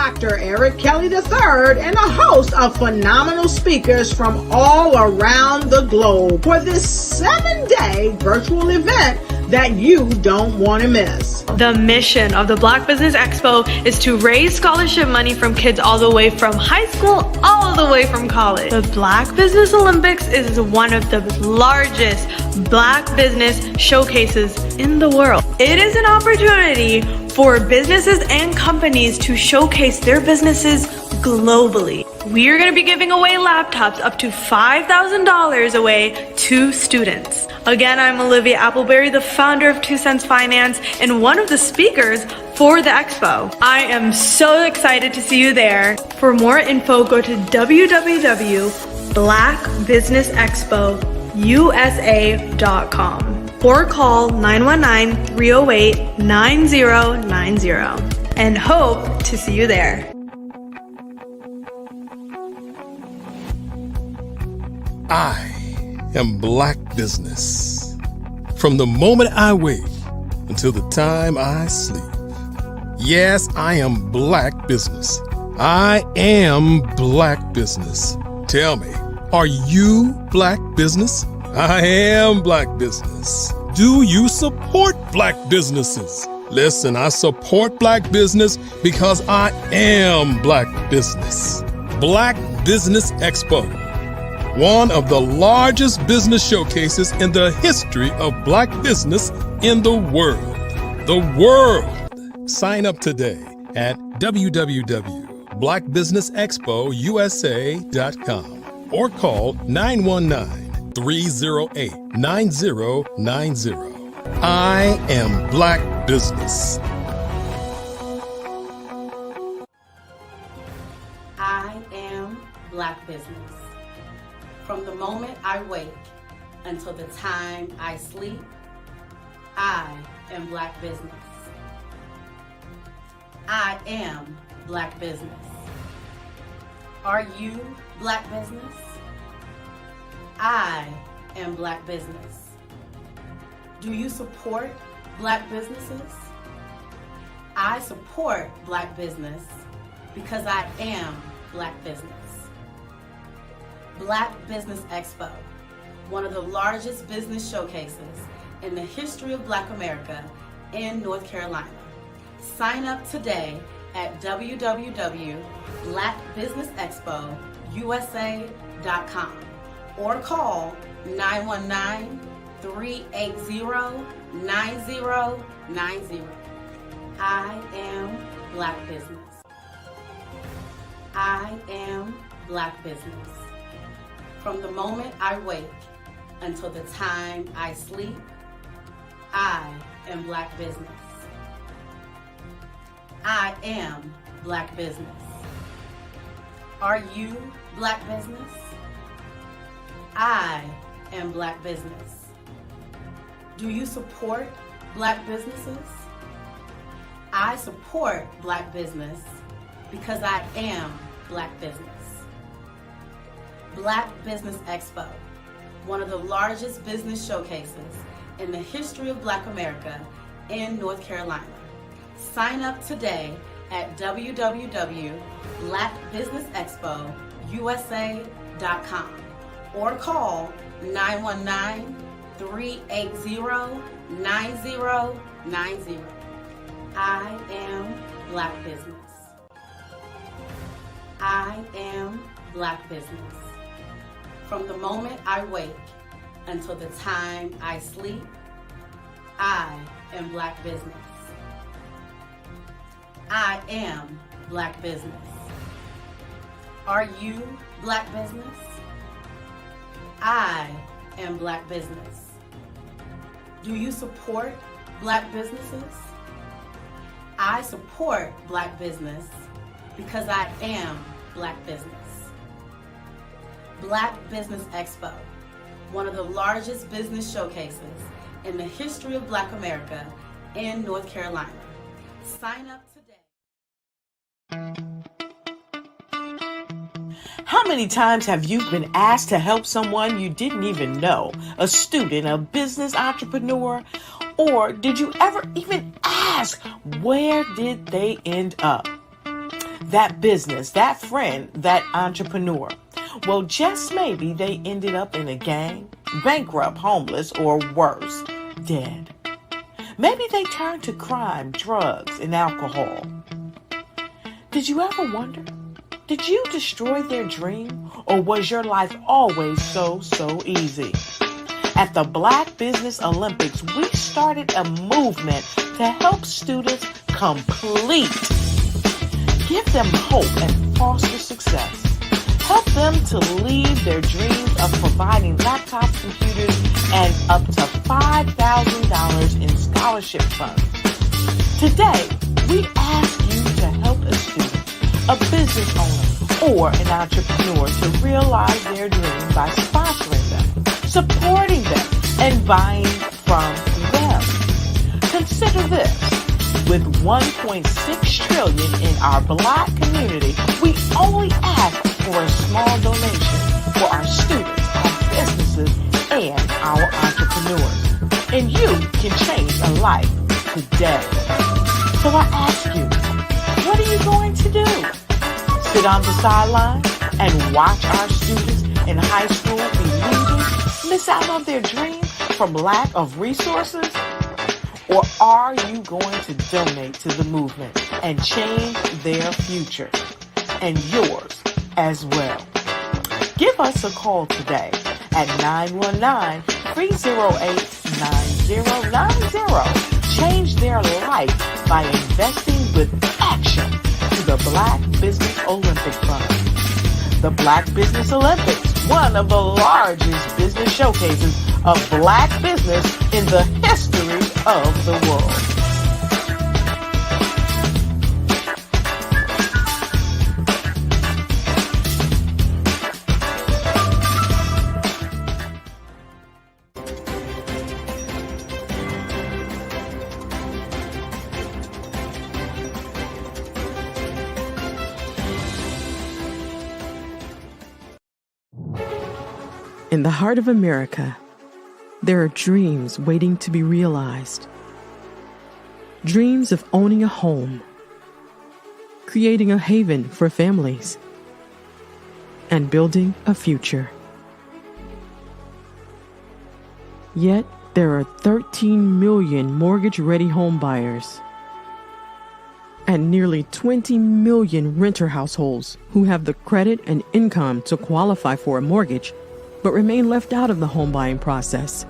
Dr. Eric Kelly III and a host of phenomenal speakers from all around the globe for this 7-day virtual event that you don't want to miss. The mission of the Black Business Expo is to raise scholarship money from kids all the way from high school all the way from college. The Black Business Olympics is one of the largest Black business showcases in the world. It is an opportunity for businesses and companies to showcase their businesses globally. We are going to be giving away laptops up to $5,000 away to students. Again, I'm Olivia Appleberry, the founder of 2 Cents Finance and one of the speakers for the expo. I am so excited to see you there. For more info, go to www.blackbusinessexpousa.com or call 919-308-9090 and hope to see you there. I am Black business. From the moment I wake until the time I sleep. Yes, I am Black business. I am Black business. Tell me, are you Black business? I am Black business. Do you support Black businesses? Listen, I support Black business because I am Black business. Black Business Expo, one of the largest business showcases in the history of Black business in the world. The world! Sign up today at www.blackbusinessexpousa.com or call 919-308-9090. I am Black business. I am Black business. From the moment I wake until the time I sleep, I am Black business. I am Black business. Are you Black business? I am Black business. Do you support Black businesses? I support Black business because I am Black business. Black Business Expo, one of the largest business showcases in the history of Black America in North Carolina. Sign up today at www.blackbusinessexpousa.com or call 919-380-9090. I am Black business. I am Black business. From the moment I wake until the time I sleep, I am Black business. I am Black business. Are you Black business? I am Black business. Do you support Black businesses? I support Black business because I am Black business. Black Business Expo, one of the largest business showcases in the history of Black America in North Carolina. Sign up today at www.blackbusinessexpousa.com or call 919-380-9090. I am Black business. I am Black business. From the moment I wake until the time I sleep, I am Black business. I am Black business. Are you Black business? I am Black business. Do you support Black businesses? I support Black business because I am Black business. Black Business Expo, one of the largest business showcases in the history of Black America in North Carolina. Sign up today. How many times have you been asked to help someone you didn't even know, a student, a business entrepreneur, or did you ever even ask, where did they end up? that business, that friend, that entrepreneur. Well, just maybe they ended up in a gang, bankrupt, homeless, or worse, dead. Maybe they turned to crime, drugs, and alcohol. Did you ever wonder? Did you destroy their dream, or was your life always so easy? At the Black Business Olympics, we started a movement to help students complete. Give them hope and foster success. Help them to leave their dreams of providing laptops, computers, and up to $5,000 in scholarship funds. Today, we ask you to help a student, a business owner, or an entrepreneur to realize their dreams by sponsoring them, supporting them, and buying from them. Consider this. With $1.6 trillion in our Black community, we only ask for a small donation for our students, our businesses, and our entrepreneurs. And you can change a life today. So I ask you, what are you going to do? Sit on the sideline and watch our students in high school be losers, miss out on their dreams from lack of resources? Or are you going to donate to the movement and change their future and yours as well? Give us a call today at 919-308-9090. Change their life by investing with action to the Black Business Olympic Fund. The Black Business Olympics, one of the largest business showcases of Black business in the history of the world. In the heart of America, there are dreams waiting to be realized. Dreams of owning a home, creating a haven for families, and building a future. Yet, there are 13 million mortgage-ready home buyers and nearly 20 million renter households who have the credit and income to qualify for a mortgage but remain left out of the home buying process.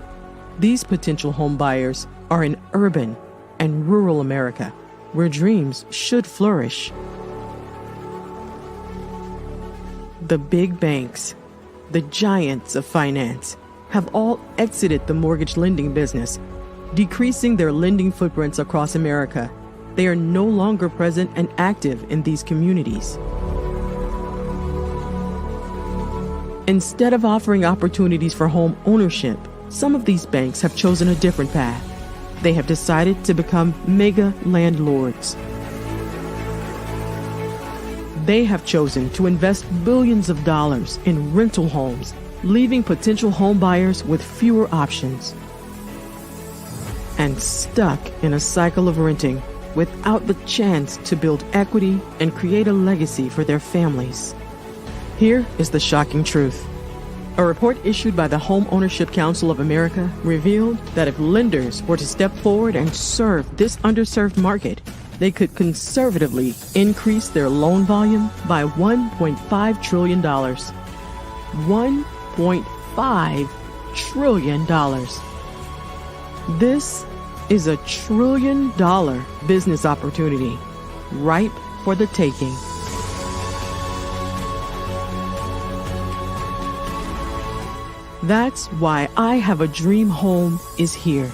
These potential home buyers are in urban and rural America, where dreams should flourish. The big banks, the giants of finance, have all exited the mortgage lending business, decreasing their lending footprints across America. They are no longer present and active in these communities. Instead of offering opportunities for home ownership, some of these banks have chosen a different path. They have decided to become mega landlords. They have chosen to invest billions of dollars in rental homes, leaving potential home buyers with fewer options and stuck in a cycle of renting without the chance to build equity and create a legacy for their families. Here is the shocking truth. A report issued by the Home Ownership Council of America revealed that if lenders were to step forward and serve this underserved market, they could conservatively increase their loan volume by $1.5 trillion. $1.5 trillion. This is a $1 trillion business opportunity, ripe for the taking. That's why I Have a Dream Home is here.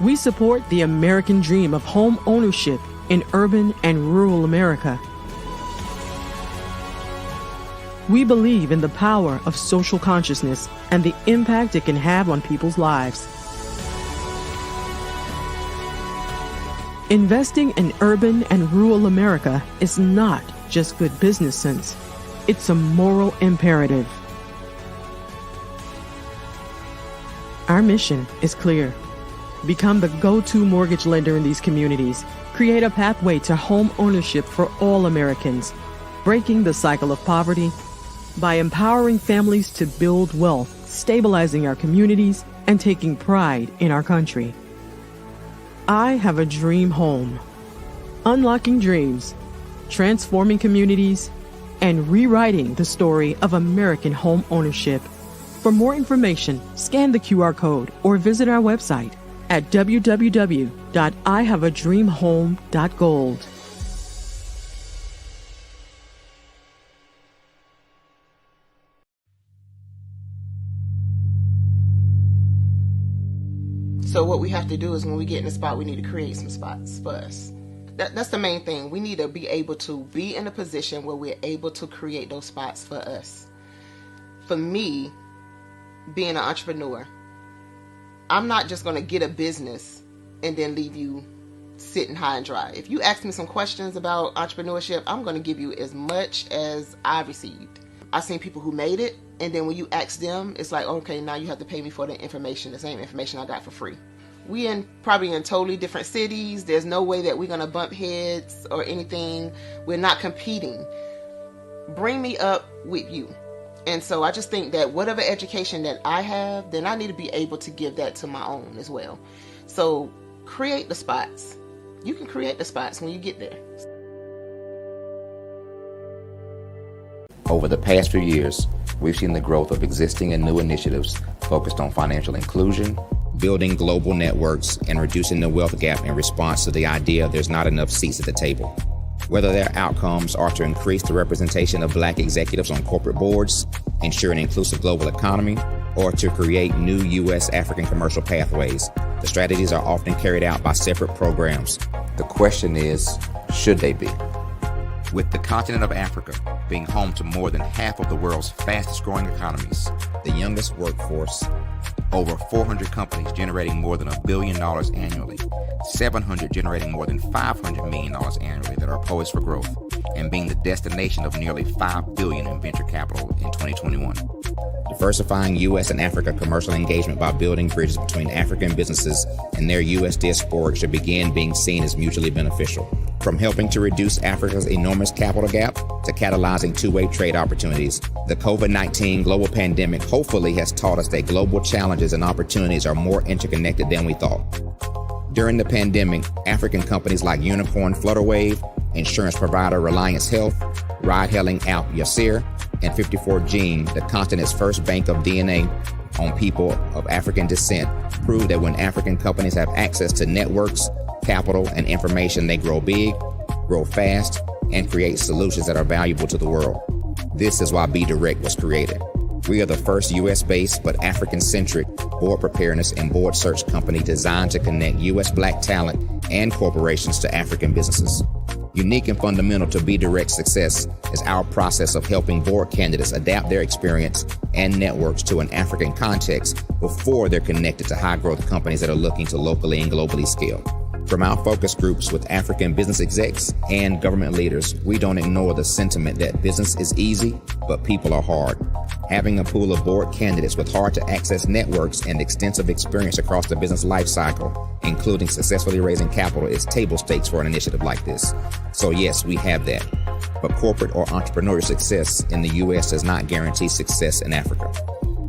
We support the American dream of home ownership in urban and rural America. We believe in the power of social consciousness and the impact it can have on people's lives. Investing in urban and rural America is not just good business sense. It's a moral imperative. Our mission is clear. Become the go-to mortgage lender in these communities, create a pathway to home ownership for all Americans, breaking the cycle of poverty by empowering families to build wealth, stabilizing our communities, and taking pride in our country. I have a dream home. Unlocking dreams, transforming communities, and rewriting the story of American home ownership. For more information, scan the QR code or visit our website at www.ihaveadreamhome.gold. So what we have to do is when we get in the spot, we need to create some spots for us. That's the main thing. We need to be able to be in a position where we're able to create those spots for us. For me, being an entrepreneur, I'm not just going to get a business and then leave you sitting high and dry. If you ask me some questions about entrepreneurship, I'm going to give you as much as I received. I've seen people who made it, and then when you ask them, it's like, okay, now you have to pay me for the information, the same information I got for free. We probably in totally different cities. There's no way that we're going to bump heads or anything. We're not competing. Bring me up with you. And so I just think that whatever education that I have, then I need to be able to give that to my own as well. So create the spots. You can create the spots when you get there. Over the past few years, we've seen the growth of existing and new initiatives focused on financial inclusion, building global networks, and reducing the wealth gap in response to the idea there's not enough seats at the table. Whether their outcomes are to increase the representation of Black executives on corporate boards, ensure an inclusive global economy, or to create new U.S. African commercial pathways, the strategies are often carried out by separate programs. The question is, should they be? With the continent of Africa being home to more than half of the world's fastest growing economies, the youngest workforce, over 400 companies generating more than $1 billion annually, 700 generating more than $500 million annually that are poised for growth, and being the destination of nearly $5 billion in venture capital in 2021. Diversifying U.S. and Africa commercial engagement by building bridges between African businesses and their U.S. diaspora should begin being seen as mutually beneficial. From helping to reduce Africa's enormous capital gap to catalyzing two-way trade opportunities, the COVID-19 global pandemic hopefully has taught us that global challenges and opportunities are more interconnected than we thought. During the pandemic, African companies like Unicorn Flutterwave, insurance provider Reliance Health, ride-hailing app Yasir, and 54Gene, the continent's first bank of DNA on people of African descent, prove that when African companies have access to networks, capital, and information, they grow big, grow fast, and create solutions that are valuable to the world. This is why Be Direct was created. We are the first U.S.-based but African-centric board preparedness and board search company designed to connect U.S. Black talent and corporations to African businesses. Unique and fundamental to Be Direct's success is our process of helping board candidates adapt their experience and networks to an African context before they're connected to high-growth companies that are looking to locally and globally scale. From our focus groups with African business execs and government leaders, we don't ignore the sentiment that business is easy, but people are hard. Having a pool of board candidates with hard-to-access networks and extensive experience across the business life cycle, including successfully raising capital, is table stakes for an initiative like this. So yes, we have that. But corporate or entrepreneurial success in the U.S. does not guarantee success in Africa.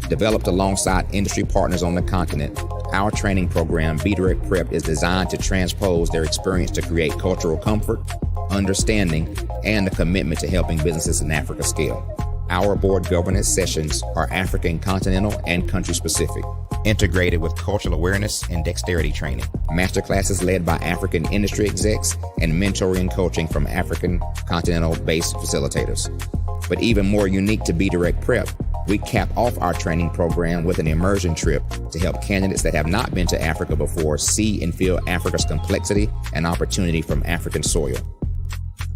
Developed alongside industry partners on the continent, our training program, Be Direct Prep, is designed to transpose their experience to create cultural comfort, understanding, and a commitment to helping businesses in Africa scale. Our board governance sessions are African continental and country specific, integrated with cultural awareness and dexterity training, masterclasses led by African industry execs, and mentoring and coaching from African continental-based facilitators. But even more unique to Be Direct Prep, we cap off our training program with an immersion trip to help candidates that have not been to Africa before see and feel Africa's complexity and opportunity from African soil.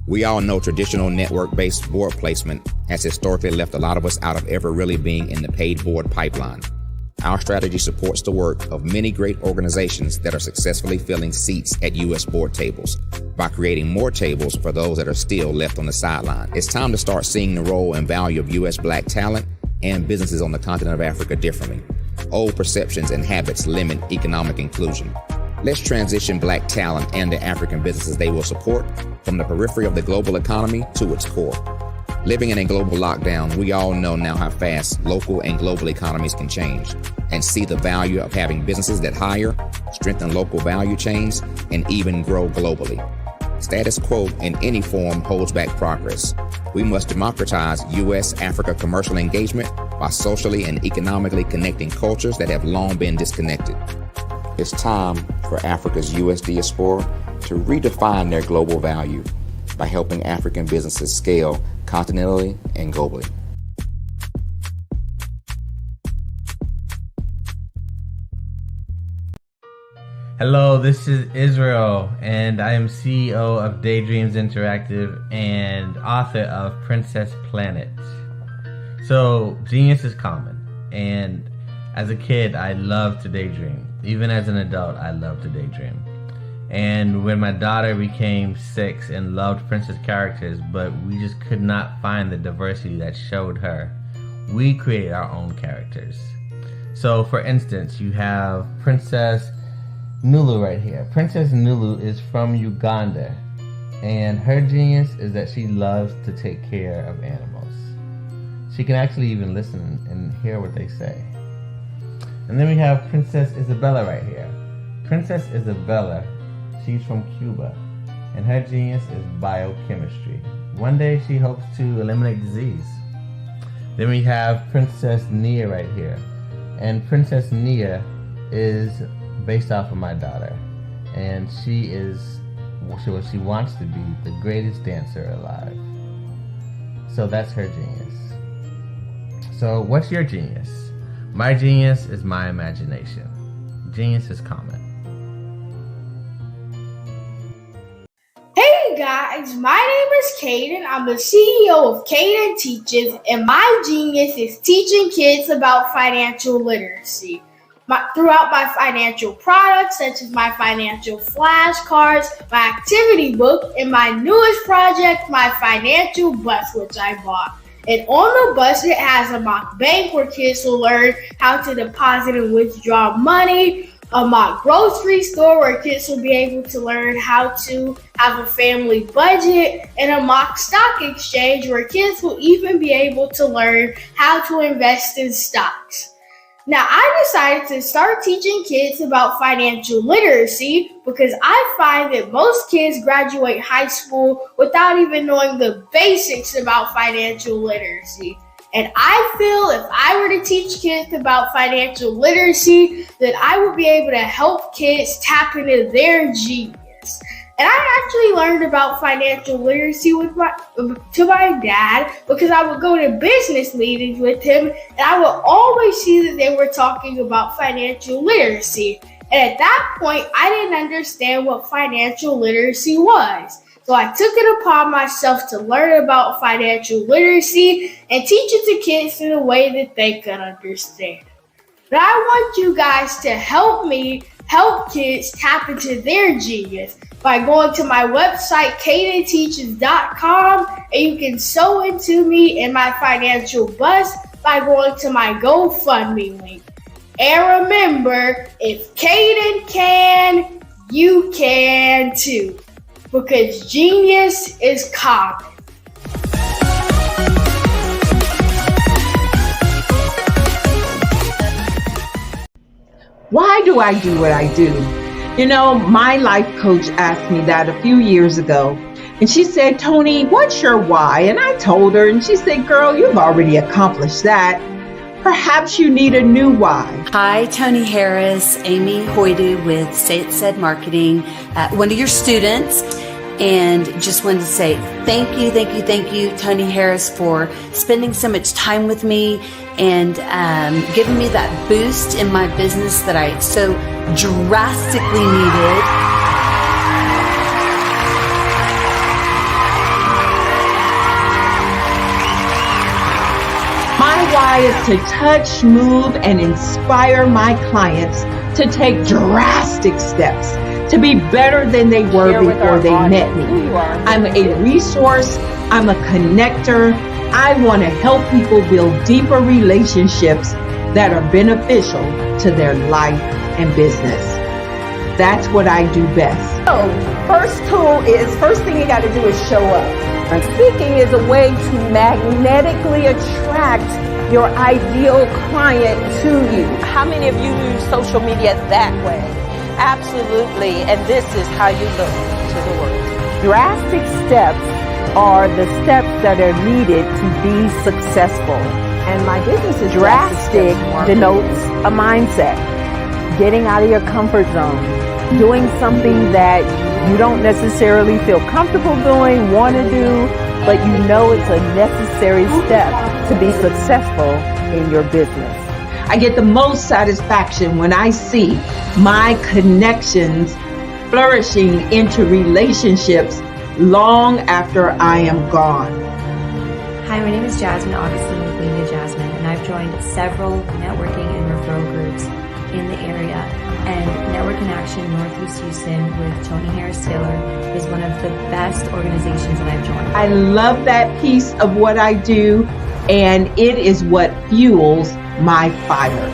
We all know traditional network-based board placement has historically left a lot of us out of ever really being in the paid board pipeline. Our strategy supports the work of many great organizations that are successfully filling seats at U.S. board tables by creating more tables for those that are still left on the sideline. It's time to start seeing the role and value of U.S. Black talent and businesses on the continent of Africa differently. Old perceptions and habits limit economic inclusion. Let's transition Black talent and the African businesses they will support from the periphery of the global economy to its core. Living in a global lockdown, we all know now how fast local and global economies can change, and see the value of having businesses that hire, strengthen local value chains, and even grow globally. Status quo in any form holds back progress. We must democratize U.S.-Africa commercial engagement by socially and economically connecting cultures that have long been disconnected. It's time for Africa's U.S. diaspora to redefine their global value by helping African businesses scale continentally and globally. Hello, this is Israel, and I am CEO of Daydreams Interactive and author of Princess Planet. So, genius is common, and as a kid, I loved to daydream. Even as an adult, I loved to daydream. And when my daughter became 6 and loved princess characters, but we just could not find the diversity that showed her, we created our own characters. So, for instance, you have Princess Nulu right here. Princess Nulu is from Uganda, and her genius is that she loves to take care of animals. She can actually even listen and hear what they say. And then we have Princess Isabella right here. Princess Isabella, she's from Cuba, and her genius is biochemistry. One day she hopes to eliminate disease. Then we have Princess Nia right here, and Princess Nia is based off of my daughter, and she is what she wants to be, the greatest dancer alive. So that's her genius. So what's your genius? My genius is my imagination. Genius is common. Hey guys, my name is Caden. I'm the CEO of Caden Teaches, and my genius is teaching kids about financial literacy. Throughout my financial products, such as my financial flashcards, my activity book, and my newest project, my financial bus, which I bought. And on the bus, it has a mock bank where kids will learn how to deposit and withdraw money, a mock grocery store where kids will be able to learn how to have a family budget, and a mock stock exchange where kids will even be able to learn how to invest in stocks. Now, I decided to start teaching kids about financial literacy because I find that most kids graduate high school without even knowing the basics about financial literacy. And I feel if I were to teach kids about financial literacy, that I would be able to help kids tap into their genius. And I actually learned about financial literacy to my dad because I would go to business meetings with him, and I would always see that they were talking about financial literacy. And at that point, I didn't understand what financial literacy was. So I took it upon myself to learn about financial literacy and teach it to kids in a way that they could understand. But I want you guys to help me help kids tap into their genius by going to my website, cadenteaches.com, and you can sew into me in my financial bus by going to my GoFundMe link. And remember, if Caden can, you can too, because genius is common. Why do I do what I do? You know, my life coach asked me that a few years ago, and she said, Tony, what's your why? And I told her, and she said, girl, you've already accomplished that. Perhaps you need a new why. Hi, Tony Harris, Amy Hoydu with Say It Said Marketing, one of your students. And just wanted to say thank you, Tony Harris, for spending so much time with me and giving me that boost in my business that I so drastically needed. My why is to touch, move, and inspire my clients to take drastic steps to be better than they were before they met me. I'm a resource. I'm a connector. I want to help people build deeper relationships that are beneficial to their life and business. That's what I do best. So, first thing you got to do is show up. And speaking is a way to magnetically attract your ideal client to you. How many of you use social media that way? Absolutely, and this is how you look to the world. Drastic steps are the steps that are needed to be successful. And my business is drastic denotes a mindset. Getting out of your comfort zone. Doing something that you don't necessarily feel comfortable doing, want to do, but you know it's a necessary step to be successful in your business. I get the most satisfaction when I see my connections flourishing into relationships long after I am gone. Hi, my name is Jasmine Augustine with Media Jasmine, and I've joined several networking and referral groups in the area. And Network in Action Northeast Houston with Tony Harris Taylor is one of the best organizations that I've joined. I love that piece of what I do, and it is what fuels my fire.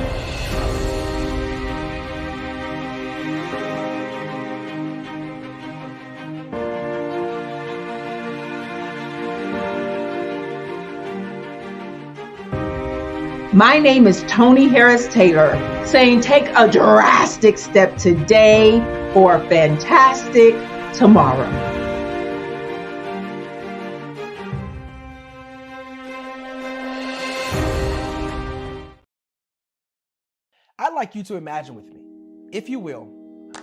My name is Tony Harris Taylor, saying take a drastic step today for a fantastic tomorrow. I'd like you to imagine with me, if you will,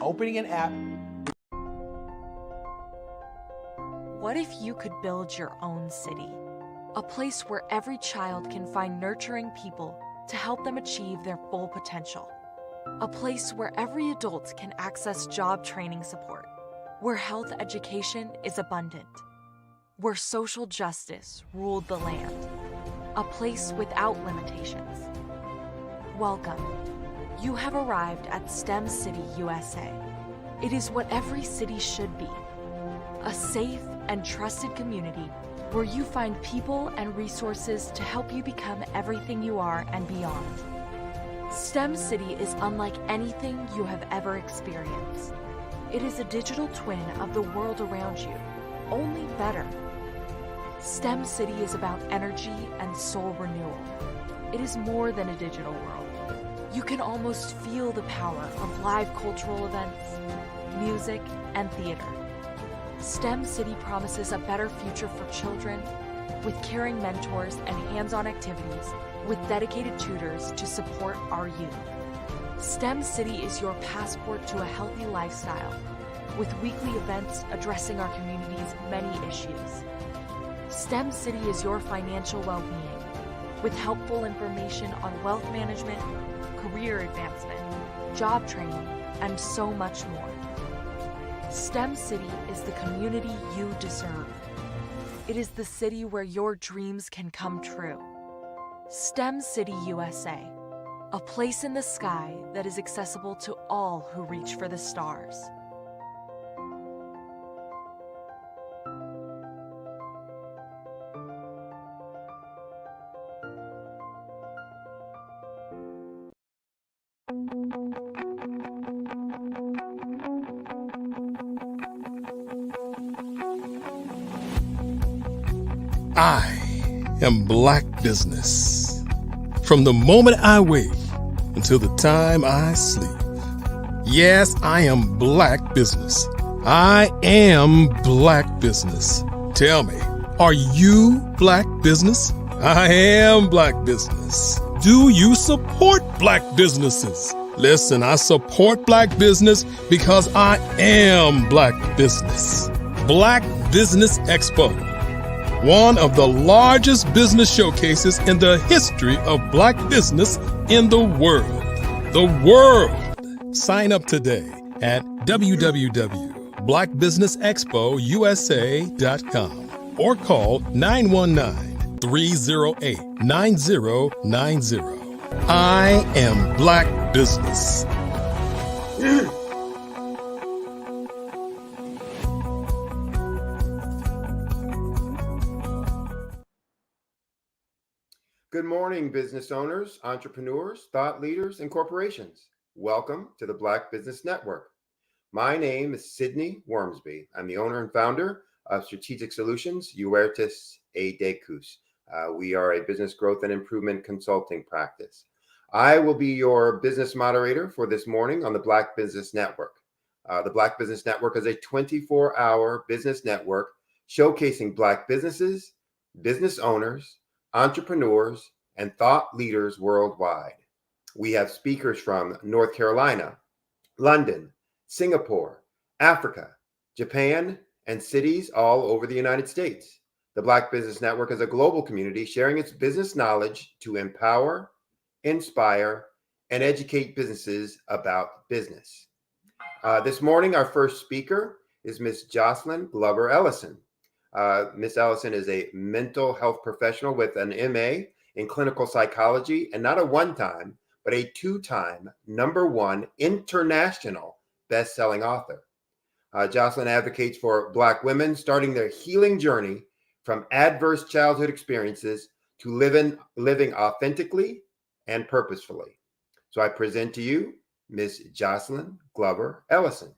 opening an app. What if you could build your own city? A place where every child can find nurturing people to help them achieve their full potential. A place where every adult can access job training support, where health education is abundant, where social justice ruled the land. A place without limitations. Welcome. You have arrived at STEM City, USA. It is what every city should be. A safe and trusted community where you find people and resources to help you become everything you are and beyond. STEM City is unlike anything you have ever experienced. It is a digital twin of the world around you, only better. STEM City is about energy and soul renewal. It is more than a digital world. You can almost feel the power of live cultural events, music, and theater. STEM City promises a better future for children with caring mentors and hands-on activities with dedicated tutors to support our youth. STEM City is your passport to a healthy lifestyle with weekly events addressing our community's many issues. STEM City is your financial well-being with helpful information on wealth management, career advancement, job training, and so much more. STEM City is the community you deserve. It is the city where your dreams can come true. STEM City USA, a place in the sky that is accessible to all who reach for the stars. I am Black business. From the moment I wake until the time I sleep. Yes, I am Black business. I am Black business. Tell me, are you Black business? I am Black business. Do you support Black businesses? Listen, I support Black business because I am Black business. Black Business Expo, one of the largest business showcases in the history of Black business in the world. The world! Sign up today at www.blackbusinessexpousa.com or call 919-308-9090. I am Black business. Good morning, business owners, entrepreneurs, thought leaders, and corporations. Welcome to the Black Business Network. My name is Sidney Wormsby. I'm the owner and founder of Strategic Solutions, Huertas e Decus. We are a business growth and improvement consulting practice. I will be your business moderator for this morning on the Black Business Network. The Black Business Network is a 24-hour business network showcasing Black businesses, business owners, entrepreneurs, and thought leaders worldwide. We have speakers from North Carolina, London, Singapore, Africa, Japan, and cities all over the United States. The Black Business Network is a global community sharing its business knowledge to empower, inspire, and educate businesses about business. This morning, our first speaker is Ms. Jocelyn Glover Ellison. Ms. Ellison is a mental health professional with an MA in clinical psychology, and not a one-time, but a two-time #1 international best-selling author. Jocelyn advocates for Black women starting their healing journey from adverse childhood experiences to living authentically and purposefully. So I present to you Ms. Jocelyn Glover Ellison.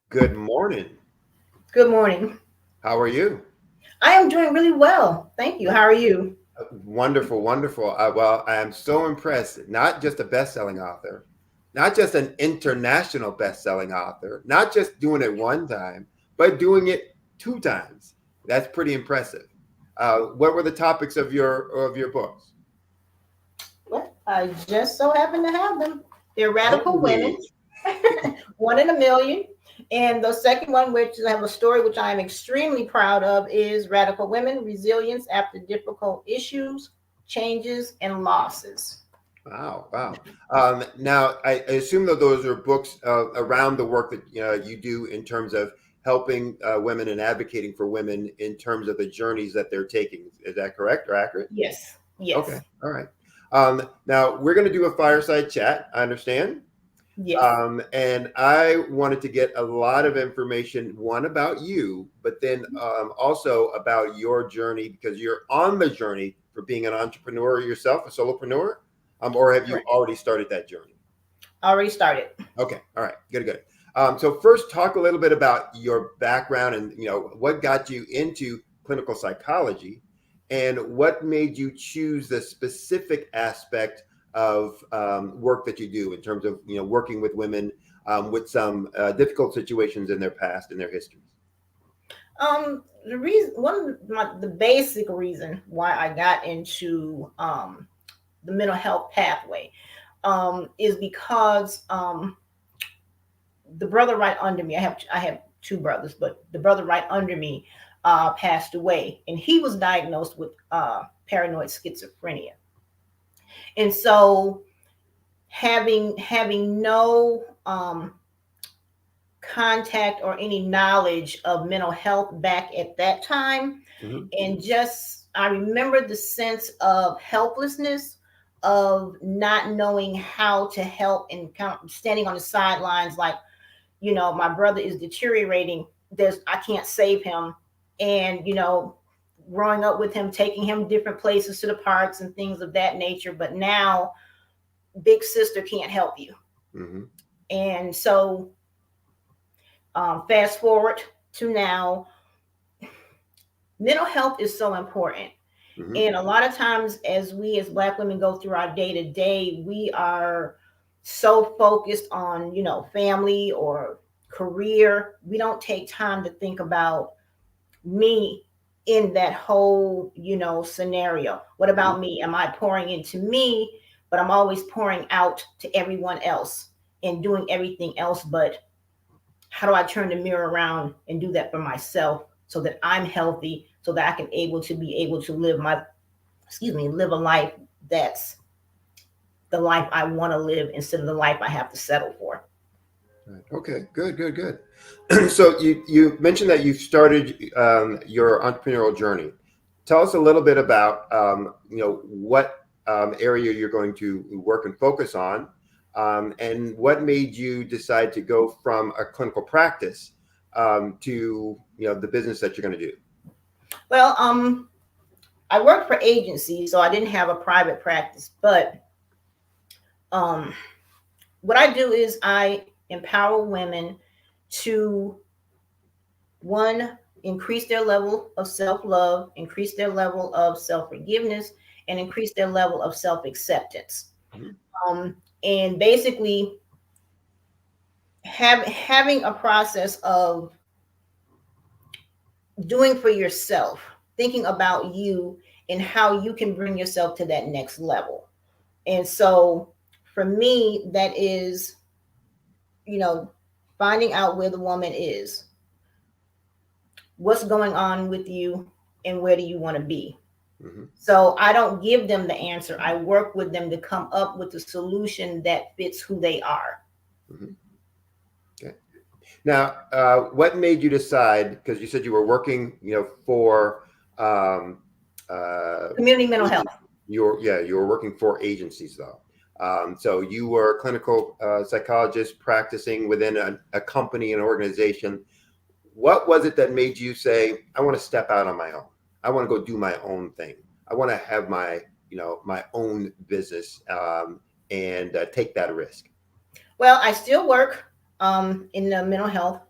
Good morning. Good morning. How are you? I am doing really well. Thank you. How are you? Wonderful, wonderful. Well, I am so impressed. Not just a best-selling author, not just an international best-selling author, not just doing it one time, but doing it 2 times. That's pretty impressive. What were the topics of your books? Well, I just so happen to have them. They're Radical Women, One in a Million. And the second one, which I have a story which I am extremely proud of, is Radical Women, Resilience After Difficult Issues, Changes, and Losses. Wow, wow. Now, I assume that those are books around the work that you do in terms of helping women and advocating for women in terms of the journeys that they're taking. Is that correct or accurate? Yes. Yes. Okay. All right. Now, we're going to do a fireside chat, I understand. Yes. And I wanted to get a lot of information, one about you, but then also about your journey, because you're on the journey for being an entrepreneur yourself, a solopreneur, or have you already started that journey? Already started. Okay. All right. Good, good. So first, talk a little bit about your background and what got you into clinical psychology, and what made you choose the specific aspect of work that you do in terms of working with women with some difficult situations in their past and their histories. The reason, the basic reason why I got into the mental health pathway is because the brother right under me, I have 2 brothers, but the brother right under me passed away, and he was diagnosed with paranoid schizophrenia. And so having no contact or any knowledge of mental health back at that time, and just I remember the sense of helplessness, of not knowing how to help, and kind of standing on the sidelines like, my brother is deteriorating, I can't save him. And growing up with him, taking him different places to the parks and things of that nature, but now big sister can't help you. And so fast forward to now, mental health is so important. And a lot of times as Black women go through our day-to-day, we are so focused on family or career, we don't take time to think about me in that whole scenario. What about me? Am I pouring into me, but I'm always pouring out to everyone else and doing everything else? But how do I turn the mirror around and do that for myself so that I'm healthy, so that I can be able to live live a life that's the life I want to live instead of the life I have to settle for. Okay, good, good, good. So you mentioned that you've started your entrepreneurial journey. Tell us a little bit about what area you're going to work and focus on, and what made you decide to go from a clinical practice to the business that you're going to do. Well, I worked for agencies, so I didn't have a private practice, but what I do is I empower women to, one, increase their level of self-love, increase their level of self-forgiveness, and increase their level of self-acceptance. And basically having a process of doing for yourself, thinking about you and how you can bring yourself to that next level. And so for me, that is, finding out where the woman is, what's going on with you, and where do you want to be. So I don't give them the answer. I work with them to come up with a solution that fits who they are. Okay. Now, what made you decide, because you said you were working, for community mental health. You were working for agencies though. So you were a clinical psychologist practicing within a company, an organization. What was it that made you say, I want to step out on my own? I want to go do my own thing. I want to have my, my own business and take that risk. Well, I still work in the mental health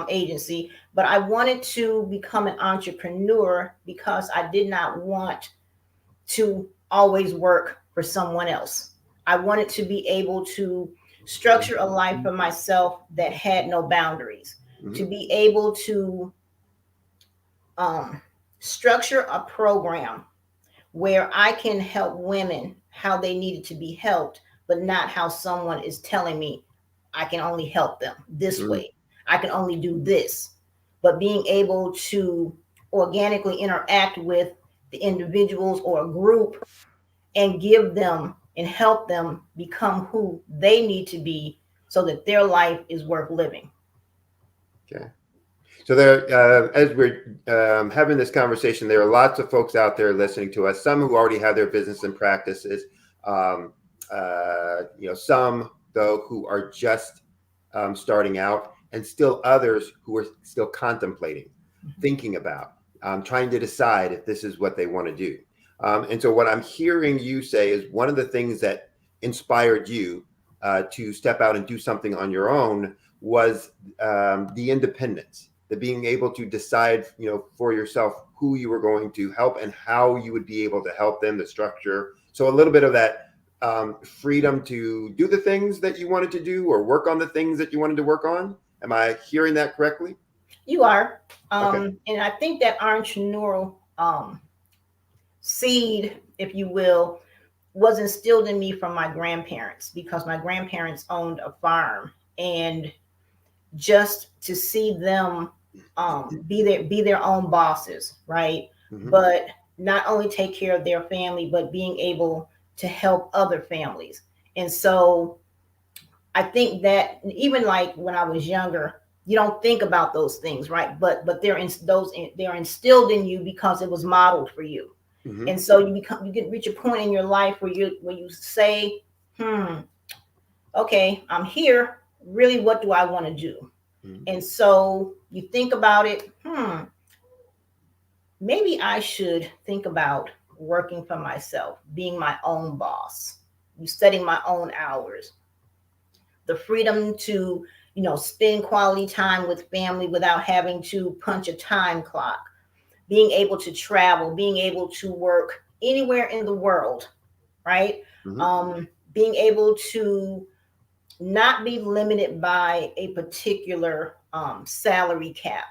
agency, but I wanted to become an entrepreneur because I did not want to always work for someone else. I wanted to be able to structure a life for myself that had no boundaries, to be able to structure a program where I can help women how they needed to be helped, but not how someone is telling me I can only help them this way. I can only do this. But being able to organically interact with the individuals or a group and give them and help them become who they need to be so that their life is worth living. Okay. So there, as we're having this conversation, there are lots of folks out there listening to us, some who already have their business and practices, some though who are just starting out, and still others who are still contemplating, thinking about, trying to decide if this is what they want to do. And so what I'm hearing you say is one of the things that inspired you to step out and do something on your own was the independence, the being able to decide, for yourself who you were going to help and how you would be able to help them, the structure. So a little bit of that freedom to do the things that you wanted to do or work on the things that you wanted to work on. Am I hearing that correctly? You are. Okay. And I think that entrepreneurial seed, if you will, was instilled in me from my grandparents, because my grandparents owned a farm, and just to see them be their own bosses, right? But not only take care of their family, but being able to help other families. And so I think that even like when I was younger, you don't think about those things, right? But they're instilled in you because it was modeled for you. And so you can reach a point in your life where you say, okay, I'm here. Really, what do I want to do? And so you think about it, maybe I should think about working for myself, being my own boss, setting my own hours, the freedom to, spend quality time with family without having to punch a time clock, being able to travel, being able to work anywhere in the world, right? Being able to not be limited by a particular salary cap,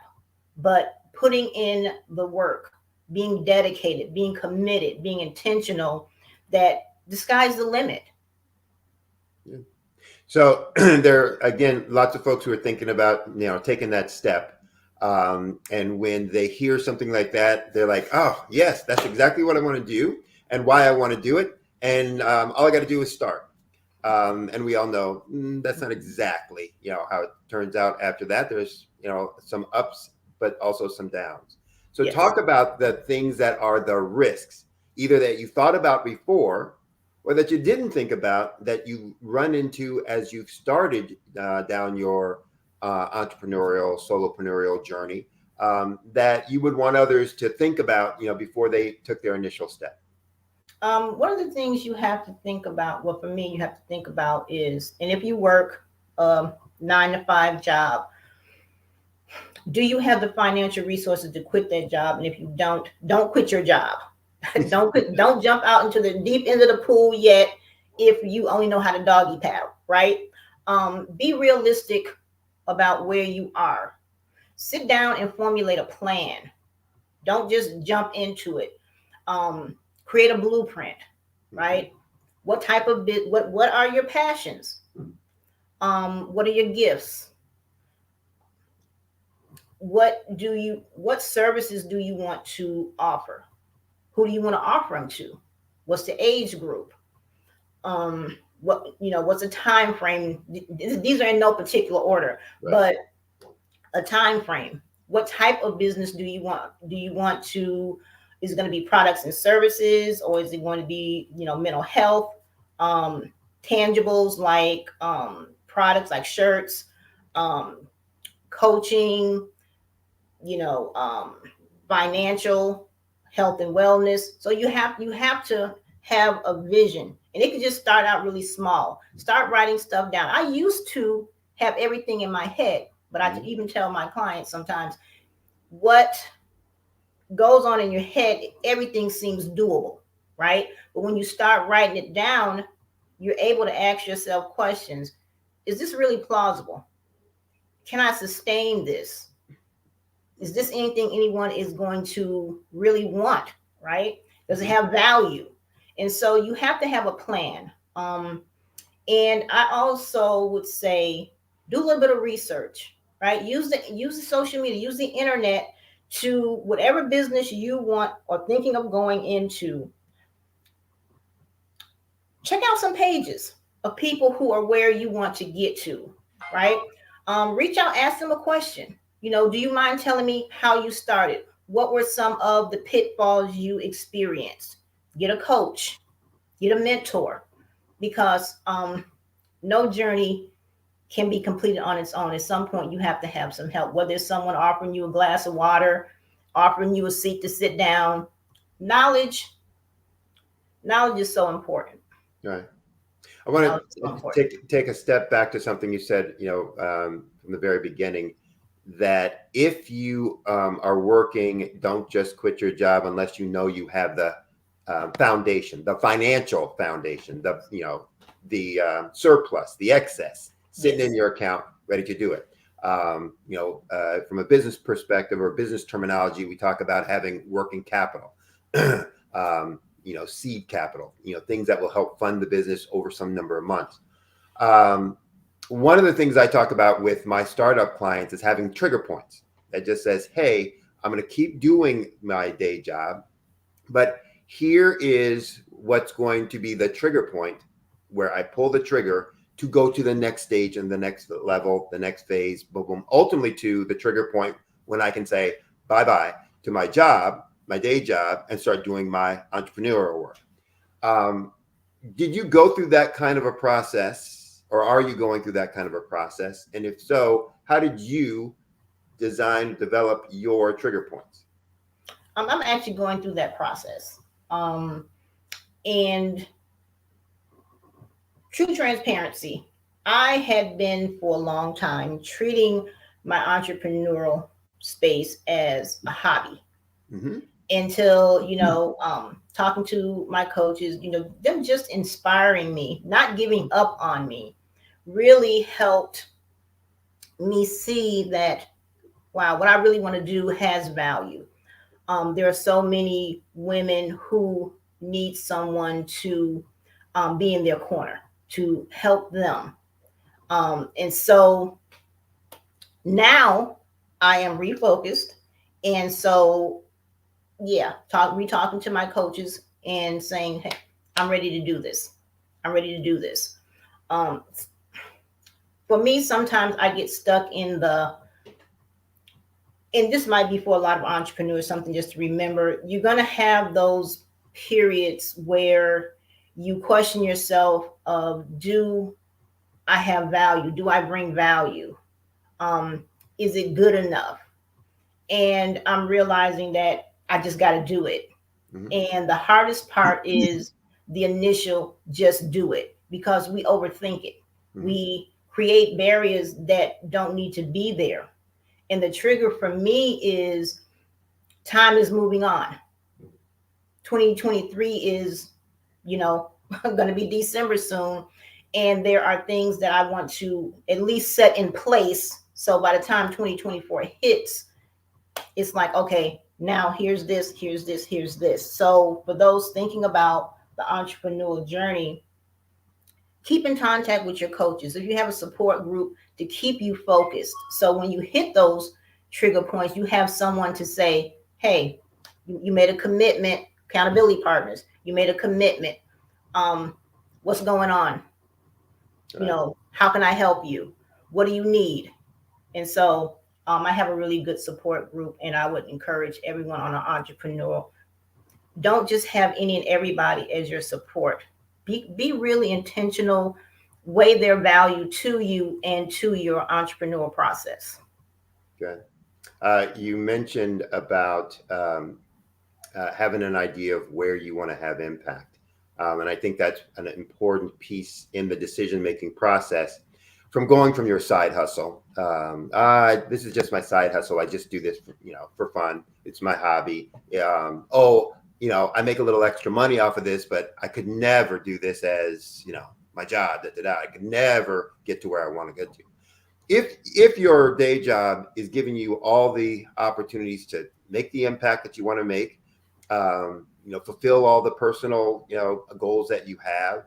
but putting in the work, being dedicated, being committed, being intentional, that the sky's the limit. So there, again, lots of folks who are thinking about, taking that step. And when they hear something like that, they're like, oh, yes, that's exactly what I want to do and why I want to do it. And all I got to do is start. And we all know that's not exactly, how it turns out after that. There's, some ups, but also some downs. So talk about the things that are the risks, either that you thought about before or that you didn't think about, that you run into as you've started down your entrepreneurial, solopreneurial journey, that you would want others to think about, before they took their initial step. One of the things you have to think about, well, for me, you have to think about is, and if you work a 9-to-5 job, do you have the financial resources to quit that job? And if you don't quit your job. Don't jump out into the deep end of the pool yet if you only know how to doggy paddle, right? Be realistic about where you are. Sit down and formulate a plan. Don't just jump into it. Create a blueprint, right? What type of what are your passions? What are your gifts? What services do you want to offer? Who do you want to offer them to? What's the age group? What's a time frame? These are in no particular order, right. But a time frame. What type of business do you want? Do you want to, is it going to be products and services, or is it going to be, mental health, tangibles like products like shirts, coaching, financial, health and wellness. So you have to have a vision, and it could just start out really small. Start writing stuff down. I used to have everything in my head, but I even tell my clients sometimes, what goes on in your head, everything seems doable, right? But when you start writing it down, you're able to ask yourself questions. Is this really plausible? Can I sustain this? Is this anything anyone is going to really want, right? Does it have value? And so you have to have a plan. And I also would say, do a little bit of research, right? Use the social media, use the internet to whatever business you want or thinking of going into. Check out some pages of people who are where you want to get to, right? Reach out, ask them a question. Do you mind telling me how you started? What were some of the pitfalls you experienced? Get a coach, get a mentor, because no journey can be completed on its own. At some point, you have to have some help, whether it's someone offering you a glass of water, offering you a seat to sit down. Knowledge is so important. Right. I want to take a step back to something you said, from the very beginning, that if you are working, don't just quit your job unless you know you have the foundation, the financial foundation, the surplus, the excess sitting in your account, ready to do it. From a business perspective or business terminology, we talk about having working capital, seed capital, things that will help fund the business over some number of months. One of the things I talk about with my startup clients is having trigger points that just says, hey, I'm going to keep doing my day job, but here is what's going to be the trigger point where I pull the trigger to go to the next stage and the next level, the next phase, boom, boom, ultimately to the trigger point when I can say bye-bye to my job, my day job, and start doing my entrepreneurial work. Did you go through that kind of a process, or are you going through that kind of a process? And if so, how did you develop your trigger points? I'm actually going through that process. And true transparency, I had been for a long time treating my entrepreneurial space as a hobby. Mm-hmm. Until, talking to my coaches, them just inspiring me, not giving up on me, really helped me see that, wow, what I really want to do has value. There are so many women who need someone to be in their corner, to help them. And so now I am refocused. And so, talking to my coaches and saying, hey, I'm ready to do this. I'm ready to do this. For me, sometimes I get stuck and this might be for a lot of entrepreneurs, something just to remember. You're going to have those periods where you question yourself of, do I have value? Do I bring value? Is it good enough? And I'm realizing that I just got to do it. And the hardest part is the initial just do it, because we overthink it. We create barriers that don't need to be there. And the trigger for me is time is moving on. 2023 is, going to be December soon. And there are things that I want to at least set in place. So by the time 2024 hits, it's like, okay, now here's this, here's this, here's this. So for those thinking about the entrepreneurial journey, keep in contact with your coaches. If you have a support group, to keep you focused. So when you hit those trigger points, you have someone to say, hey, you made a commitment, accountability partners, you made a commitment. What's going on? How can I help you? What do you need? And so I have a really good support group, and I would encourage everyone on an entrepreneurial. Don't just have any and everybody as your support. Be really intentional, weigh their value to you and to your entrepreneurial process. Good. You mentioned about having an idea of where you want to have impact. And I think that's an important piece in the decision-making process. From going from your side hustle, this is just my side hustle. I just do this, for fun. It's my hobby. I make a little extra money off of this, but I could never do this as, my job. I could never get to where I want to get to. If your day job is giving you all the opportunities to make the impact that you want to make, fulfill all the personal, goals that you have,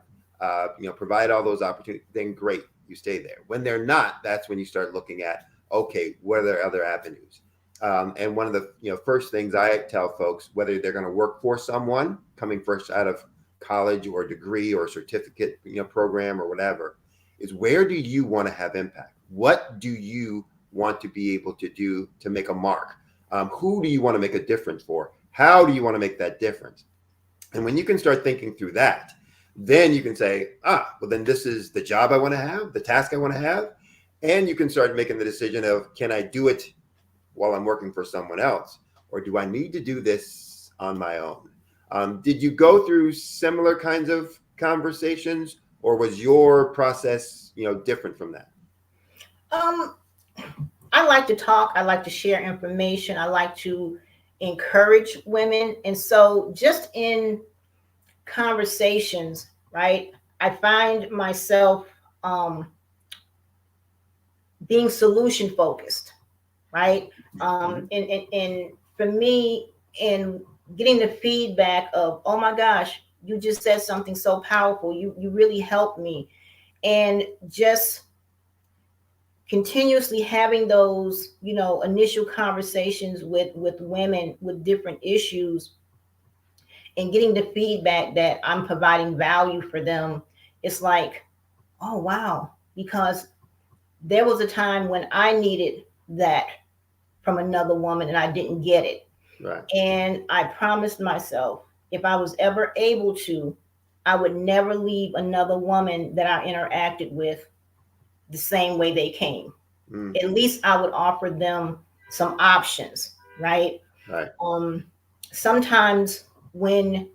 provide all those opportunities, then great, you stay there. When they're not, that's when you start looking at, okay, what are their other avenues? And one of the first things I tell folks, whether they're going to work for someone coming fresh out of college or degree or certificate program or whatever, is where do you want to have impact? What do you want to be able to do to make a mark? Who do you want to make a difference for? How do you want to make that difference? And when you can start thinking through that, then you can say, well, then this is the job I want to have, the task I want to have. And you can start making the decision of, can I do it while I'm working for someone else? Or do I need to do this on my own? Did you go through similar kinds of conversations, or was your process, different from that? I like to talk. I like to share information. I like to encourage women. And so just in conversations, right, I find myself being solution focused, right? And for me, in getting the feedback of, oh my gosh, you just said something so powerful. You really helped me. And just continuously having those, initial conversations with women with different issues and getting the feedback that I'm providing value for them. It's like, oh, wow, because there was a time when I needed that from another woman and I didn't get it. Right. And I promised myself, if I was ever able to, I would never leave another woman that I interacted with the same way they came. At least I would offer them some options, right? Right. Sometimes when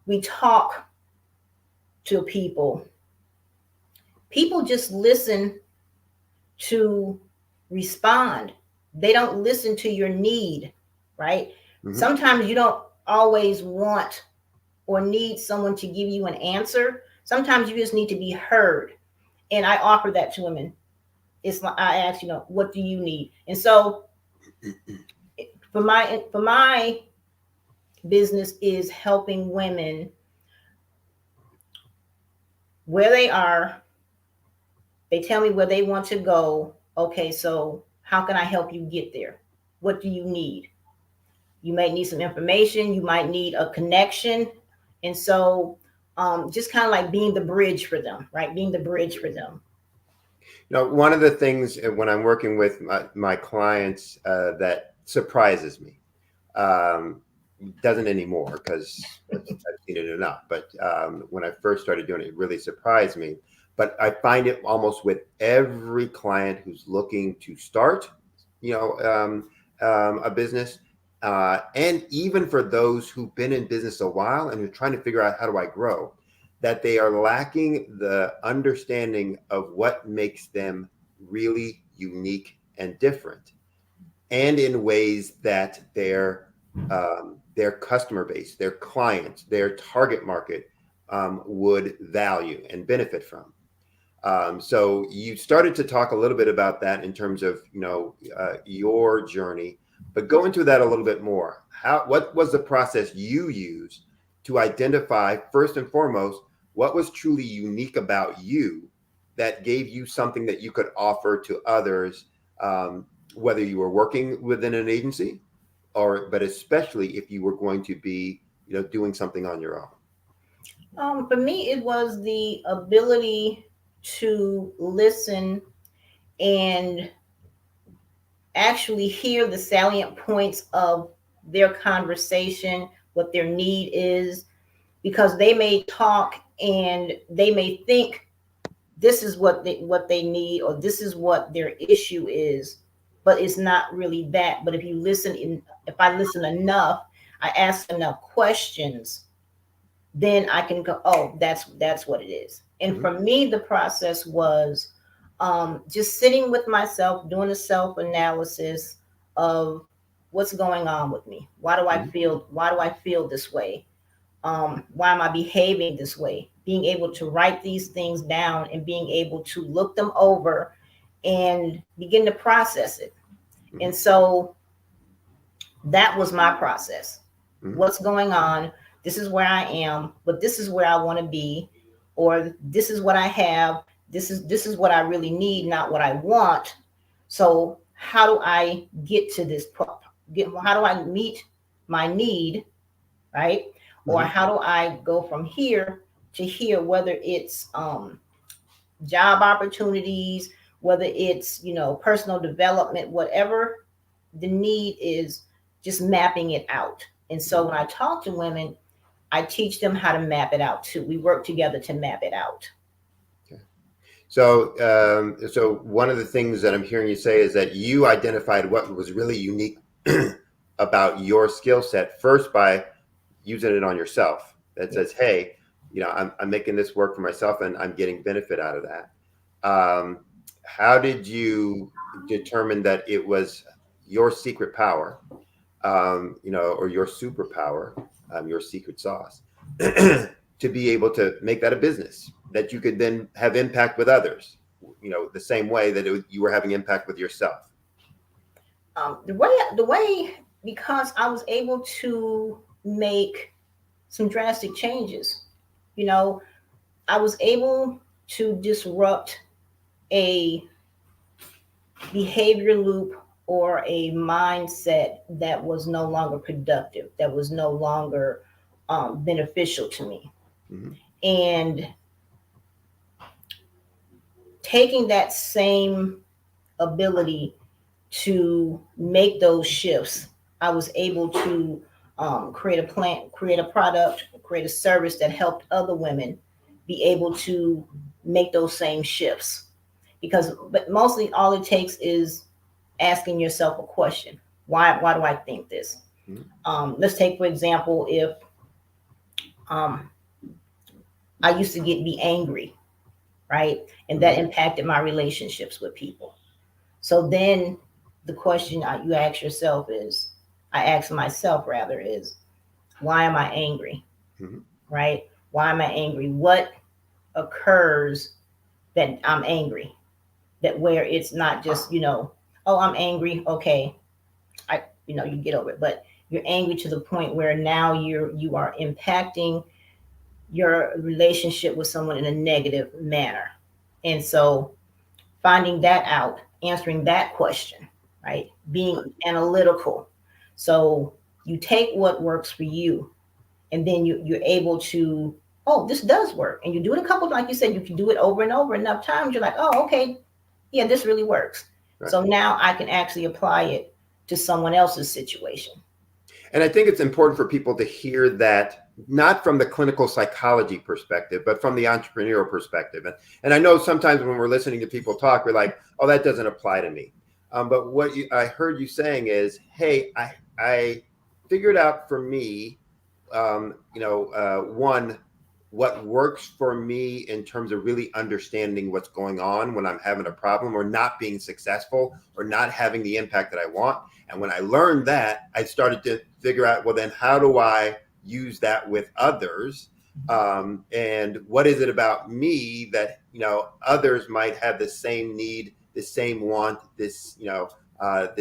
we talk to people just listen to respond. They don't listen to your need, right? Sometimes you don't always want or need someone to give you an answer. Sometimes you just need to be heard. And I offer that to women. It's like I ask, what do you need? And so for my business is helping women where they are. They tell me where they want to go. Okay, so how can I help you get there? What do you need? You might need some information. You might need a connection. And so just kind of like being the bridge for them, right? Being the bridge for them. One of the things when I'm working with my clients that surprises me, doesn't anymore because I've seen it enough, but when I first started doing it, it really surprised me. But I find it almost with every client who's looking to start, a business, and even for those who've been in business a while and who are trying to figure out how do I grow, that they are lacking the understanding of what makes them really unique and different, and in ways that their customer base, their clients, their target market would value and benefit from. So you started to talk a little bit about that in terms of, your journey, but go into that a little bit more. What was the process you used to identify, first and foremost, what was truly unique about you that gave you something that you could offer to others, whether you were working within an agency but especially if you were going to be, doing something on your own? For me, it was the ability to listen and actually hear the salient points of their conversation, what their need is, because they may talk and they may think this is what they need, or this is what their issue is, but it's not really that. But if I listen enough, I ask enough questions, then I can go, oh, that's what it is. And for me, the process was just sitting with myself, doing a self-analysis of what's going on with me. Why do I feel this way? Why am I behaving this way? Being able to write these things down and being able to look them over and begin to process it. And so that was my process. What's going on? This is where I am, but this is where I want to be, or this is what I have. This is what I really need, not what I want. So how do I get to this? How do I meet my need, right? Or how do I go from here to here, whether it's job opportunities, whether it's, personal development, whatever the need is, just mapping it out. And so when I talk to women, I teach them how to map it out too. We work together to map it out. Okay. So one of the things that I'm hearing you say is that you identified what was really unique about your skill set first by using it on yourself. That says, hey, I'm making this work for myself and I'm getting benefit out of that. How did you determine that it was your secret power, or your superpower, your secret sauce, to be able to make that a business that you could then have impact with others, the same way that you were having impact with yourself? The way, because I was able to make some drastic changes. I was able to disrupt a behavior loop or a mindset that was no longer productive, that was no longer beneficial to me. And taking that same ability to make those shifts, I was able to create a plan, create a product, create a service that helped other women be able to make those same shifts. But mostly all it takes is asking yourself a question. Why do I think this? Let's take, for example, if I used to be angry, right? And that impacted my relationships with people. So then the question you ask yourself is, I ask myself rather, is why am I angry? Right? Why am I angry? What occurs that I'm angry? That where it's not just, oh, I'm angry. Okay. You get over it, but you're angry to the point where now you are impacting your relationship with someone in a negative manner. And so finding that out, answering that question, right? Being analytical. So you take what works for you, and then you're able to, oh, this does work. And you do it a couple, like you said, you can do it over and over enough times. You're like, oh, okay, yeah, this really works. Right. So now I can actually apply it to someone else's situation. And I think it's important for people to hear that, not from the clinical psychology perspective, but from the entrepreneurial perspective. And I know sometimes when we're listening to people talk, we're like, oh, that doesn't apply to me. But what I heard you saying is, hey, I figured out for me, one, what works for me in terms of really understanding what's going on when I'm having a problem or not being successful or not having the impact that I want. And when I learned that, I started to figure out, well, then how do I use that with others? And what is it about me that, others might have the same need, the same want, this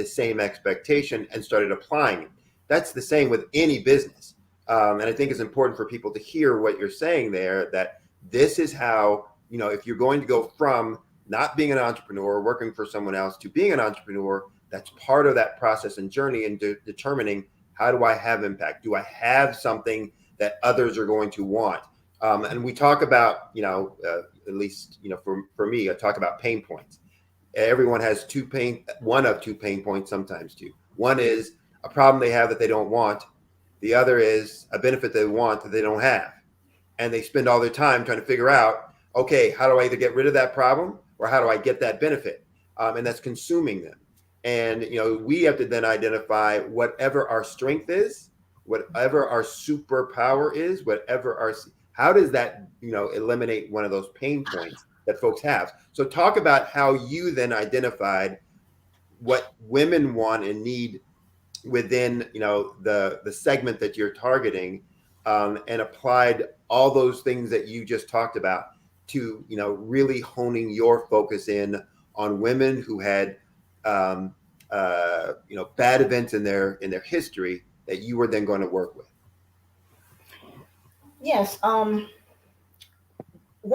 same expectation, and started applying it. That's the same with any business. And I think it's important for people to hear what you're saying there, that this is how, if you're going to go from not being an entrepreneur, working for someone else, to being an entrepreneur, that's part of that process and journey and determining, how do I have impact? Do I have something that others are going to want? And we talk about, at least, for me, I talk about pain points. Everyone has one of two pain points, sometimes two. One is a problem they have that they don't want. The other is a benefit they want that they don't have. And they spend all their time trying to figure out, okay, how do I either get rid of that problem or how do I get that benefit? And that's consuming them. And, we have to then identify whatever our strength is, whatever our superpower is, how does that, eliminate one of those pain points that folks have? So talk about how you then identified what women want and need within, the segment that you're targeting, and applied all those things that you just talked about to, really honing your focus in on women who had, bad events in their history that you were then going to work with. Yes. One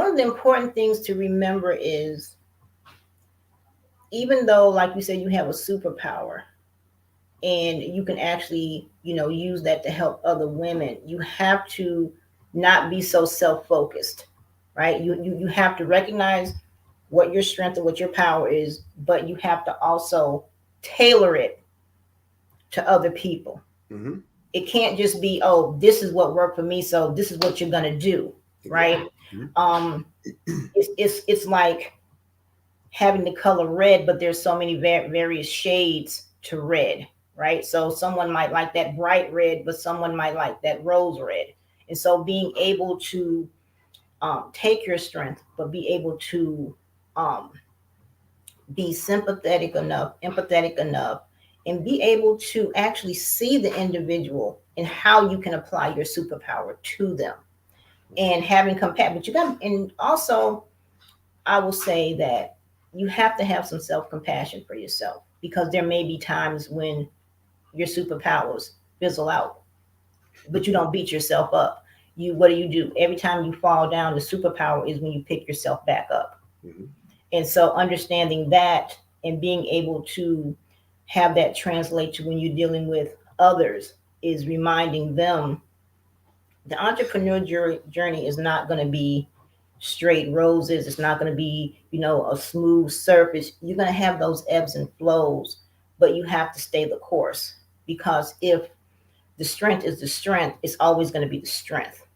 of the important things to remember is, even though, like you said, you have a superpower and you can actually, use that to help other women, you have to not be so self-focused, right? You have to recognize what your strength and what your power is, but you have to also tailor it to other people. Mm-hmm. It can't just be, oh, this is what worked for me, so this is what you're gonna do, right? Mm-hmm. It's like having the color red, but there's so many various shades to red, right? So someone might like that bright red, but someone might like that rose red. And so being able to take your strength, but be able to be sympathetic enough, empathetic enough, and be able to actually see the individual and how you can apply your superpower to them, and having compassion. But you got, and also I will say that you have to have some self-compassion for yourself, because there may be times when your superpowers fizzle out, but you don't beat yourself up. What do? Every time you fall down, the superpower is when you pick yourself back up. Mm-hmm. And so understanding that and being able to have that translate to when you're dealing with others is reminding them the entrepreneur journey is not going to be straight roses. It's not going to be, a smooth surface. You're going to have those ebbs and flows, but you have to stay the course, because if the strength is the strength, it's always going to be the strength,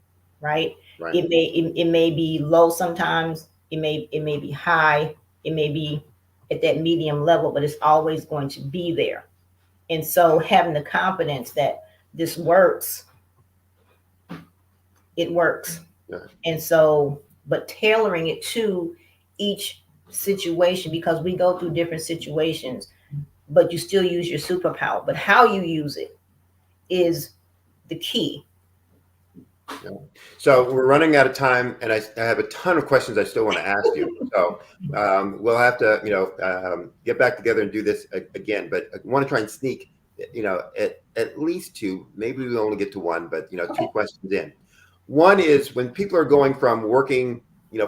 right? Right. It may be low sometimes. It may be high. It may be at that medium level, but it's always going to be there. And so having the confidence that this works, it works. Yeah. And so, but tailoring it to each situation, because we go through different situations, but you still use your superpower. But how you use it is the key. Yeah. So we're running out of time, and I have a ton of questions I still want to ask you. So we'll have to, get back together and do this again. But I want to try and sneak, at least two. Maybe we only get to one, but two questions in. One is, when people are going from working,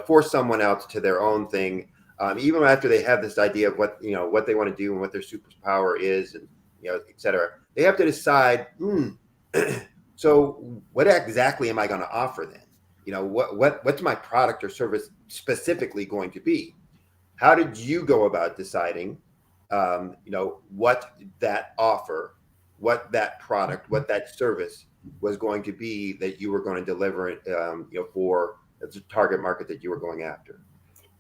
for someone else to their own thing, even after they have this idea of what they want to do and what their superpower is, and et cetera, they have to decide. So what exactly am I going to offer then? What's my product or service specifically going to be? How did you go about deciding, what that offer, what that product, what that service was going to be that you were going to deliver it, for the target market that you were going after?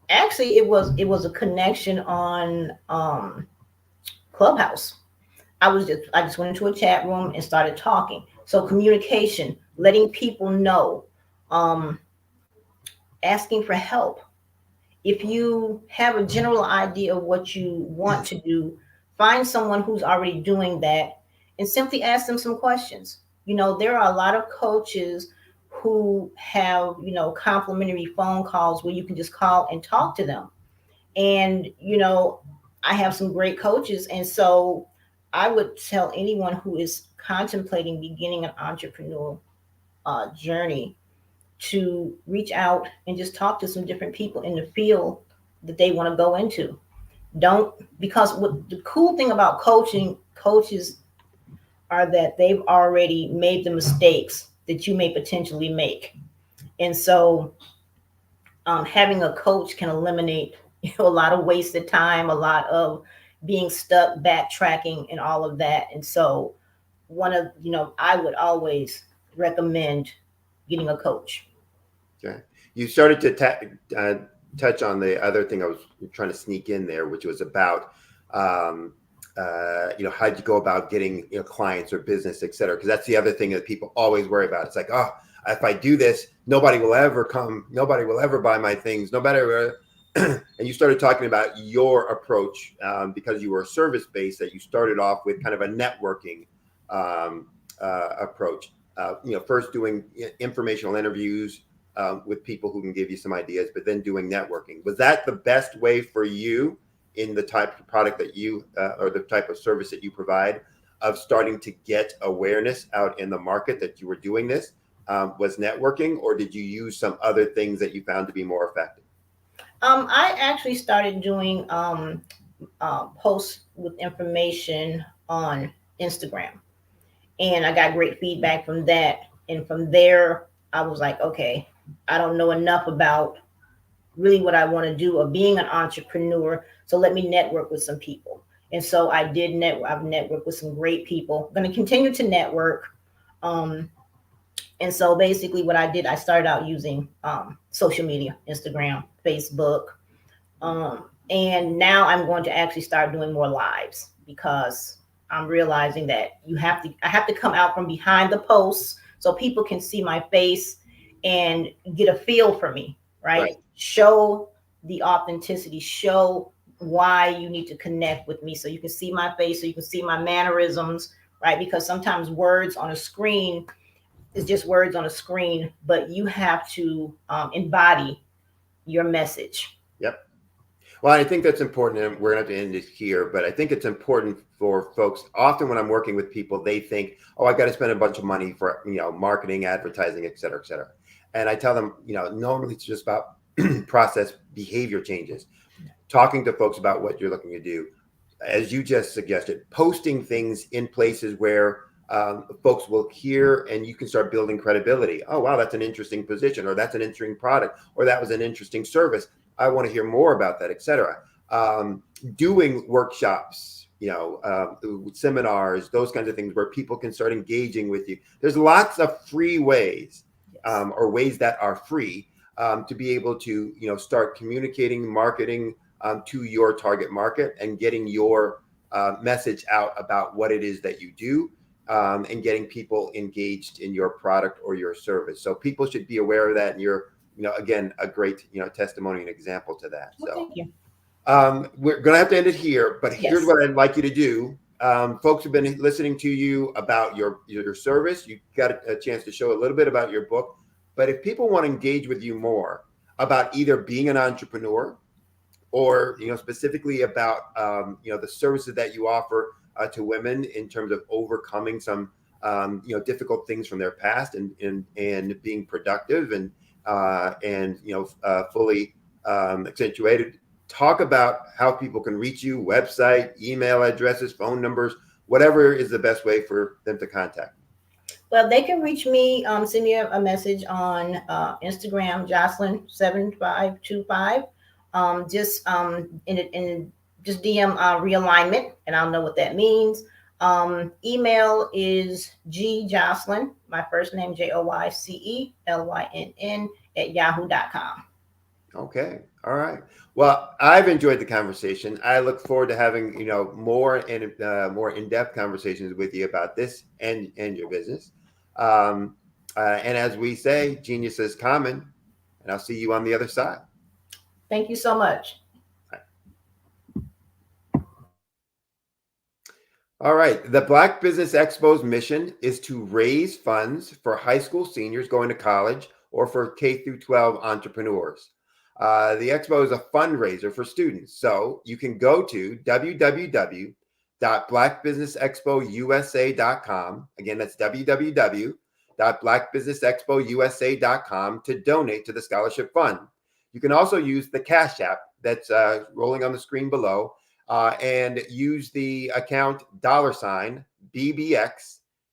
Actually, it was a connection on Clubhouse. I just went into a chat room and started talking. So communication, letting people know, asking for help. If you have a general idea of what you want to do, find someone who's already doing that and simply ask them some questions. There are a lot of coaches who have, complimentary phone calls where you can just call and talk to them. And, I have some great coaches. And so I would tell anyone who is contemplating beginning an entrepreneurial journey to reach out and just talk to some different people in the field that they want to go into. Because what the cool thing about coaches are that they've already made the mistakes that you may potentially make. And so having a coach can eliminate a lot of wasted time, a lot of being stuck, backtracking, and all of that. And so I would always recommend getting a coach. Okay. You started to touch on the other thing I was trying to sneak in there, which was about, how'd you go about getting clients or business, et cetera? Because that's the other thing that people always worry about. It's like, oh, if I do this, nobody will ever come. Nobody will ever buy my things. And you started talking about your approach because you were service-based, that you started off with kind of a networking approach. First doing informational interviews with people who can give you some ideas, but then doing networking. Was that the best way for you in the type of product that you or the type of service that you provide, of starting to get awareness out in the market that you were doing this? Was networking, or did you use some other things that you found to be more effective? I actually started doing posts with information on Instagram, and I got great feedback from that. And from there, I was like, okay, I don't know enough about really what I want to do of being an entrepreneur. So let me network with some people. And so I did network. I've networked with some great people. I'm going to continue to network. And so basically what I did, I started out using social media, Instagram, Facebook. And now I'm going to actually start doing more lives, because I'm realizing that I have to come out from behind the posts so people can see my face and get a feel for me, right? Show the authenticity, show why you need to connect with me, so you can see my face, so you can see my mannerisms, right? Because sometimes words on a screen is just words on a screen, but you have to embody your message. Yep. Well, I think that's important, and we're going to have to end it here, but I think it's important for folks. Often when I'm working with people, they think, oh, I got to spend a bunch of money for, marketing, advertising, et cetera, et cetera. And I tell them, normally it's just about process behavior changes, talking to folks about what you're looking to do. As you just suggested, posting things in places where folks will hear, and you can start building credibility. Oh, wow, that's an interesting position, or that's an interesting product, or that was an interesting service. I want to hear more about that, et cetera. Doing workshops, seminars, those kinds of things where people can start engaging with you. There's lots of free ways, or ways that are free to be able to, start communicating, marketing to your target market, and getting your message out about what it is that you do, and getting people engaged in your product or your service. So people should be aware of that, and you're, again, a great, testimony and example to that. Well, thank you. We're going to have to end it here, but here's what I'd like you to do. Folks have been listening to you about your service. You got a chance to show a little bit about your book, but if people want to engage with you more about either being an entrepreneur, or, specifically about, the services that you offer to women in terms of overcoming some, difficult things from their past, and being productive and fully accentuated. Talk about how people can reach you: website, email addresses, phone numbers, whatever is the best way for them to contact. Well, they can reach me, send me a message on Instagram, Jocelyn7525. Just DM realignment, and I'll know what that means. Email is gjocelyn, my first name, JOYCELYNN @yahoo.com. Okay. All right. Well, I've enjoyed the conversation. I look forward to having, more in-depth conversations with you about this and your business. And as we say, genius is common, and I'll see you on the other side. Thank you so much. All right. The Black Business Expo's mission is to raise funds for high school seniors going to college or for K through 12 entrepreneurs. The expo is a fundraiser for students. So you can go to www.blackbusinessexpousa.com. Again, that's www.blackbusinessexpousa.com to donate to the scholarship fund. You can also use the Cash App that's rolling on the screen below. And use the account $BBX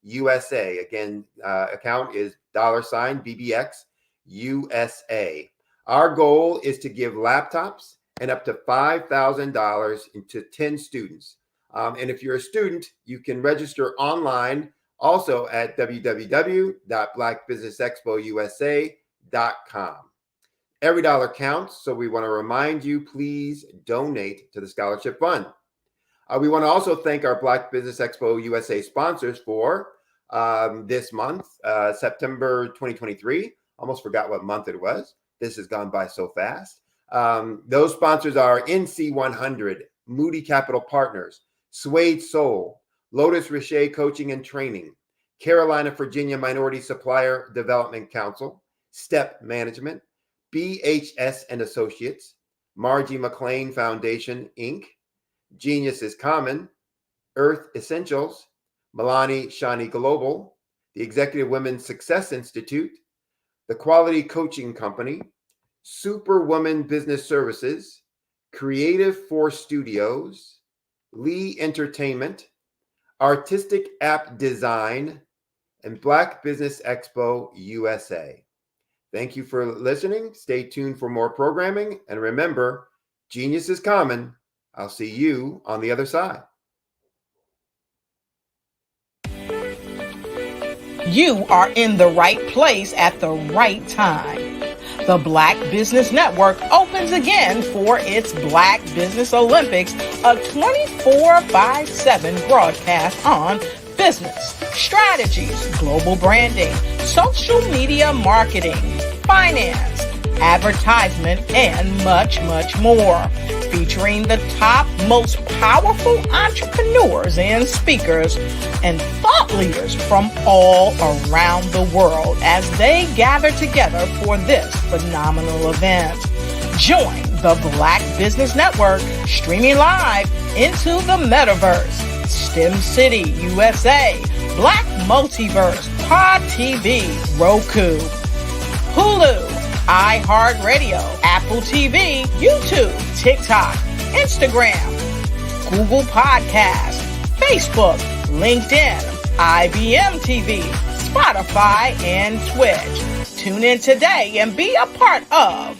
USA. Again, account is $BBX USA. Our goal is to give laptops and up to $5,000 to 10 students. And if you're a student, you can register online also at www.blackbusinessexpousa.com. Every dollar counts, so we want to remind you, please donate to the scholarship fund. We want to also thank our Black Business Expo USA sponsors for this month, September 2023. Almost forgot what month it was. This has gone by so fast. Those sponsors are NC100, Moody Capital Partners, Suede Soul, Lotus Richer Coaching and Training, Carolina, Virginia Minority Supplier Development Council, Step Management, BHS and Associates, Margie McLean Foundation, Inc., Genius is Common, Earth Essentials, Milani Shani Global, the Executive Women's Success Institute, the Quality Coaching Company, Superwoman Business Services, Creative Force Studios, Lee Entertainment, Artistic App Design, and Black Business Expo USA. Thank you for listening. Stay tuned for more programming. And remember, genius is common. I'll see you on the other side. You are in the right place at the right time. The Black Business Network opens again for its Black Business Olympics, a 24/7 broadcast on business, strategies, global branding, social media marketing, finance, advertisement, and much, much more. Featuring the top, most powerful entrepreneurs and speakers and thought leaders from all around the world as they gather together for this phenomenal event. Join the Black Business Network streaming live into the metaverse, STEM City USA, Black Multiverse, Pod TV, Roku, Hulu, iHeartRadio, Apple TV, YouTube, TikTok, Instagram, Google Podcasts, Facebook, LinkedIn, IBM TV, Spotify, and Twitch. Tune in today and be a part of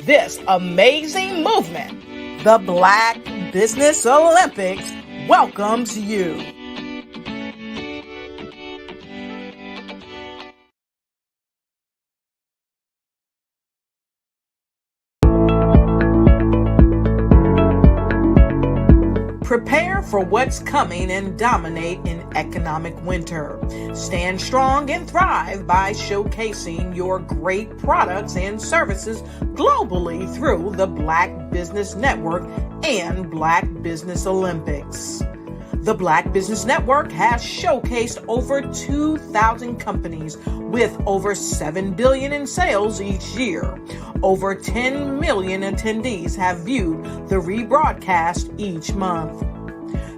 this amazing movement. The Black Business Olympics welcomes you. Prepare for what's coming and dominate in economic winter. Stand strong and thrive by showcasing your great products and services globally through the Black Business Network and Black Business Olympics. The Black Business Network has showcased over 2,000 companies with over $7 billion in sales each year. Over 10 million attendees have viewed the rebroadcast each month.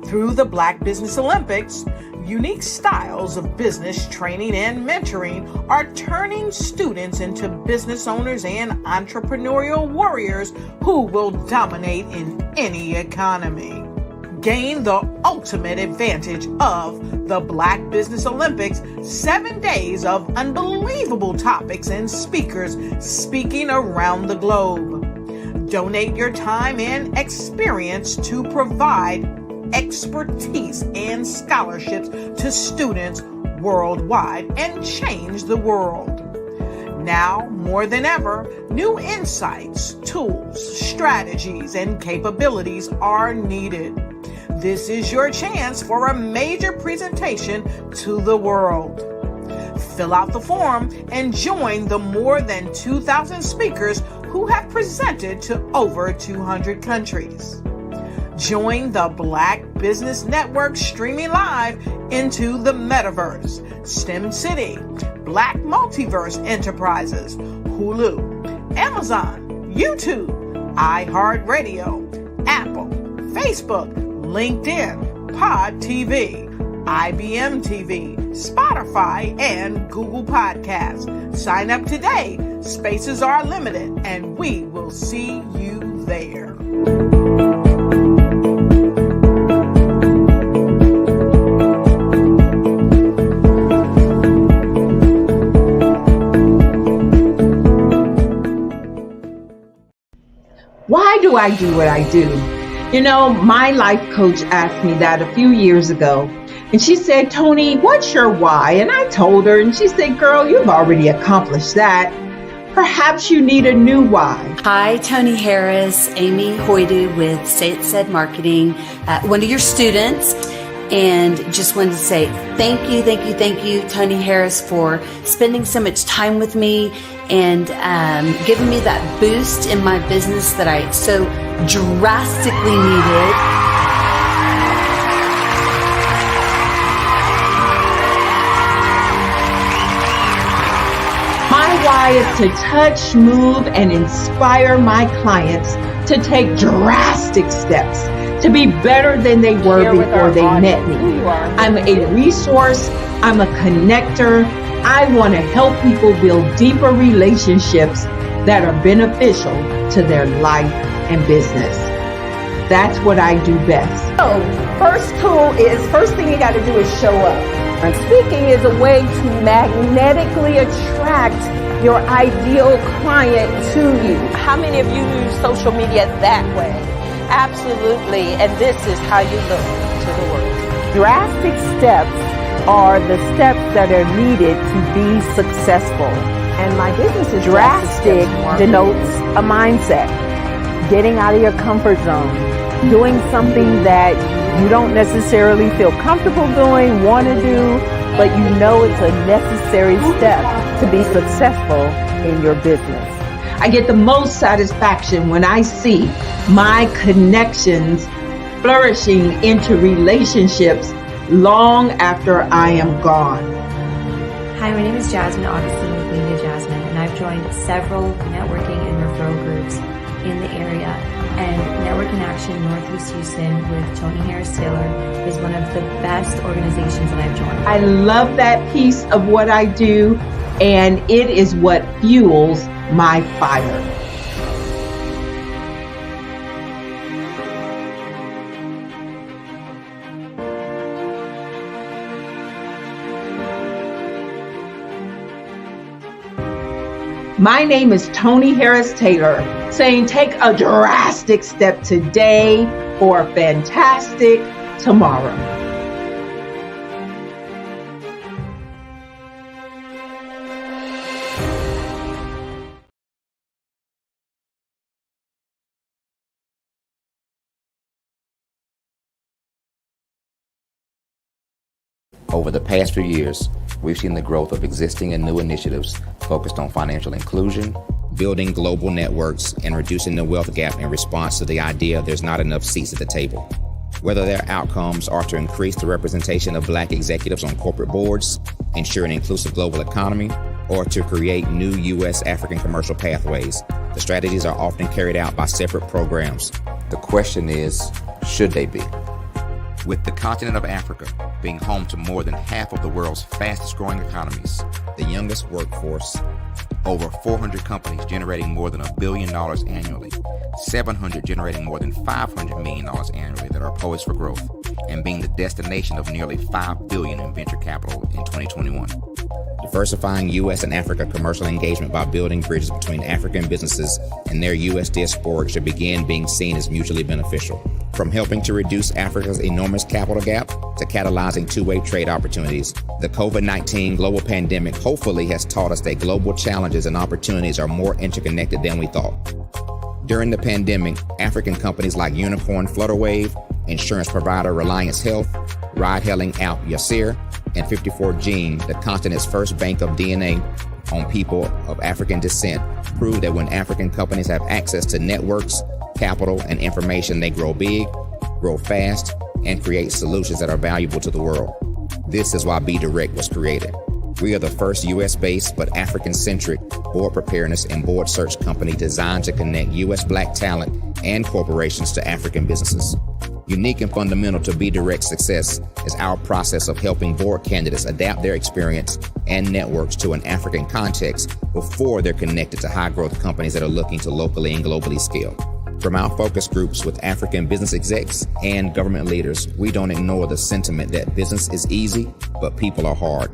Through the Black Business Olympics, unique styles of business training and mentoring are turning students into business owners and entrepreneurial warriors who will dominate in any economy. Gain the ultimate advantage of the Black Business Olympics, 7 days of unbelievable topics and speakers speaking around the globe. Donate your time and experience to provide expertise and scholarships to students worldwide and change the world. Now, more than ever, new insights, tools, strategies, and capabilities are needed. This is your chance for a major presentation to the world. Fill out the form and join the more than 2,000 speakers who have presented to over 200 countries. Join the Black Business Network streaming live into the Metaverse, STEM City, Black Multiverse Enterprises, Hulu, Amazon, YouTube, iHeartRadio, Apple, Facebook, LinkedIn, Pod TV, IBM TV, Spotify, and Google Podcasts. Sign up today. Spaces are limited, and we will see you there. Why do I do what I do? You know, my life coach asked me that a few years ago. And she said, Tony, what's your why? And I told her, and she said, girl, you've already accomplished that. Perhaps you need a new why. Hi, Tony Harris, Amy Hoydu with Say It Said Marketing, one of your students. And just wanted to say thank you, Tony Harris, for spending so much time with me and giving me that boost in my business that I so drastically needed. My why is to touch, move, and inspire my clients to take drastic steps to be better than they were before they met me. I'm a resource. I'm a connector. I want to help people build deeper relationships that are beneficial to their life and business. That's what I do best. So, first thing you got to do is show up. And speaking is a way to magnetically attract your ideal client to you. How many of you use social media that way? Absolutely. And this is how you look to the world. Drastic steps are the steps that are needed to be successful. And my business is drastic denotes a mindset. Getting out of your comfort zone. Doing something that you don't necessarily feel comfortable doing, want to do, but you know it's a necessary step to be successful in your business. I get the most satisfaction when I see my connections flourishing into relationships long after I am gone. Hi, my name is Jasmine Augustine with Media Jasmine, and I've joined several networking and referral groups in the area. And Network in Action Northeast Houston with Tony Harris Taylor is one of the best organizations that I've joined. I love that piece of what I do, and it is what fuels my fire. My name is Tony Harris Taylor, saying take a drastic step today for a fantastic tomorrow. Over the past few years, we've seen the growth of existing and new initiatives focused on financial inclusion, building global networks, and reducing the wealth gap in response to the idea there's not enough seats at the table. Whether their outcomes are to increase the representation of Black executives on corporate boards, ensure an inclusive global economy, or to create new U.S. African commercial pathways, the strategies are often carried out by separate programs. The question is, should they be? With the continent of Africa being home to more than half of the world's fastest growing economies, the youngest workforce, over 400 companies generating more than $1 billion annually, 700 generating more than $500 million annually that are poised for growth, and being the destination of nearly $5 billion in venture capital in 2021. Diversifying U.S. and Africa commercial engagement by building bridges between African businesses and their U.S. diaspora should begin being seen as mutually beneficial. From helping to reduce Africa's enormous capital gap to catalyzing two-way trade opportunities. The COVID-19 global pandemic hopefully has taught us that global challenges and opportunities are more interconnected than we thought. During the pandemic, African companies like Unicorn Flutterwave, insurance provider Reliance Health, ride-hailing app Yasir, and 54Gene, the continent's first bank of DNA on people of African descent, prove that when African companies have access to networks, capital, and information, they grow big, grow fast, and create solutions that are valuable to the world. This is why Be Direct was created. We are the first U.S.-based but African-centric board preparedness and board search company designed to connect U.S. Black talent and corporations to African businesses. Unique and fundamental to Be Direct's success is our process of helping board candidates adapt their experience and networks to an African context before they're connected to high-growth companies that are looking to locally and globally scale. From our focus groups with African business execs and government leaders, we don't ignore the sentiment that business is easy, but people are hard.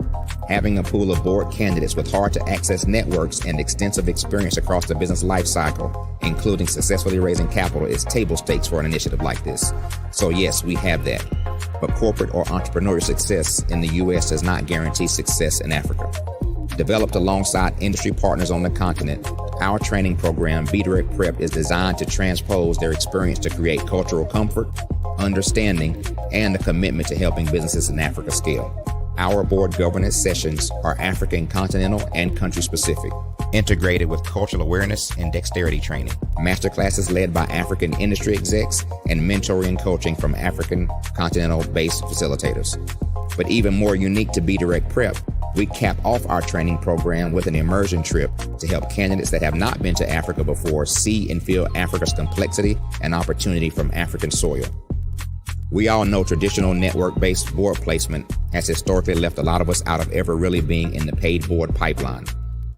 Having a pool of board candidates with hard-to-access networks and extensive experience across the business lifecycle, including successfully raising capital, is table stakes for an initiative like this. So yes, we have that. But corporate or entrepreneurial success in the U.S. does not guarantee success in Africa. Developed alongside industry partners on the continent, our training program, Be Direct Prep, is designed to transpose their experience to create cultural comfort, understanding, and a commitment to helping businesses in Africa scale. Our board governance sessions are African, continental, and country-specific, integrated with cultural awareness and dexterity training. Masterclasses led by African industry execs and mentoring and coaching from African continental-based facilitators. But even more unique to Be Direct Prep, we cap off our training program with an immersion trip to help candidates that have not been to Africa before see and feel Africa's complexity and opportunity from African soil. We all know traditional network-based board placement has historically left a lot of us out of ever really being in the paid board pipeline.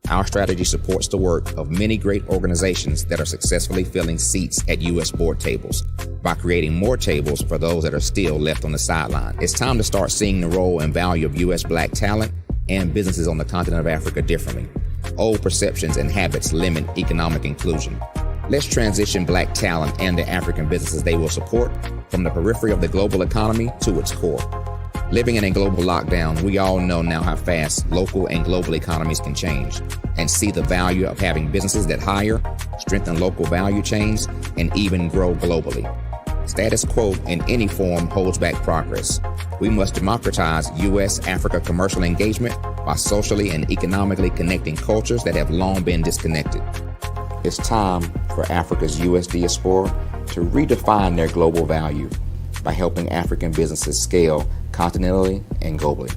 Our strategy supports the work of many great organizations that are successfully filling seats at U.S. board tables by creating more tables for those that are still left on the sideline. It's time to start seeing the role and value of U.S. Black talent and businesses on the continent of Africa differently. Old perceptions and habits limit economic inclusion. Let's transition Black talent and the African businesses they will support from the periphery of the global economy to its core. Living in a global lockdown, we all know now how fast local and global economies can change, and see the value of having businesses that hire, strengthen local value chains, and even grow globally. Status quo in any form holds back progress. We must democratize U.S.-Africa commercial engagement by socially and economically connecting cultures that have long been disconnected. It's time for Africa's U.S. diaspora to redefine their global value by helping African businesses scale continentally and globally.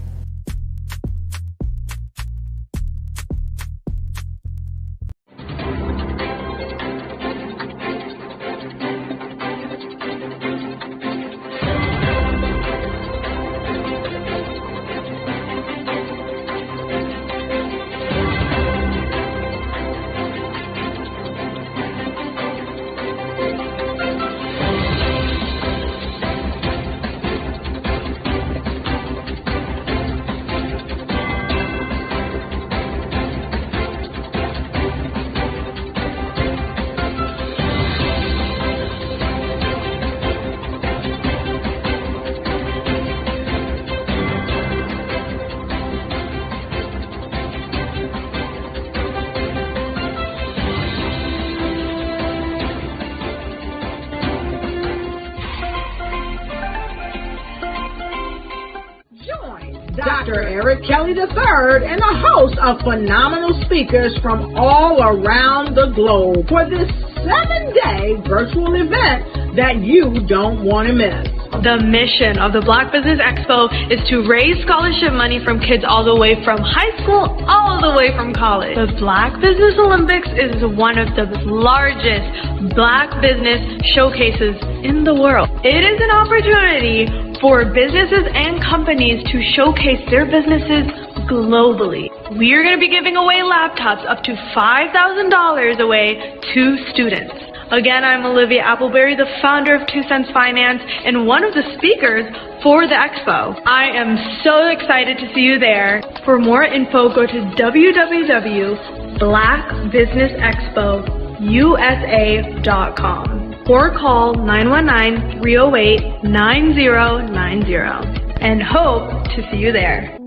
Dr. Eric Kelly III and a host of phenomenal speakers from all around the globe for this 7-day virtual event that you don't want to miss. The mission of the Black Business Expo is to raise scholarship money from kids all the way from high school, all the way from college. The Black Business Olympics is one of the largest Black business showcases in the world. It is an opportunity for businesses and companies to showcase their businesses globally. We are going to be giving away laptops up to $5,000 away to students. Again, I'm Olivia Appleberry, the founder of 2 Cents Finance and one of the speakers for the expo. I am so excited to see you there. For more info, go to www.blackbusinessexpousa.com or call 919-308-9090. and hope to see you there.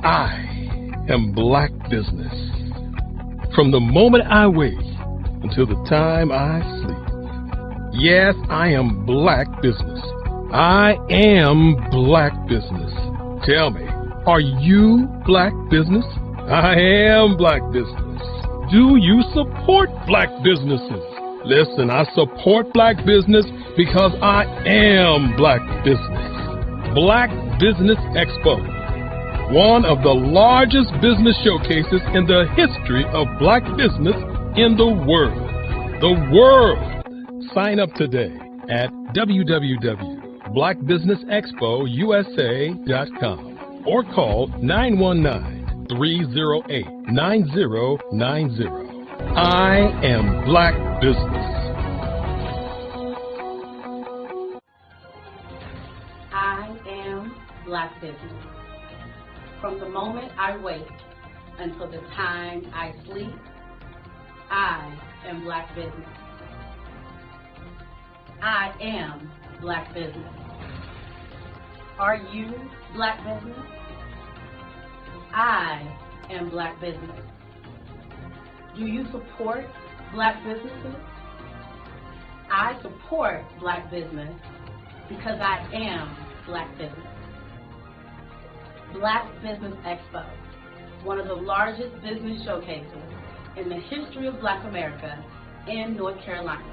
I am Black business. From the moment I wake until the time I sleep. Yes, I am Black business. I am Black business. Tell me, are you Black business? I am Black business. Do you support Black businesses? Listen, I support Black business because I am Black business. Black Business Expo, one of the largest business showcases in the history of Black business in the world. The world! Sign up today at www.blackbusinessexpousa.com or call 919-308-9090. I am Black business. I am Black business. From the moment I wake until the time I sleep, I am Black business. I am Black business. Are you Black business? I am Black business. Do you support Black businesses? I support Black business because I am Black business. Black Business Expo, one of the largest business showcases in the history of Black America in North Carolina.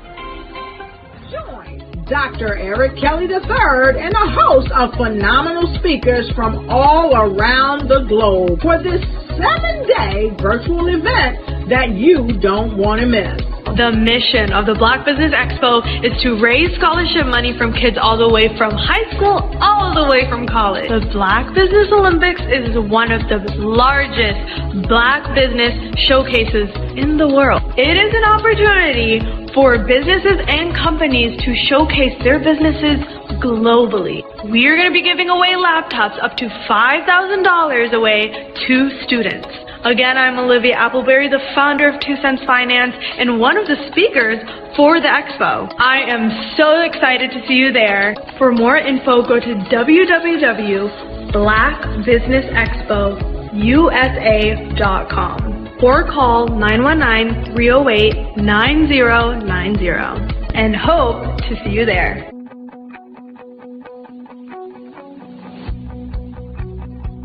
Join Dr. Eric Kelly III and a host of phenomenal speakers from all around the globe for this 7-day virtual event that you don't want to miss. The mission of the Black Business Expo is to raise scholarship money from kids all the way from high school, all the way from college. The Black Business Olympics is one of the largest Black business showcases in the world. It is an opportunity for businesses and companies to showcase their businesses globally. We are going to be giving away laptops up to $5,000 away to students. Again, I'm Olivia Appleberry, the founder of 2 Cents Finance and one of the speakers for the expo. I am so excited to see you there. For more info, go to www.blackbusinessexpousa.com or call 919-308-9090 and hope to see you there.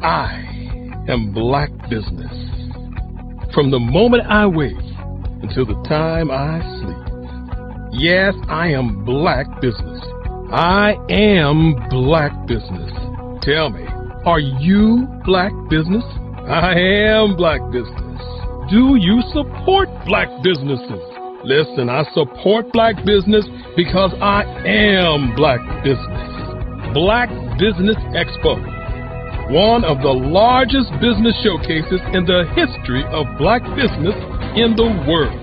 I am Black business. From the moment I wake until the time I sleep. Yes, I am Black business. I am Black business. Tell me, are you Black business? I am Black business. Do you support Black businesses? Listen, I support Black business because I am Black business. Black Business Expo, one of the largest business showcases in the history of Black business in the world.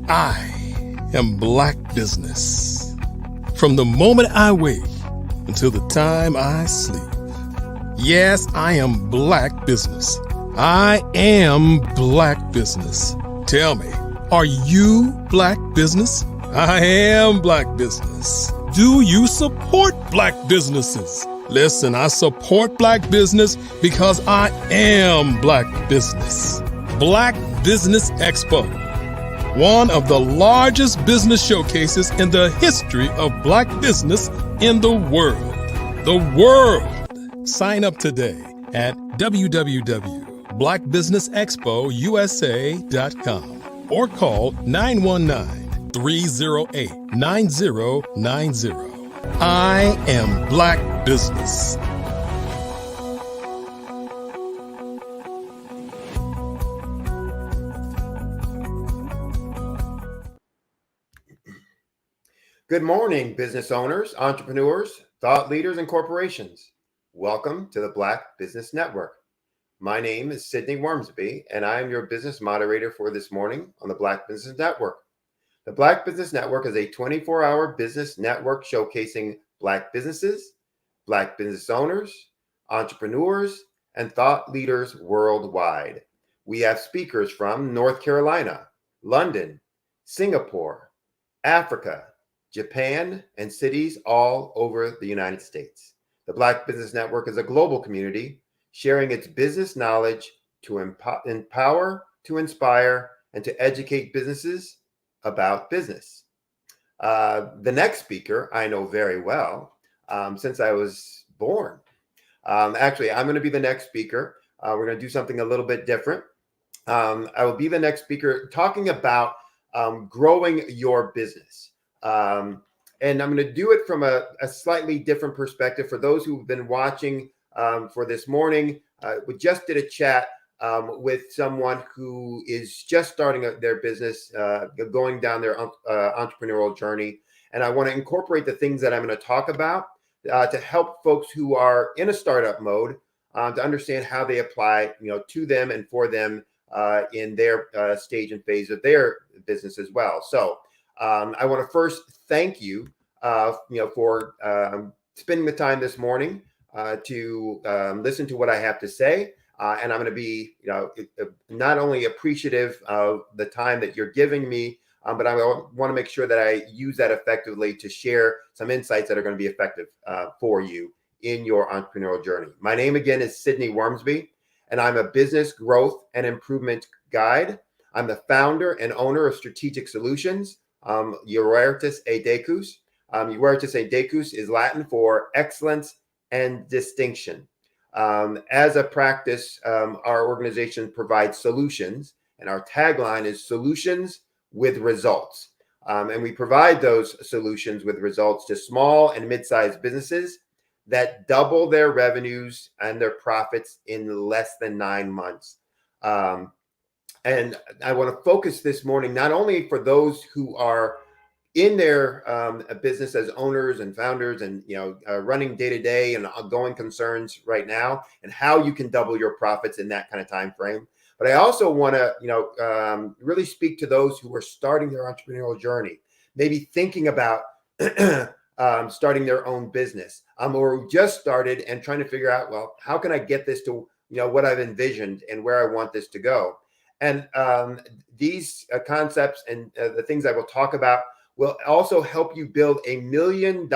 I am Black business. From the moment I wake until the time I sleep. Yes, I am Black business. I am Black business. Tell me, are you Black business? I am Black business. Do you support Black businesses? Listen, I support Black business because I am Black business. Black Business Expo, one of the largest business showcases in the history of Black business in the world. The world! Sign up today at www.blackbusinessexpousa.com or call 919-308-9090. I am Black business. Good morning, business owners, entrepreneurs, thought leaders, and corporations. Welcome to the Black Business Network. My name is Sydney Wormsby, and I am your business moderator for this morning on the Black Business Network. The Black Business Network is a 24-hour business network showcasing Black businesses, Black business owners, entrepreneurs, and thought leaders worldwide. We have speakers from North Carolina, London, Singapore, Africa, Japan, and cities all over the United States. The Black Business Network is a global community sharing its business knowledge to empower, to inspire, and to educate businesses about business. The next speaker I know very well since I was born. Actually, I'm going to be the next speaker. We're going to do something a little bit different. I will be the next speaker talking about growing your business. And I'm going to do it from a slightly different perspective. For those who've been watching for this morning, we just did a chat with someone who is just starting their business, going down their entrepreneurial journey. And I want to incorporate the things that I'm going to talk about to help folks who are in a startup mode to understand how they apply, to them and for them in their stage and phase of their business as well. So I want to first thank you, for spending the time this morning to listen to what I have to say. And I'm going to be, not only appreciative of the time that you're giving me, but I want to make sure that I use that effectively to share some insights that are going to be effective for you in your entrepreneurial journey. My name again is Sydney Wormsby, and I'm a business growth and improvement guide. I'm the founder and owner of Strategic Solutions, Ubertus a Decus. Ubertus a Decus is Latin for excellence and distinction. As a practice, our organization provides solutions, and our tagline is solutions with results. And we provide those solutions with results to small and mid-sized businesses that double their revenues and their profits in less than 9 months. And I want to focus this morning not only for those who are in their business as owners and founders and running day-to-day and ongoing concerns right now, and how you can double your profits in that kind of time frame. But I also want to really speak to those who are starting their entrepreneurial journey, maybe thinking about starting their own business, or just started and trying to figure out, well, how can I get this to what I've envisioned and where I want this to go. And these concepts and the things I will talk about will also help you build $1 million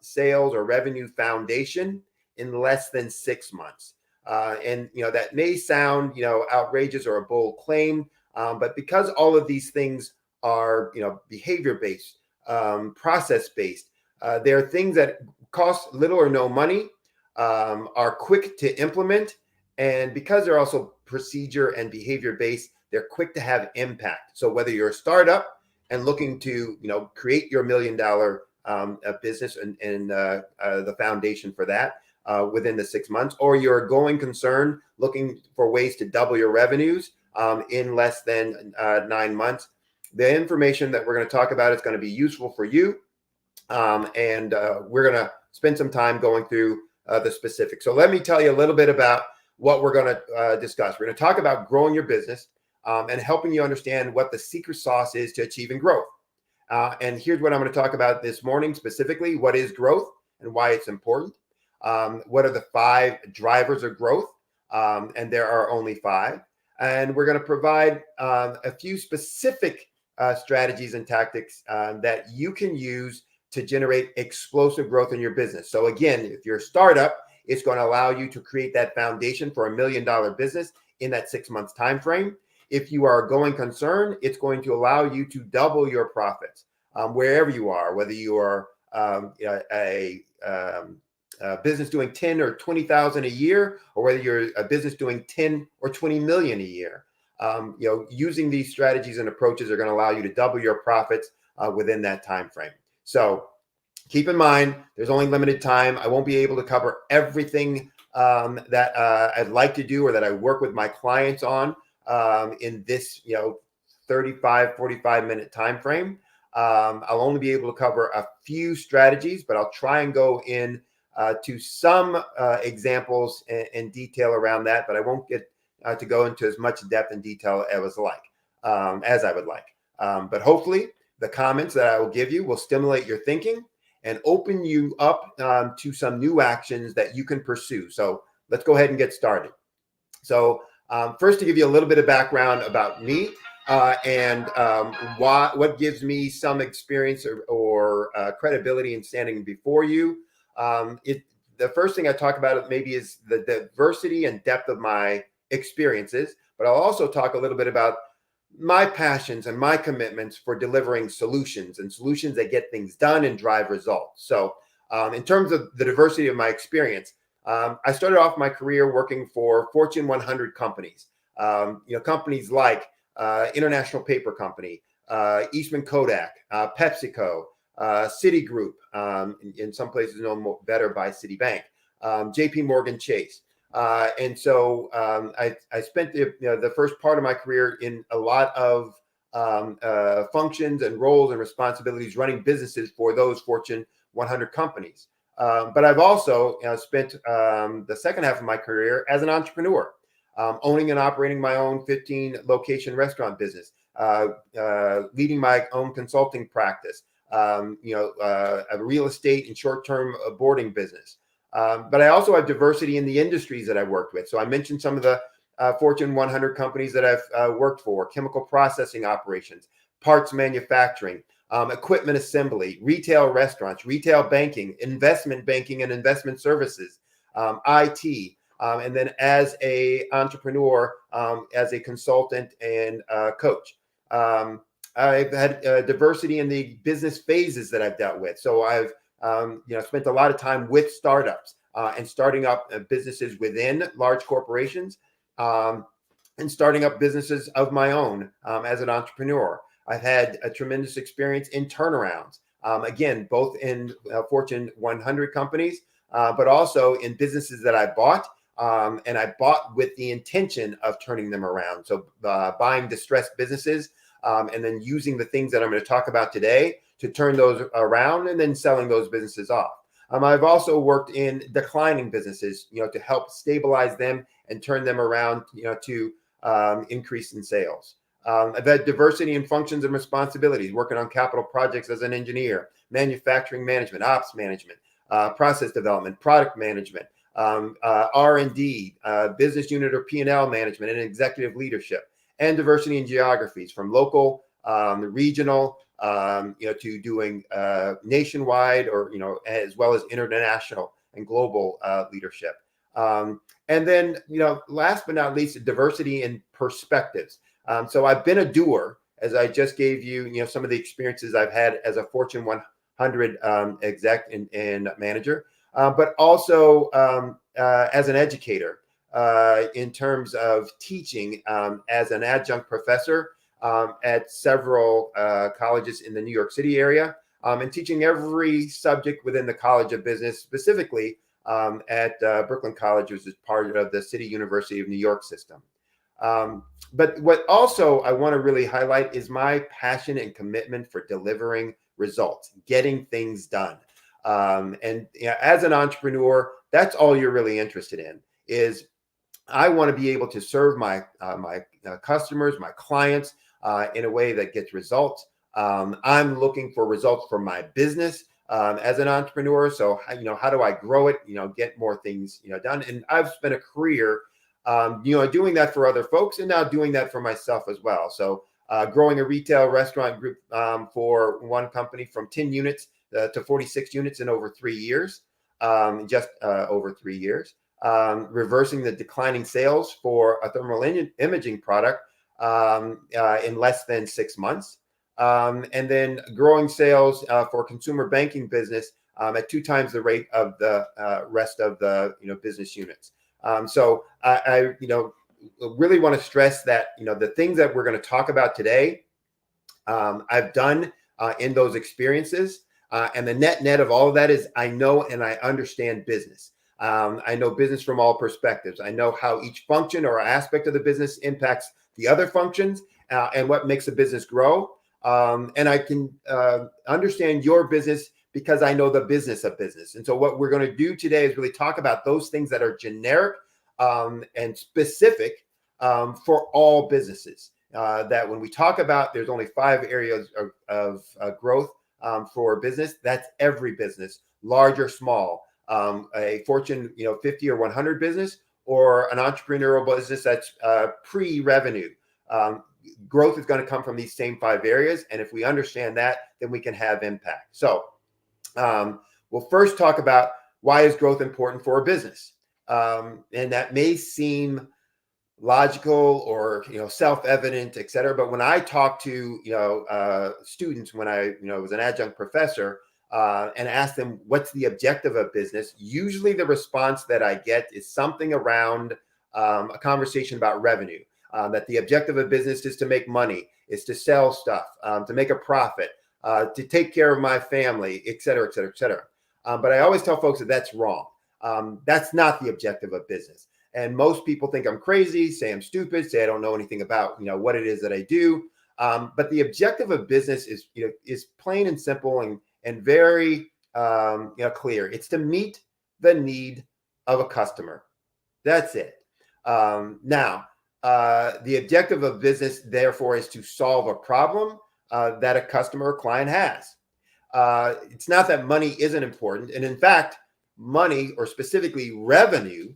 sales or revenue foundation in less than 6 months. And that may sound outrageous or a bold claim, but because all of these things are behavior based, process based, they're things that cost little or no money, are quick to implement, and because they're also procedure and behavior based, they're quick to have impact. So whether you're a startup and looking to create your $1 million business and the foundation for that within the 6 months, or you're a going concern looking for ways to double your revenues in less than 9 months, the information that we're going to talk about is going to be useful for you. And we're going to spend some time going through the specifics. So let me tell you a little bit about what we're going to discuss. We're going to talk about growing your business and helping you understand what the secret sauce is to achieving growth. And here's what I'm going to talk about this morning specifically. What is growth and why it's important? What are the 5 drivers of growth? And there are only 5. And we're going to provide a few specific strategies and tactics that you can use to generate explosive growth in your business. So again, if you're a startup, it's going to allow you to create that foundation for $1 million business in that 6 months time frame. If you are a going concern, it's going to allow you to double your profits wherever you are, whether you are a business doing 10 or 20,000 a year, or whether you're a business doing 10 or 20 million a year. Using these strategies and approaches are going to allow you to double your profits within that time frame. So keep in mind, there's only limited time. I won't be able to cover everything that I'd like to do or that I work with my clients on in this 35, 45-minute time frame. I'll only be able to cover a few strategies, but I'll try and go in to some examples and detail around that, but I won't get to go into as much depth and detail as I would like. But hopefully the comments that I will give you will stimulate your thinking and open you up to some new actions that you can pursue. So let's go ahead and get started. So first, to give you a little bit of background about me and what gives me some experience or credibility in standing before you. The first thing I talk about maybe is the diversity and depth of my experiences, but I'll also talk a little bit about my passions and my commitments for delivering solutions that get things done and drive results. So in terms of the diversity of my experience, I started off my career working for Fortune 100 companies, companies like International Paper Company, Eastman Kodak, PepsiCo, Citigroup, in some places known better by Citibank, JP Morgan Chase. And so I spent the first part of my career in a lot of functions and roles and responsibilities running businesses for those Fortune 100 companies. But I've also spent the second half of my career as an entrepreneur, owning and operating my own 15-location restaurant business, leading my own consulting practice, a real estate and short-term boarding business. But I also have diversity in the industries that I've worked with. So I mentioned some of the Fortune 100 companies that I've worked for: chemical processing operations, parts manufacturing, equipment assembly, retail restaurants, retail banking, investment banking and investment services, IT, and then as a entrepreneur, as a consultant and coach. I've had diversity in the business phases that I've dealt with. So I've spent a lot of time with startups and starting up businesses within large corporations and starting up businesses of my own as an entrepreneur. I've had a tremendous experience in turnarounds, again, both in Fortune 100 companies, but also in businesses that I bought. And I bought with the intention of turning them around. So buying distressed businesses and then using the things that I'm going to talk about today to turn those around and then selling those businesses off. I've also worked in declining businesses, to help stabilize them and turn them around, to increase in sales. I've had diversity in functions and responsibilities, working on capital projects as an engineer, manufacturing management, ops management, process development, product management, R&D, business unit or P&L management, and executive leadership, and diversity in geographies from local, regional, to doing nationwide or, as well as international and global leadership. And then, last but not least, diversity in perspectives. So I've been a doer, as I just gave you, some of the experiences I've had as a Fortune 100 exec and manager, but also as an educator in terms of teaching as an adjunct professor at several colleges in the New York City area, and teaching every subject within the College of Business, specifically at Brooklyn College, which is part of the City University of New York system. But what also I want to really highlight is my passion and commitment for delivering results, getting things done. And as an entrepreneur, that's all you're really interested in. Is I want to be able to serve my customers, my clients, in a way that gets results. I'm looking for results for my business as an entrepreneur. So how do I grow it? Get more things done. And I've spent a career doing that for other folks, and now doing that for myself as well. So growing a retail restaurant group for one company from 10 units to 46 units in over 3 years, just over 3 years. Reversing the declining sales for a thermal imaging product in less than 6 months. And then growing sales for consumer banking business at 2 times the rate of the rest of the business units. So I really want to stress that the things that we're going to talk about today, I've done in those experiences, and the net of all of that is I know and I understand business. I know business from all perspectives. I know how each function or aspect of the business impacts the other functions and what makes a business grow. And I can understand your business because I know the business of business. And so what we're going to do today is really talk about those things that are generic and specific for all businesses. That when we talk about, there's only 5 areas of growth for business. That's every business, large or small, a Fortune 50 or 100 business, or an entrepreneurial business that's pre-revenue. Growth is going to come from these same 5 areas. And if we understand that, then we can have impact. So we'll first talk about why is growth important for a business. And that may seem logical or self-evident, et cetera. But when I talk to students, when I was an adjunct professor, and ask them what's the objective of business, usually the response that I get is something around a conversation about revenue. That the objective of business is to make money, is to sell stuff, to make a profit, to take care of my family, et cetera, et cetera, et cetera. But I always tell folks that that's wrong. That's not the objective of business. And most people think I'm crazy, say I'm stupid, say I don't know anything about what it is that I do. But the objective of business is plain and simple and very clear. It's to meet the need of a customer. That's it. Now, the objective of business, therefore, is to solve a problem that a customer or client has. It's not that money isn't important. And in fact, money, or specifically revenue,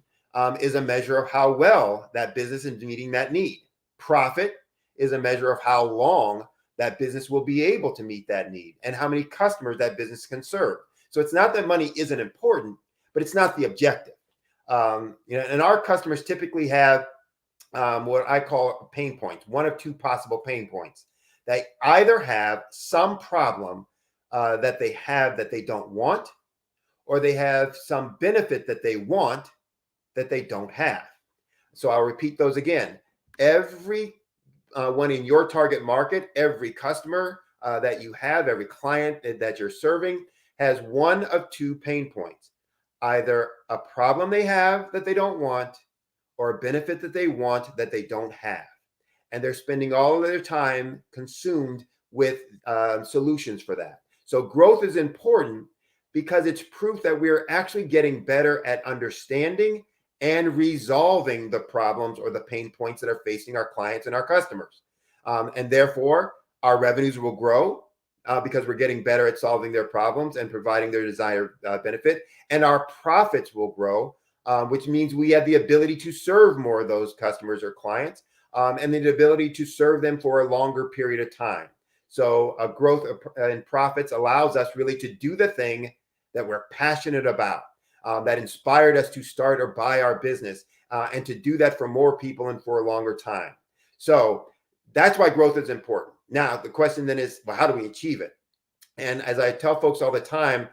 is a measure of how well that business is meeting that need. Profit is a measure of how long that business will be able to meet that need and how many customers that business can serve. So it's not that money isn't important, but it's not the objective. And our customers typically have what I call pain points, one of 2 possible pain points. They either have some problem that they have that they don't want, or they have some benefit that they want that they don't have. So I'll repeat those again. Every one in your target market, every customer that you have, every client that you're serving has one of 2 pain points. Either a problem they have that they don't want, or a benefit that they want that they don't have. And they're spending all of their time consumed with solutions for that. So growth is important because it's proof that we're actually getting better at understanding and resolving the problems or the pain points that are facing our clients and our customers. And therefore, our revenues will grow because we're getting better at solving their problems and providing their desired benefit. And our profits will grow, which means we have the ability to serve more of those customers or clients, and the ability to serve them for a longer period of time. So growth in profits allows us really to do the thing that we're passionate about, that inspired us to start or buy our business, and to do that for more people and for a longer time. So that's why growth is important. Now, the question then is, well, how do we achieve it? And as I tell folks all the time,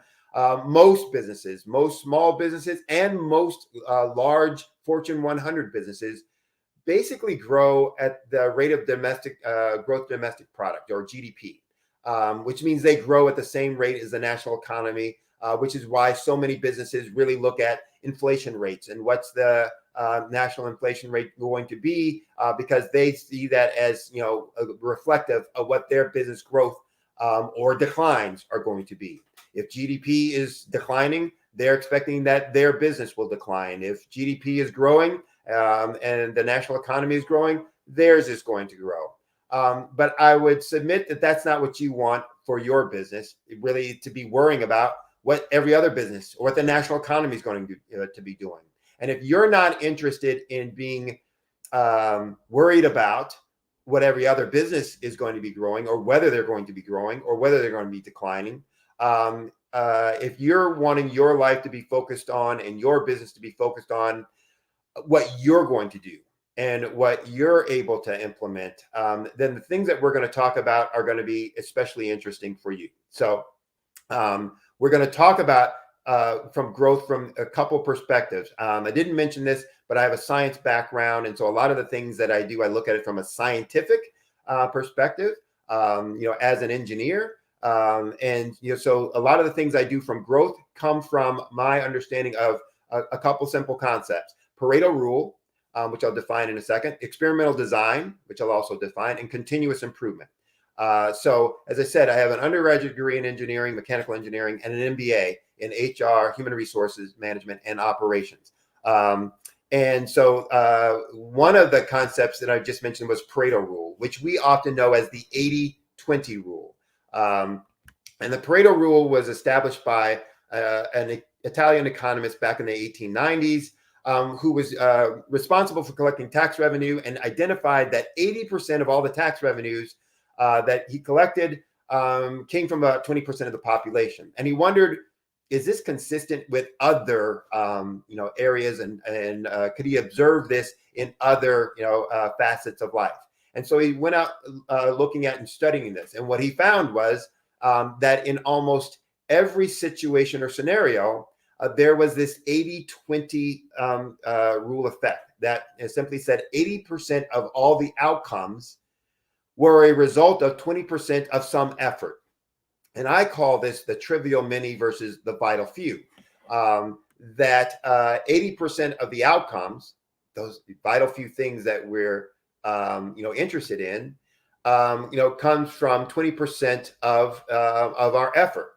most businesses, most small businesses, and most large Fortune 100 businesses basically grow at the rate of gross domestic product, or GDP, which means they grow at the same rate as the national economy, which is why so many businesses really look at inflation rates and what's the national inflation rate going to be, because they see that as reflective of what their business growth or declines are going to be. If GDP is declining, they're expecting that their business will decline. If GDP is growing and the national economy is growing, theirs is going to grow. But I would submit that that's not what you want for your business, really, to be worrying about what every other business or what the national economy is going to be doing. And if you're not interested in being worried about what every other business is going to be growing, or whether they're going to be growing, or whether they're going to be declining, if you're wanting your life to be focused on and your business to be focused on what you're going to do and what you're able to implement, then the things that we're going to talk about are going to be especially interesting for you. So we're going to talk about from growth from a couple perspectives. I didn't mention this, but I have a science background. And so a lot of the things that I do, I look at it from a scientific perspective, as an engineer. So a lot of the things I do from growth come from my understanding of a couple simple concepts: Pareto rule, which I'll define in a second; experimental design, which I'll also define; and continuous improvement. So as I said, I have an undergraduate degree in engineering, mechanical engineering, and an MBA in HR, human resources management, and operations. And so one of the concepts that I just mentioned was Pareto rule, which we often know as the 80-20 rule. And the Pareto rule was established by an Italian economist back in the 1890s, who was responsible for collecting tax revenue and identified that 80% of all the tax revenues that he collected came from about 20% of the population. And he wondered, is this consistent with other areas, and could he observe this in other facets of life? And so he went out looking at and studying this. And what he found was that in almost every situation or scenario, there was this 80-20 rule effect that simply said 80% of all the outcomes were a result of 20% of some effort. And I call this the trivial many versus the vital few. That 80% of the outcomes, those vital few things that we're interested in, comes from 20% of our effort.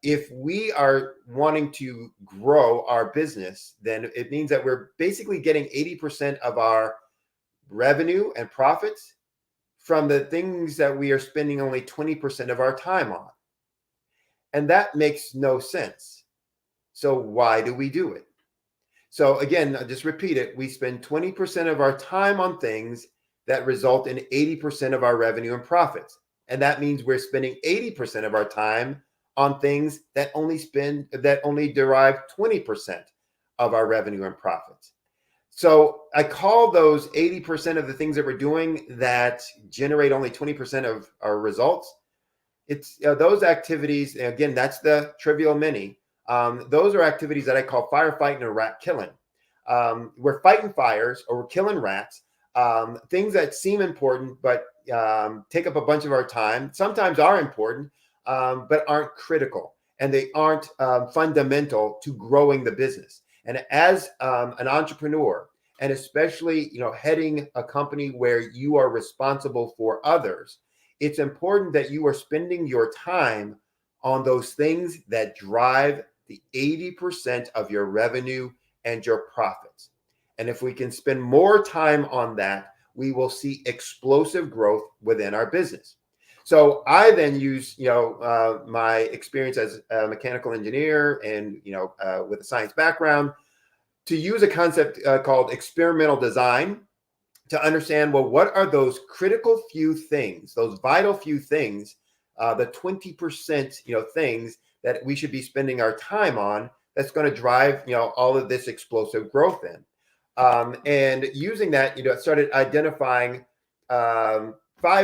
If we are wanting to grow our business, then it means that we're basically getting 80% of our revenue and profits from the things that we are spending only 20% of our time on. And that makes no sense. So why do we do it? So again, I'll just repeat it. We spend 20% of our time on things that result in 80% of our revenue and profits. And that means we're spending 80% of our time on things that only derive 20% of our revenue and profits. So I call those 80% of the things that we're doing that generate only 20% of our results. It's those activities, again, that's the trivial many. Those are activities that I call firefighting or rat killing. We're fighting fires or we're killing rats, things that seem important but take up a bunch of our time, sometimes are important, but aren't critical, and they aren't fundamental to growing the business. And as an entrepreneur, and especially heading a company where you are responsible for others, it's important that you are spending your time on those things that drive the 80% of your revenue and your profits. And if we can spend more time on that, we will see explosive growth within our business. So I then use, my experience as a mechanical engineer and, with a science background, to use a concept called experimental design to understand, well, what are those critical few things, those vital few things, the 20%, things that we should be spending our time on that's going to drive, all of this explosive growth in. And using that, started identifying 5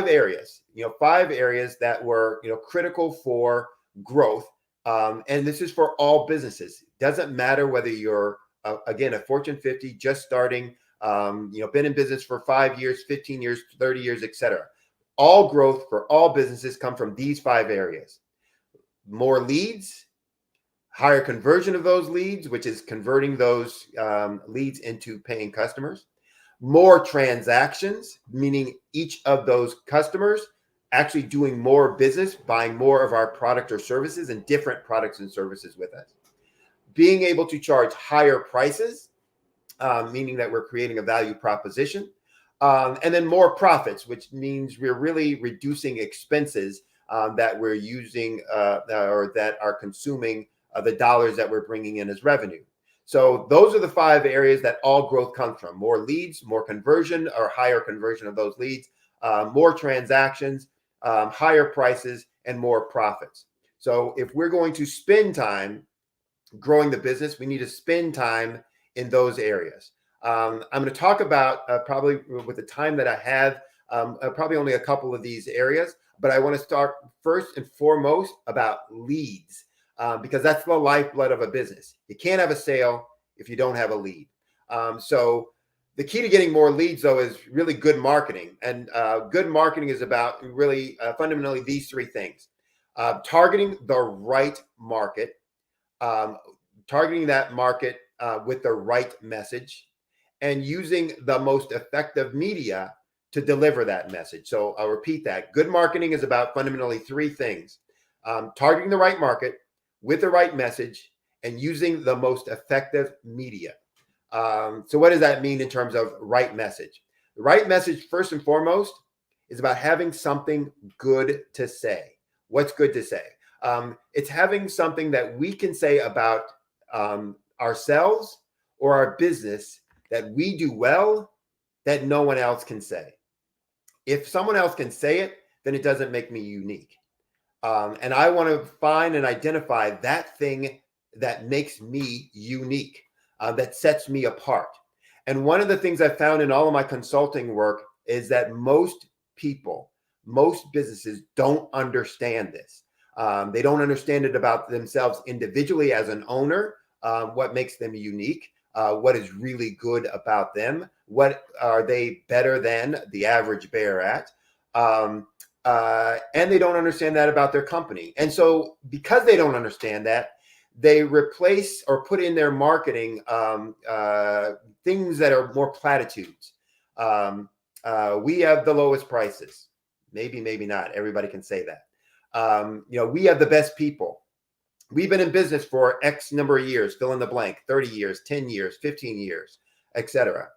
areas, 5 areas that were, critical for growth. And this is for all businesses. Doesn't matter whether you're, again, a Fortune 50 just starting, been in business for 5 years, 15 years, 30 years, etc. All growth for all businesses come from these 5 areas. More leads, higher conversion of those leads, which is converting those leads into paying customers. More transactions, meaning each of those customers actually doing more business, buying more of our product or services and different products and services with us. Being able to charge higher prices, meaning that we're creating a value proposition. And then more profits, which means we're really reducing expenses that we're using or that are consuming the dollars that we're bringing in as revenue. So those are the 5 areas that all growth comes from: more leads, more conversion or higher conversion of those leads, more transactions, higher prices, and more profits. So if we're going to spend time growing the business, we need to spend time in those areas. I'm going to talk about probably with the time that I have, probably only a couple of these areas, but I want to start first and foremost about leads. Because that's the lifeblood of a business. You can't have a sale if you don't have a lead. So the key to getting more leads, though, is really good marketing. And good marketing is about really fundamentally these 3 things. Targeting the right market, targeting that market with the right message, and using the most effective media to deliver that message. So I'll repeat that. Good marketing is about fundamentally three things: targeting the right market with the right message and using the most effective media. So what does that mean in terms of right message? The right message, first and foremost, is about having something good to say. What's good to say? It's having something that we can say about ourselves or our business that we do well that no one else can say. If someone else can say it, then it doesn't make me unique. And I want to find and identify that thing that makes me unique, that sets me apart. And one of the things I found in all of my consulting work is that most people, most businesses don't understand this. They don't understand it about themselves individually as an owner, what makes them unique, what is really good about them, what are they better than the average bear at, and they don't understand that about their company. And so because they don't understand that, they replace or put in their marketing things that are more platitudes. We have the lowest prices. Maybe, maybe not. Everybody can say that. We have the best people. We've been in business for X number of years, fill in the blank, 30 years, 10 years, 15 years, etc.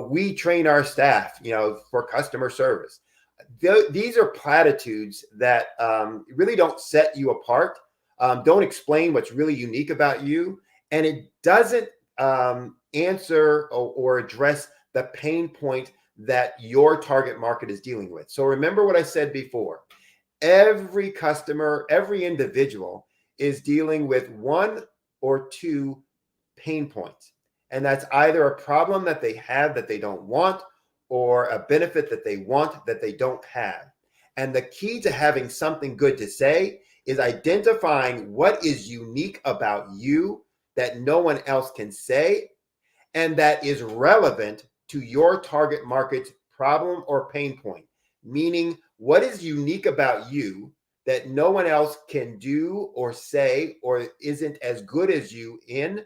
We train our staff, for customer service. These are platitudes that really don't set you apart, don't explain what's really unique about you, and it doesn't answer or address the pain point that your target market is dealing with. So remember what I said before. Every customer, every individual is dealing with one or two pain points. And that's either a problem that they have that they don't want, or a benefit that they want that they don't have. And the key to having something good to say is identifying what is unique about you that no one else can say, and that is relevant to your target market's problem or pain point. Meaning, what is unique about you that no one else can do or say or isn't as good as you in,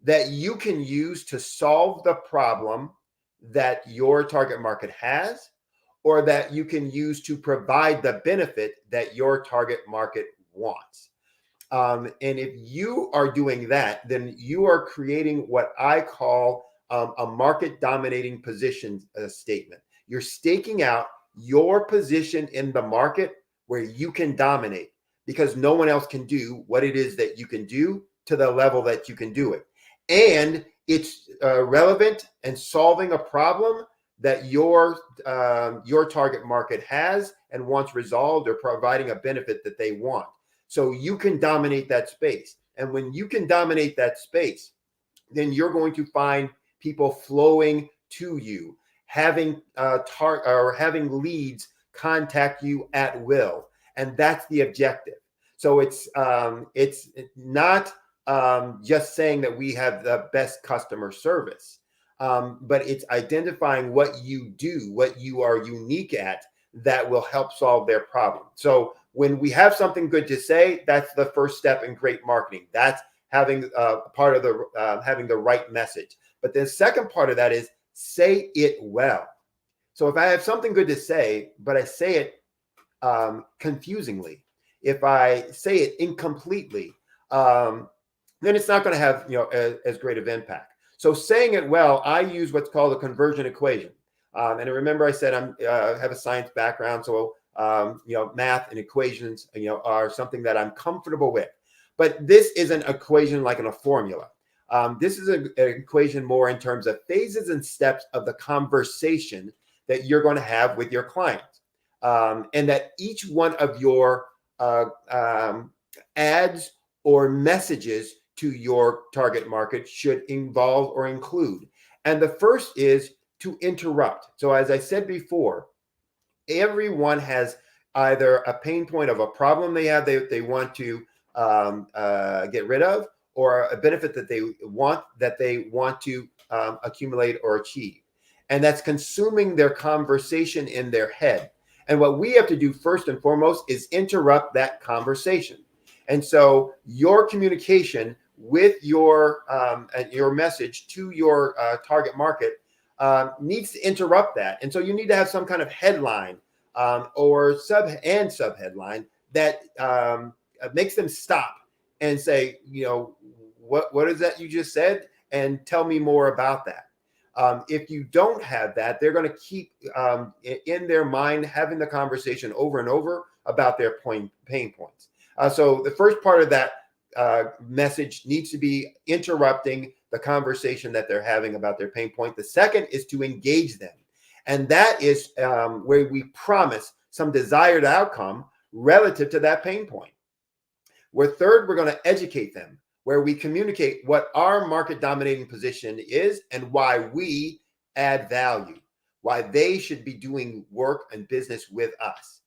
that you can use to solve the problem that your target market has, or that you can use to provide the benefit that your target market wants. And if you are doing that, then you are creating what I call a market dominating position statement. You're staking out your position in the market where you can dominate, because no one else can do what it is that you can do to the level that you can do it. And it's relevant and solving a problem that your target market has and wants resolved, or providing a benefit that they want. So you can dominate that space. And when you can dominate that space, then you're going to find people flowing to you, having having leads contact you at will. And that's the objective. So it's not just saying that we have the best customer service, but it's identifying what you do, what you are unique at, that will help solve their problem. So when we have something good to say, that's the first step in great marketing. That's having part of the having the right message. But the second part of that is say it well. So if I have something good to say, but I say it confusingly, if I say it incompletely, then it's not going to have as great of impact. So saying it well, I use what's called a conversion equation. And remember, I said I have a science background, so math and equations are something that I'm comfortable with. But this is an equation like in a formula. This is an equation more in terms of phases and steps of the conversation that you're going to have with your clients, and that each one of your ads or messages to your target market should involve or include. And the first is to interrupt. So as I said before, everyone has either a pain point of a problem they have they want to get rid of, or a benefit that they want to accumulate or achieve. And that's consuming their conversation in their head. And what we have to do first and foremost is interrupt that conversation. And so your communication with your message to your target market needs to interrupt that. And so you need to have some kind of headline or subheadline that makes them stop and say, what is that you just said? And tell me more about that. If you don't have that, they're going to keep in their mind having the conversation over and over about their pain points. So the first part of that message needs to be interrupting the conversation that they're having about their pain point. The second is to engage them. And that is where we promise some desired outcome relative to that pain point. Where third, we're going to educate them, where we communicate what our market dominating position is and why we add value, why they should be doing work and business with us.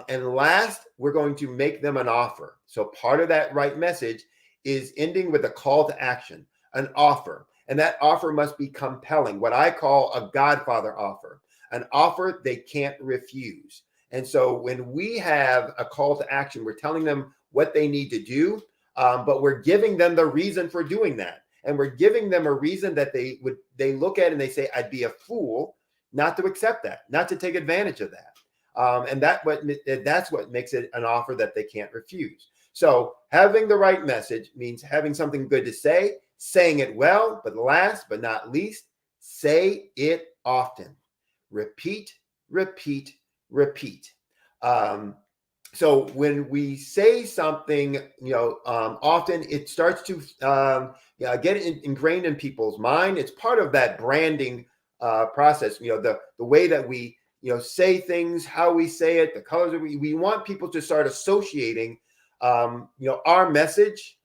And last, we're going to make them an offer. So part of that right message is ending with a call to action, an offer. And that offer must be compelling, what I call a Godfather offer, an offer they can't refuse. And so when we have a call to action, we're telling them what they need to do, but we're giving them the reason for doing that. And we're giving them a reason that they look at and they say, I'd be a fool not to accept that, not to take advantage of that. And that's what makes it an offer that they can't refuse. So having the right message means having something good to say, saying it well, but last but not least, say it often. Repeat, repeat, repeat. So when we say something, often it starts to get ingrained in people's mind. It's part of that branding process. The way that we say things, how we say it, the colors that we want people to start associating our message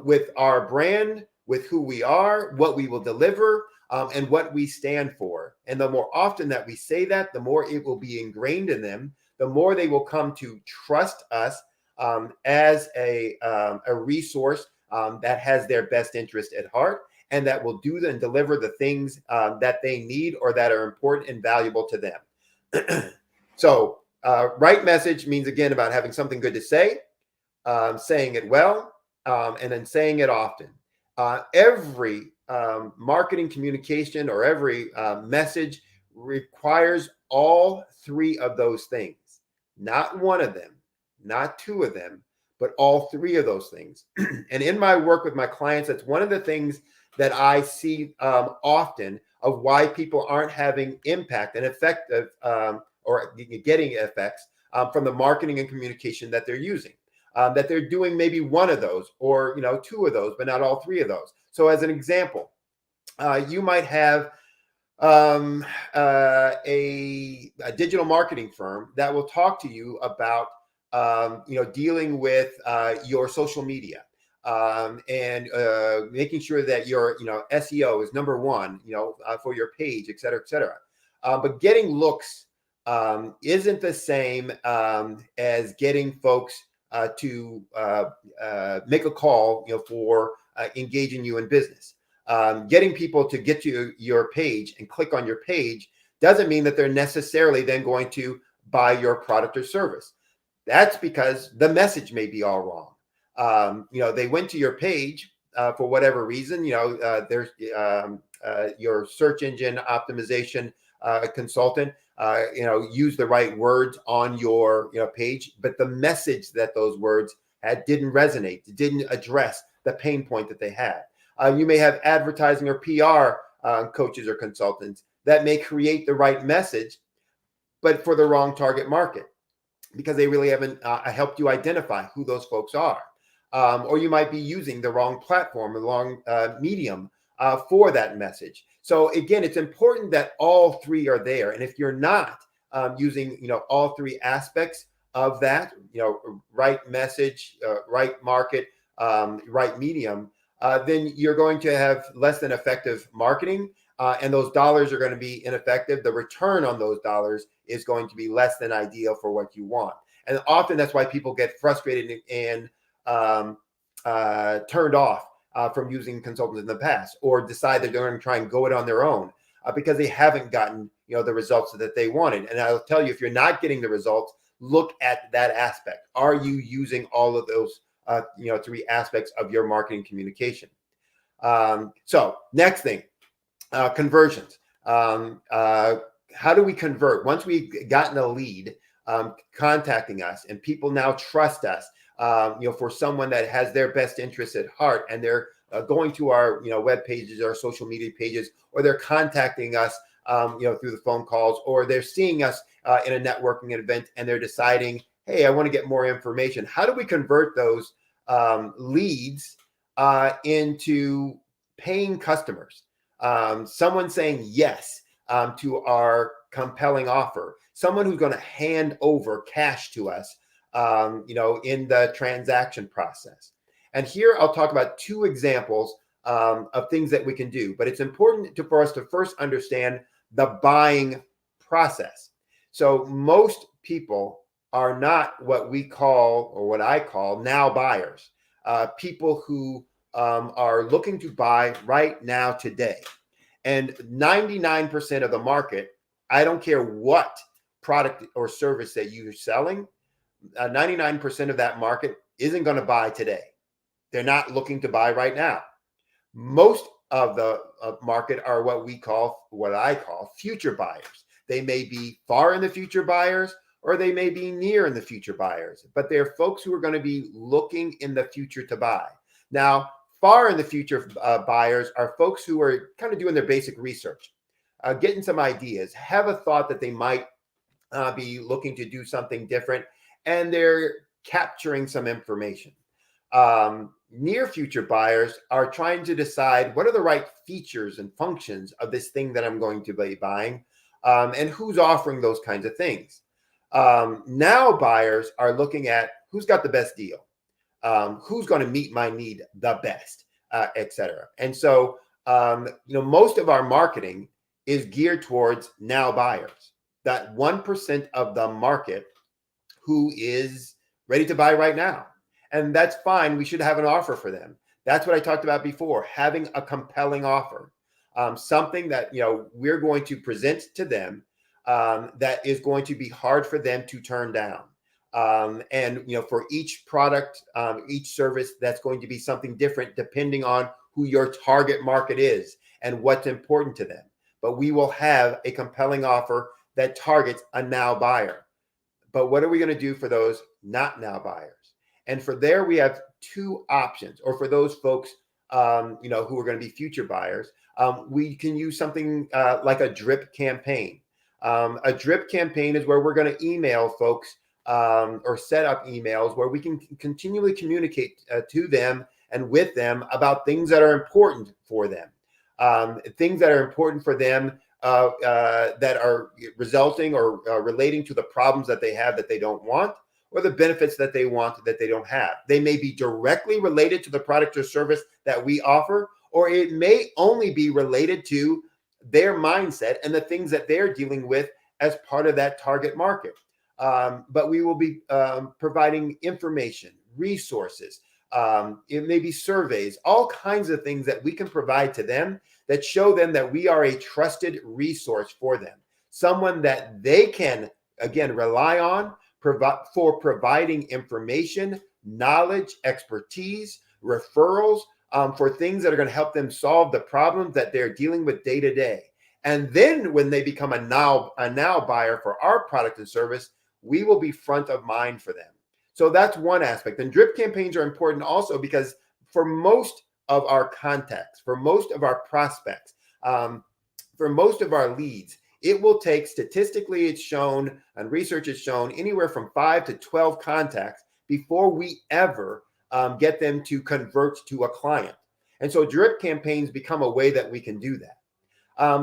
with our brand, with who we are, what we will deliver, and what we stand for. And the more often that we say that, the more it will be ingrained in them, the more they will come to trust us as a resource that has their best interest at heart, and that will do and deliver the things that they need or that are important and valuable to them. So right message means, again, about having something good to say, saying it well, and then saying it often. Every marketing communication or every message requires all three of those things. Not one of them, not two of them, but all three of those things. And in my work with my clients, that's one of the things that I see often of why people aren't having impact and effective or getting effects from the marketing and communication that they're using. That they're doing maybe one of those or two of those, but not all three of those. So as an example, you might have a digital marketing firm that will talk to you about dealing with your social media and making sure that your SEO is number one for your page, et cetera, et cetera. But getting looks isn't the same as getting folks to make a call for engaging you in business. Getting people to get to your page and click on your page doesn't mean that they're necessarily then going to buy your product or service. That's because the message may be all wrong. They went to your page for whatever reason. There's your search engine optimization consultant use the right words on your page, but the message that those words had didn't resonate, didn't address the pain point that they had. You may have advertising or PR coaches or consultants that may create the right message, but for the wrong target market because they really haven't helped you identify who those folks are. Or you might be using the wrong platform or the wrong medium for that message. So again, it's important that all three are there. And if you're not using all three aspects of that, right message, right market, right medium, then you're going to have less than effective marketing, and those dollars are going to be ineffective. The return on those dollars is going to be less than ideal for what you want. And often that's why people get frustrated and turned off from using consultants in the past, or decide that they're going to try and go it on their own because they haven't gotten the results that they wanted. And I'll tell you, if you're not getting the results, look at that aspect. Are you using all of those three aspects of your marketing communication? So next thing, conversions. How do we convert once we've gotten a lead contacting us, and people now trust us, for someone that has their best interests at heart, and they're going to our web pages, our social media pages, or they're contacting us through the phone calls, or they're seeing us in a networking event, and they're deciding, hey, I want to get more information. How do we convert those leads into paying customers? Someone saying yes to our compelling offer, someone who's going to hand over cash to us, in the transaction process. And here I'll talk about two examples of things that we can do, but it's important for us to first understand the buying process. So most people are not what we call, or what I call, now buyers, people who are looking to buy right now, today. And 99% of the market, I don't care what product or service that you're selling, 99% of that market isn't going to buy today. They're not looking to buy right now. Most of the market are what I call future buyers. They may be far in the future buyers, or they may be near in the future buyers, but they're folks who are going to be looking in the future to buy. Now, far in the future buyers are folks who are kind of doing their basic research, getting some ideas, have a thought that they might be looking to do something different, and they're capturing some information. Near future buyers are trying to decide what are the right features and functions of this thing that I'm going to be buying, and who's offering those kinds of things. Now buyers are looking at who's got the best deal, who's going to meet my need the best, etc. And so, most of our marketing is geared towards now buyers, that 1% of the market who is ready to buy right now. And that's fine. We should have an offer for them. That's what I talked about before, having a compelling offer, something that, we're going to present to them that is going to be hard for them to turn down. And for each product, each service, that's going to be something different depending on who your target market is and what's important to them. But we will have a compelling offer that targets a now buyer. But what are we going to do for those not now buyers? And for there, we have two options. Or for those folks, who are going to be future buyers, we can use something like a drip campaign. A drip campaign is where we're going to email folks or set up emails where we can continually communicate to them and with them about things that are important for them, things that are important for them that are resulting or relating to the problems that they have that they don't want, or the benefits that they want that they don't have. They may be directly related to the product or service that we offer, or it may only be related to their mindset and the things that they're dealing with as part of that target market. But we will be providing information, resources, it may be surveys, all kinds of things that we can provide to them that show them that we are a trusted resource for them, someone that they can, again, rely on for providing information, knowledge, expertise, referrals, for things that are going to help them solve the problems that they're dealing with day to day. And then when they become a now buyer for our product and service, we will be front of mind for them. So that's one aspect. And drip campaigns are important also because for most of our contacts, for most of our prospects, for most of our leads, it will take, statistically it's shown and research has shown, anywhere from 5 to 12 contacts before we ever get them to convert to a client. And so drip campaigns become a way that we can do that.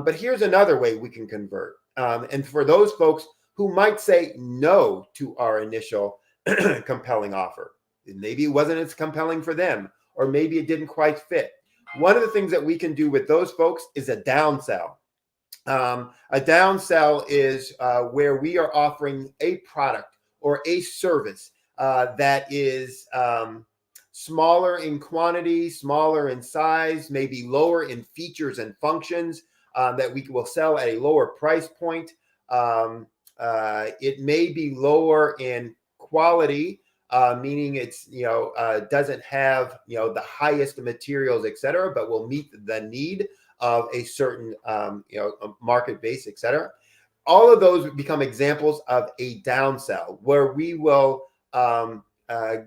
But here's another way we can convert. And for those folks who might say no to our initial compelling offer, maybe it wasn't as compelling for them, or maybe it didn't quite fit. One of the things that we can do with those folks is a downsell. A downsell is where we are offering a product or a service that is smaller in quantity, smaller in size, maybe lower in features and functions, that we will sell at a lower price point. It may be lower in quality, meaning it's doesn't have the highest materials, etc., but will meet the need of a certain market base, etc. All of those become examples of a downsell, where we will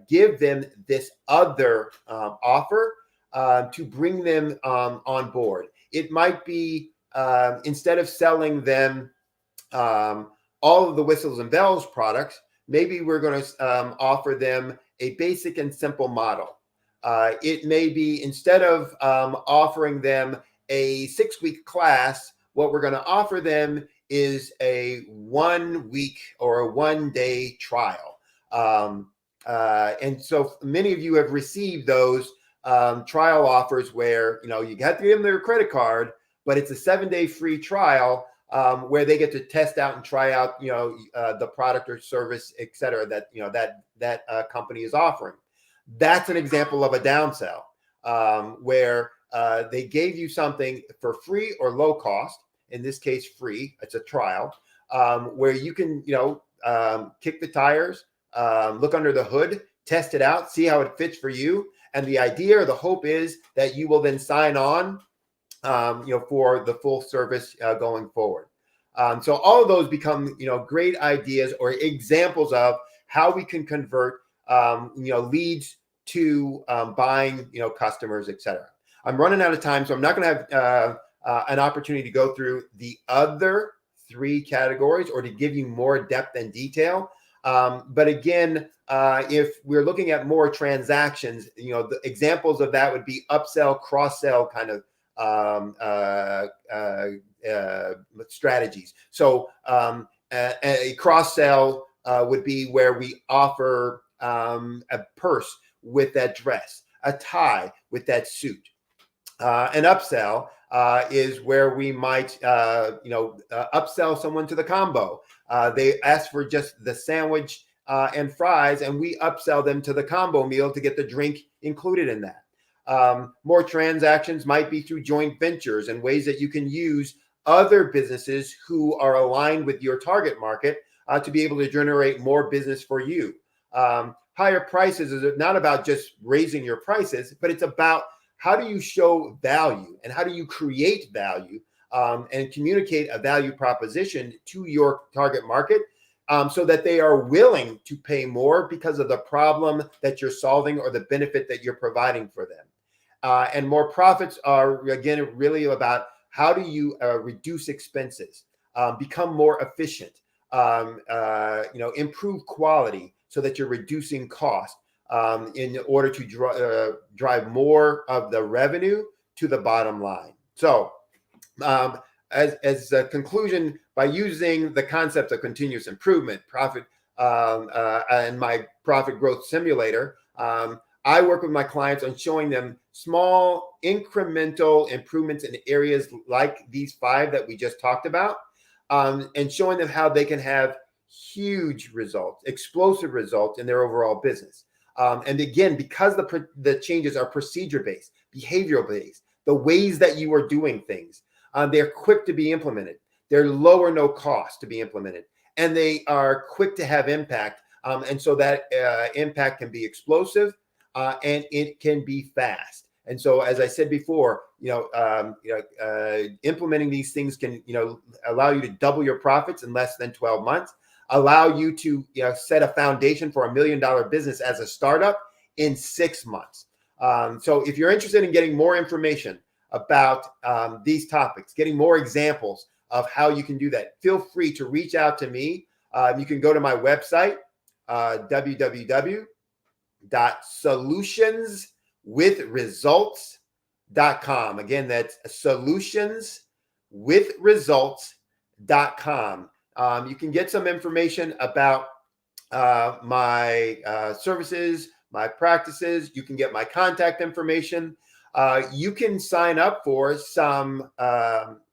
give them this other offer to bring them on board. It might be instead of selling them all of the whistles and bells products, maybe we're going to offer them a basic and simple model. It may be instead of offering them a 6-week class, what we're going to offer them is a 1 week or a 1-day trial. And so many of you have received those trial offers where, you have to give them their credit card, but it's a 7-day free trial where they get to test out and try out, the product or service, et cetera, that company is offering. That's an example of a downsell where they gave you something for free or low cost. In this case, free. It's a trial where you can, kick the tires, look under the hood, test it out, see how it fits for you. And the idea or the hope is that you will then sign on, for the full service going forward. So all of those become, great ideas or examples of how we can convert, leads to buying, customers, et cetera. I'm running out of time, so I'm not going to have an opportunity to go through the other 3 categories or to give you more depth and detail. But again, if we're looking at more transactions, the examples of that would be upsell, cross-sell kind of strategies. So a cross-sell would be where we offer a purse with that dress, a tie with that suit. An upsell is where we might, upsell someone to the combo. They ask for just the sandwich and fries, and we upsell them to the combo meal to get the drink included in that. More transactions might be through joint ventures and ways that you can use other businesses who are aligned with your target market to be able to generate more business for you. Higher prices is not about just raising your prices, but it's about how do you show value and how do you create value and communicate a value proposition to your target market so that they are willing to pay more because of the problem that you're solving or the benefit that you're providing for them. And more profits are, again, really about how do you reduce expenses, become more efficient, improve quality so that you're reducing cost in order to drive more of the revenue to the bottom line. So as a conclusion, by using the concept of continuous improvement, profit, and my profit growth simulator, I work with my clients on showing them small incremental improvements in areas like these 5 that we just talked about, and showing them how they can have huge results, explosive results in their overall business. And again, because the changes are procedure-based, behavioral-based, the ways that you are doing things, they're quick to be implemented. They're low or no cost to be implemented, and they are quick to have impact. And so that impact can be explosive and it can be fast. And so, as I said before, implementing these things can, allow you to double your profits in less than 12 months, allow you to, set a foundation for $1 million business as a startup in 6 months. So if you're interested in getting more information about these topics, getting more examples of how you can do that, feel free to reach out to me. You can go to my website, www.solutionswithresults.com. Again, that's solutionswithresults.com. You can get some information about my services, my practices. You can get my contact information. You can sign up for some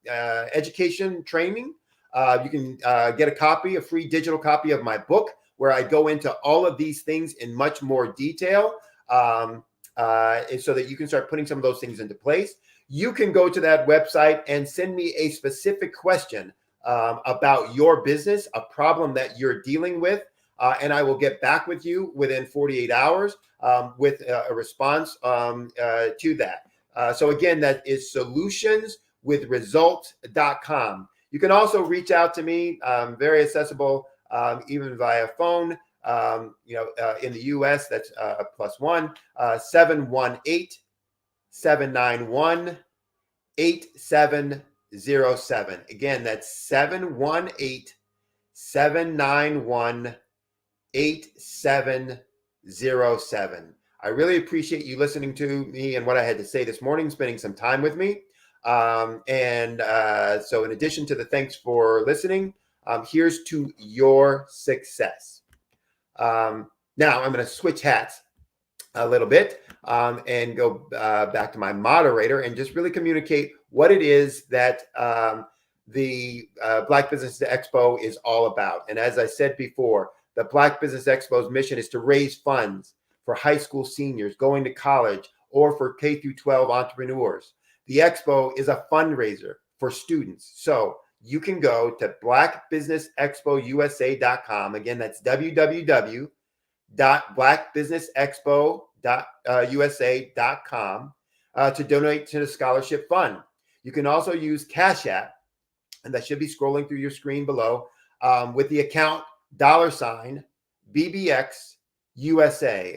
education training. You can get a free digital copy of my book, where I go into all of these things in much more detail, so that you can start putting some of those things into place. You can go to that website and send me a specific question about your business, a problem that you're dealing with, and I will get back with you within 48 hours with a response to that. So again, that is with results.com. You can also reach out to me, very accessible, even via phone. In the US, that's +1 718-791-8707. Again, that's 718-791-8707. I really appreciate you listening to me and what I had to say this morning, spending some time with me. So in addition to the thanks for listening, here's to your success. Now I'm going to switch hats a little bit and go back to my moderator and just really communicate what it is that the Black Business Expo is all about. And as I said before, the Black Business Expo's mission is to raise funds for high school seniors going to college or for K-12 entrepreneurs. The Expo is a fundraiser for students. So you can go to blackbusinessexpousa.com. Again, that's www.blackbusinessexpousa.com to donate to the scholarship fund. You can also use Cash App, and that should be scrolling through your screen below, with the account $BBXUSA.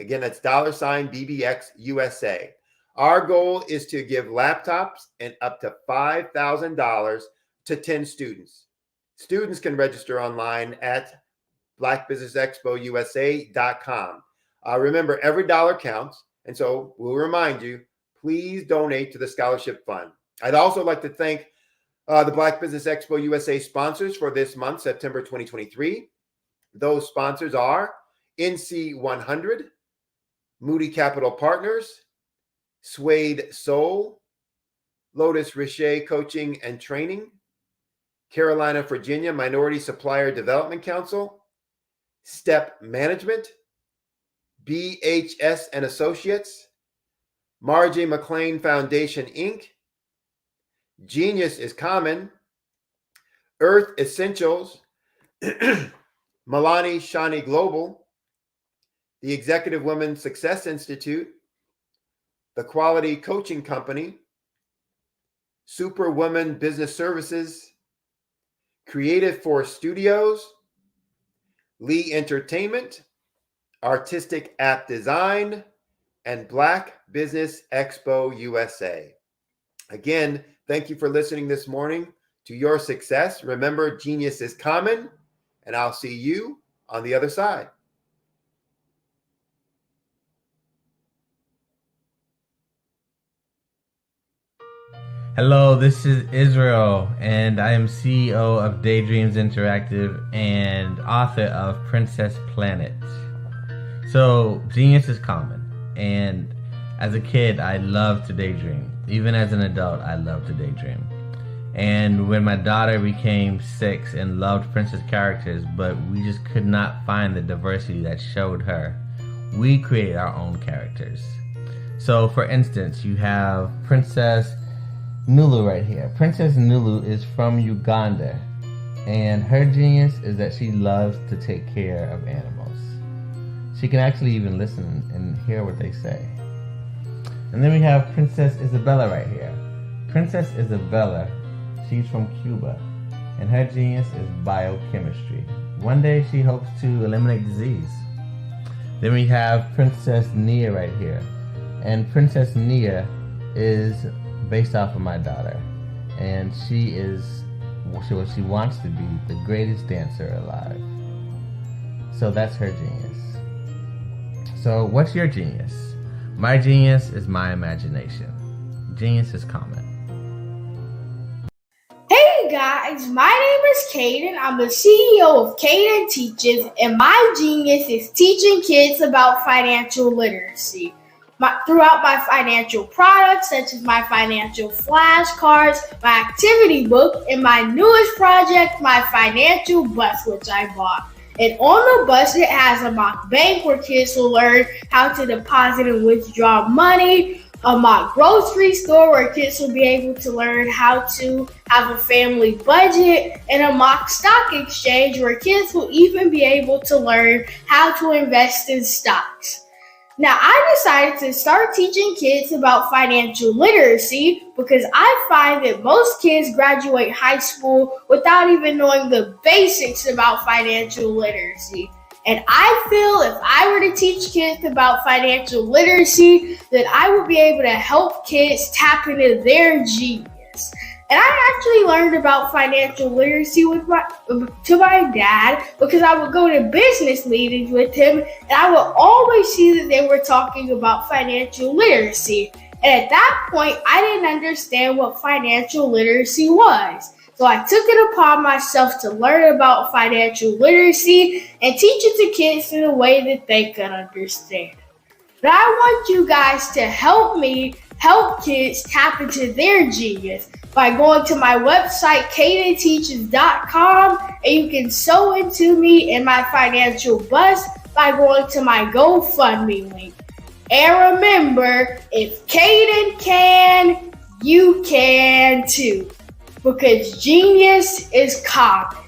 Again, that's $BBXUSA. Our goal is to give laptops and up to $5,000 to 10 students. Students can register online at blackbusinessexpousa.com. Remember, every dollar counts. And so we'll remind you, please donate to the scholarship fund. I'd also like to thank the Black Business Expo USA sponsors for this month, September 2023. Those sponsors are NC100, Moody Capital Partners, Suede Soul, Lotus Richer Coaching and Training, Carolina, Virginia Minority Supplier Development Council, Step Management, BHS and Associates, Margie McLean Foundation, Inc., Genius is Common, Earth Essentials, Milani Shani Global, the Executive Women Success Institute, the Quality Coaching Company, Superwoman Business Services, Creative Force Studios, Lee Entertainment, Artistic App Design, and Black Business Expo USA. Again, thank you for listening this morning to your success. Remember, genius is common, and I'll see you on the other side. Hello, this is Israel, and I am CEO of Daydreams Interactive and author of Princess Planet. So, genius is common, and as a kid, I loved to daydream. Even as an adult, I love to daydream. And when my daughter became 6 and loved princess characters, but we just could not find the diversity that showed her, we created our own characters. So, for instance, you have Princess Nulu right here. Princess Nulu is from Uganda, and her genius is that she loves to take care of animals. She can actually even listen and hear what they say. And then we have Princess Isabella right here. Princess Isabella, she's from Cuba, and her genius is biochemistry. One day she hopes to eliminate disease. Then we have Princess Nia right here, and Princess Nia is based off of my daughter, and she is what she wants to be, the greatest dancer alive. So that's her genius. So what's your genius? My genius is my imagination. Genius is common. Hey guys, my name is Caden. I'm the CEO of Caden Teaches, and my genius is teaching kids about financial literacy. Throughout my financial products, such as my financial flashcards, my activity book, and my newest project, my financial bus, which I bought. And on the bus, it has a mock bank where kids will learn how to deposit and withdraw money, a mock grocery store where kids will be able to learn how to have a family budget, and a mock stock exchange where kids will even be able to learn how to invest in stocks. Now, I decided to start teaching kids about financial literacy because I find that most kids graduate high school without even knowing the basics about financial literacy. And I feel if I were to teach kids about financial literacy, that I would be able to help kids tap into their genius. And I actually learned about financial literacy to my dad because I would go to business meetings with him and I would always see that they were talking about financial literacy. And at that point, I didn't understand what financial literacy was. So I took it upon myself to learn about financial literacy and teach it to kids in a way that they could understand. But I want you guys to help me help kids tap into their genius by going to my website, cadenteaches.com, and you can sew into me in my financial bust by going to my GoFundMe link. And remember, if Caden can, you can too, because genius is common.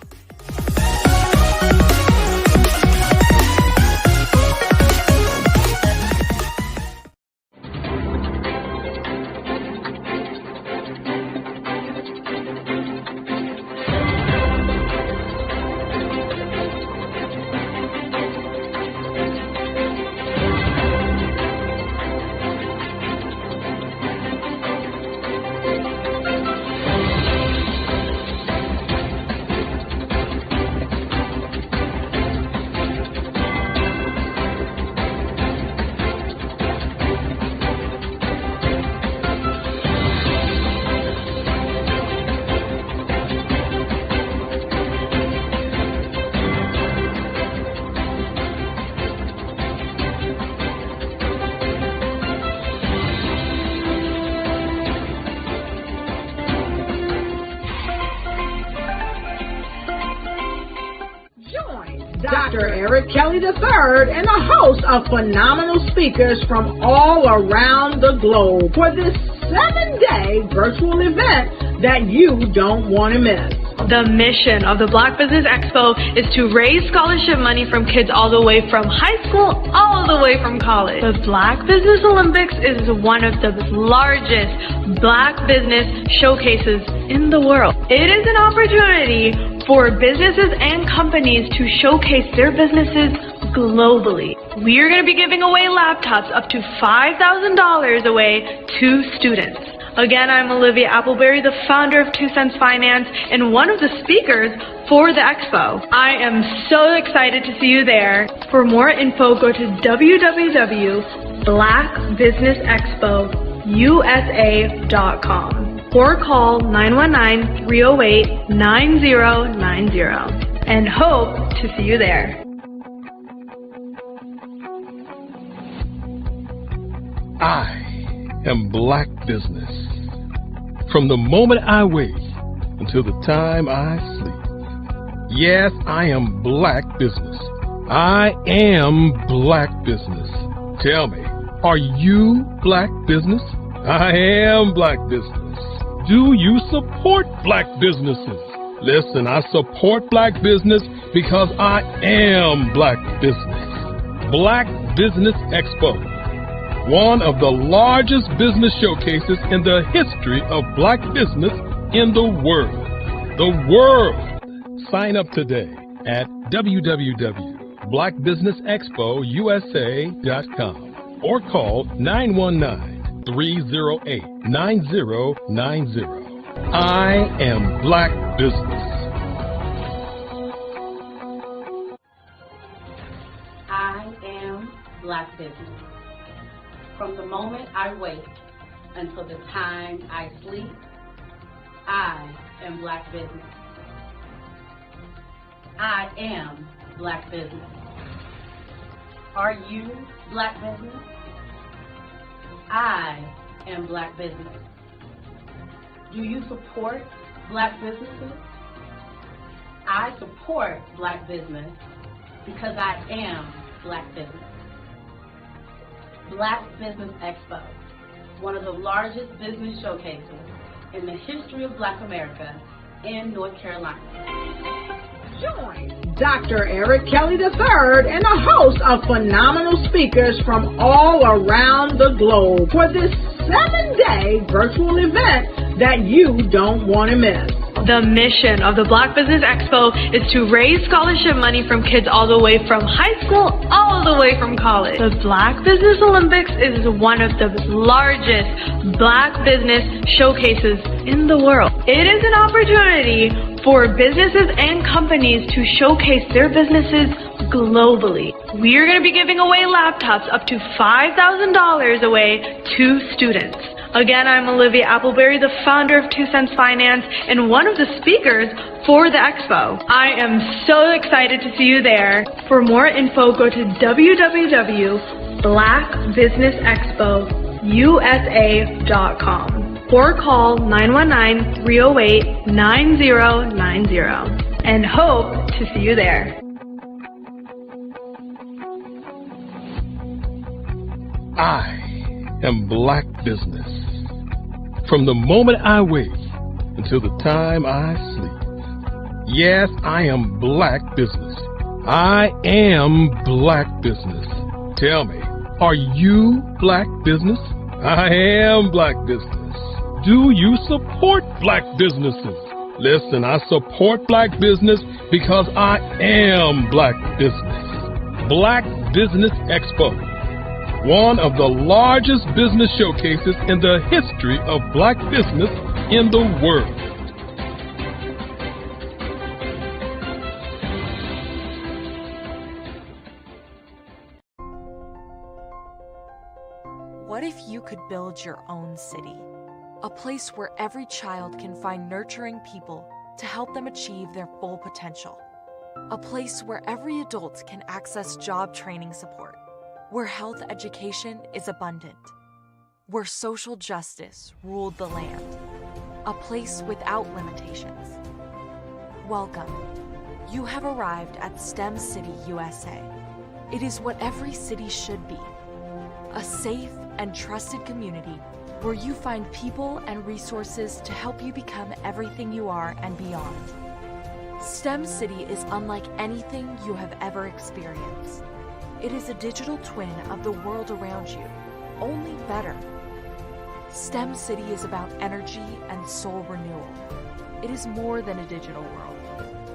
Dr. Eric Kelly III and a host of phenomenal speakers from all around the globe for this 7-day virtual event that you don't want to miss. The mission of the Black Business Expo is to raise scholarship money from kids all the way from high school, all the way from college. The Black Business Olympics is one of the largest Black business showcases in the world. It is an opportunity for businesses and companies to showcase their businesses globally. We are going to be giving away laptops up to $5,000 away to students. Again, I'm Olivia Appleberry, the founder of 2 Cents Finance and one of the speakers for the expo. I am so excited to see you there. For more info, go to www.blackbusinessexpousa.com or call 919-308-9090 and hope to see you there. I am Black business. From the moment I wake until the time I sleep. Yes, I am Black business. I am Black business. Tell me, are you Black business? I am Black business. Do you support Black businesses? Listen, I support Black business because I am Black business. Black Business Expo, one of the largest business showcases in the history of Black business in the world. The world! Sign up today at www.blackbusinessexpousa.com or call 919-308-9090. I am Black business. I am Black business. From the moment I wake until the time I sleep, I am Black business. I am Black business. Are you Black business? I am Black business. Do you support Black businesses? I support Black business because I am Black business. Black Business Expo, one of the largest business showcases in the history of Black America in North Carolina. Join Dr. Eric Kelly III, and a host of phenomenal speakers from all around the globe for this 7-day virtual event that you don't want to miss. The mission of the Black Business Expo is to raise scholarship money from kids all the way from high school all the way from college. The Black Business Olympics is one of the largest Black business showcases in the world. It is an opportunity for businesses and companies to showcase their businesses globally. We are going to be giving away laptops up to $5,000 away to students. Again, I'm Olivia Appleberry, the founder of 2 Cents Finance and one of the speakers for the expo. I am so excited to see you there. For more info, go to www.blackbusinessexpousa.com or call 919-308-9090 and hope to see you there. I am Black business. From the moment I wake until the time I sleep. Yes, I am Black business. I am Black business. Tell me, are you Black business? I am Black business. Do you support Black businesses? Listen, I support Black business because I am Black business. Black Business Expo, one of the largest business showcases in the history of Black business in the world. What if you could build your own city? A place where every child can find nurturing people to help them achieve their full potential. A place where every adult can access job training support. Where health education is abundant. Where social justice ruled the land. A place without limitations. Welcome. You have arrived at STEM City, USA. It is what every city should be. A safe and trusted community where you find people and resources to help you become everything you are and beyond. STEM City is unlike anything you have ever experienced. It is a digital twin of the world around you, only better. STEM City is about energy and soul renewal. It is more than a digital world.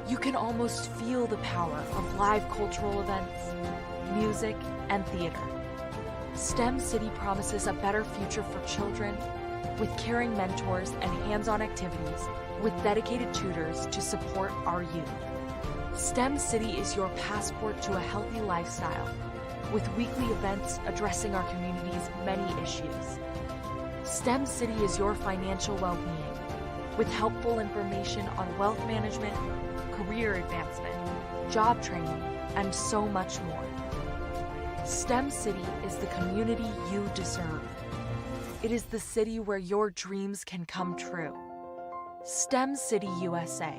You can almost feel the power of live cultural events, music, and theater. STEM City promises a better future for children with caring mentors and hands-on activities with dedicated tutors to support our youth. STEM City is your passport to a healthy lifestyle, with weekly events addressing our community's many issues. STEM City is your financial well-being, with helpful information on wealth management, career advancement, job training, and so much more. STEM City is the community you deserve. It is the city where your dreams can come true. STEM City, USA.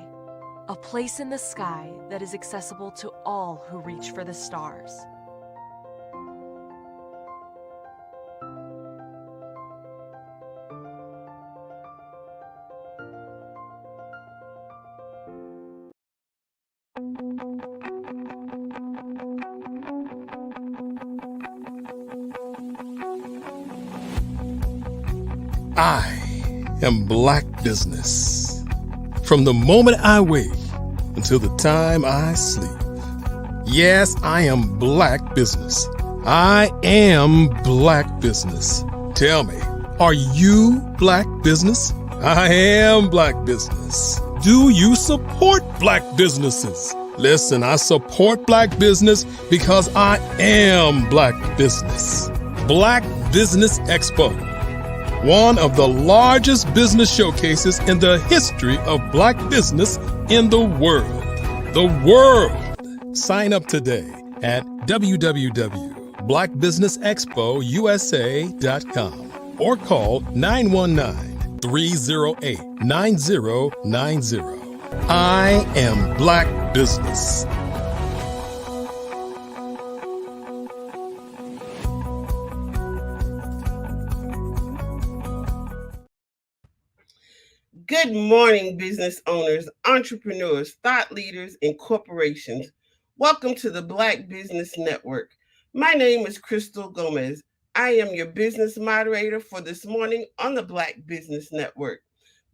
A place in the sky that is accessible to all who reach for the stars. I am Black business. From the moment I wake until the time I sleep. Yes, I am Black business. I am Black business. Tell me, are you Black business? I am Black business. Do you support Black businesses? Listen, I support Black business because I am Black business. Black Business Expo, one of the largest business showcases in the history of Black business in the world. The world! Sign up today at www.blackbusinessexpousa.com or call 919-308-9090. I am Black business. Good morning, business owners, entrepreneurs, thought leaders, and corporations. Welcome to the Black Business Network. My name is Crystal Gomez. I am your business moderator for this morning on the Black Business Network.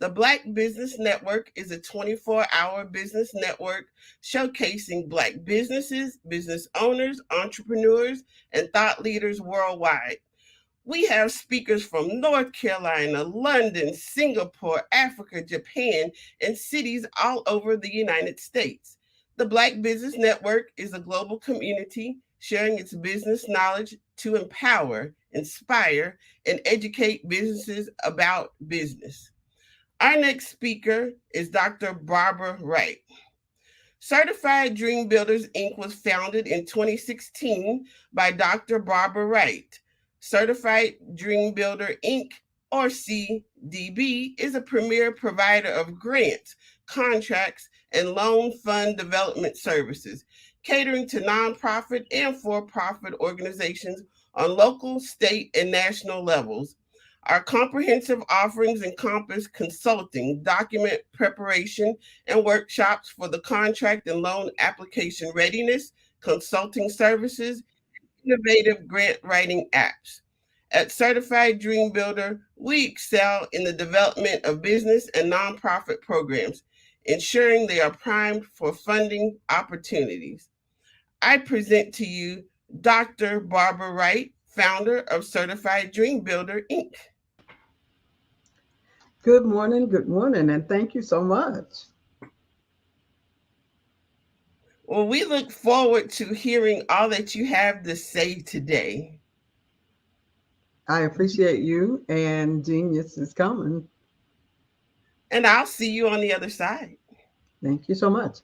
The Black Business Network is a 24-hour business network showcasing Black businesses, business owners, entrepreneurs, and thought leaders worldwide. We have speakers from North Carolina, London, Singapore, Africa, Japan, and cities all over the United States. The Black Business Network is a global community sharing its business knowledge to empower, inspire, and educate businesses about business. Our next speaker is Dr. Barbara Wright. Certified Dream Builders, Inc. was founded in 2016 by Dr. Barbara Wright. Certified Dream Builder, Inc., or CDB, is a premier provider of grants, contracts, and loan fund development services, catering to nonprofit and for-profit organizations on local, state, and national levels. Our comprehensive offerings encompass consulting, document preparation, and workshops for the contract and loan application readiness, consulting services, and innovative grant writing apps. At Certified Dream Builder, we excel in the development of business and nonprofit programs, ensuring they are primed for funding opportunities. I present to you Dr. Barbara Wright, founder of Certified Dream Builder, Inc. Good morning, and thank you so much. Well, we look forward to hearing all that you have to say today. I appreciate you, and Genius is coming. And I'll see you on the other side. Thank you so much.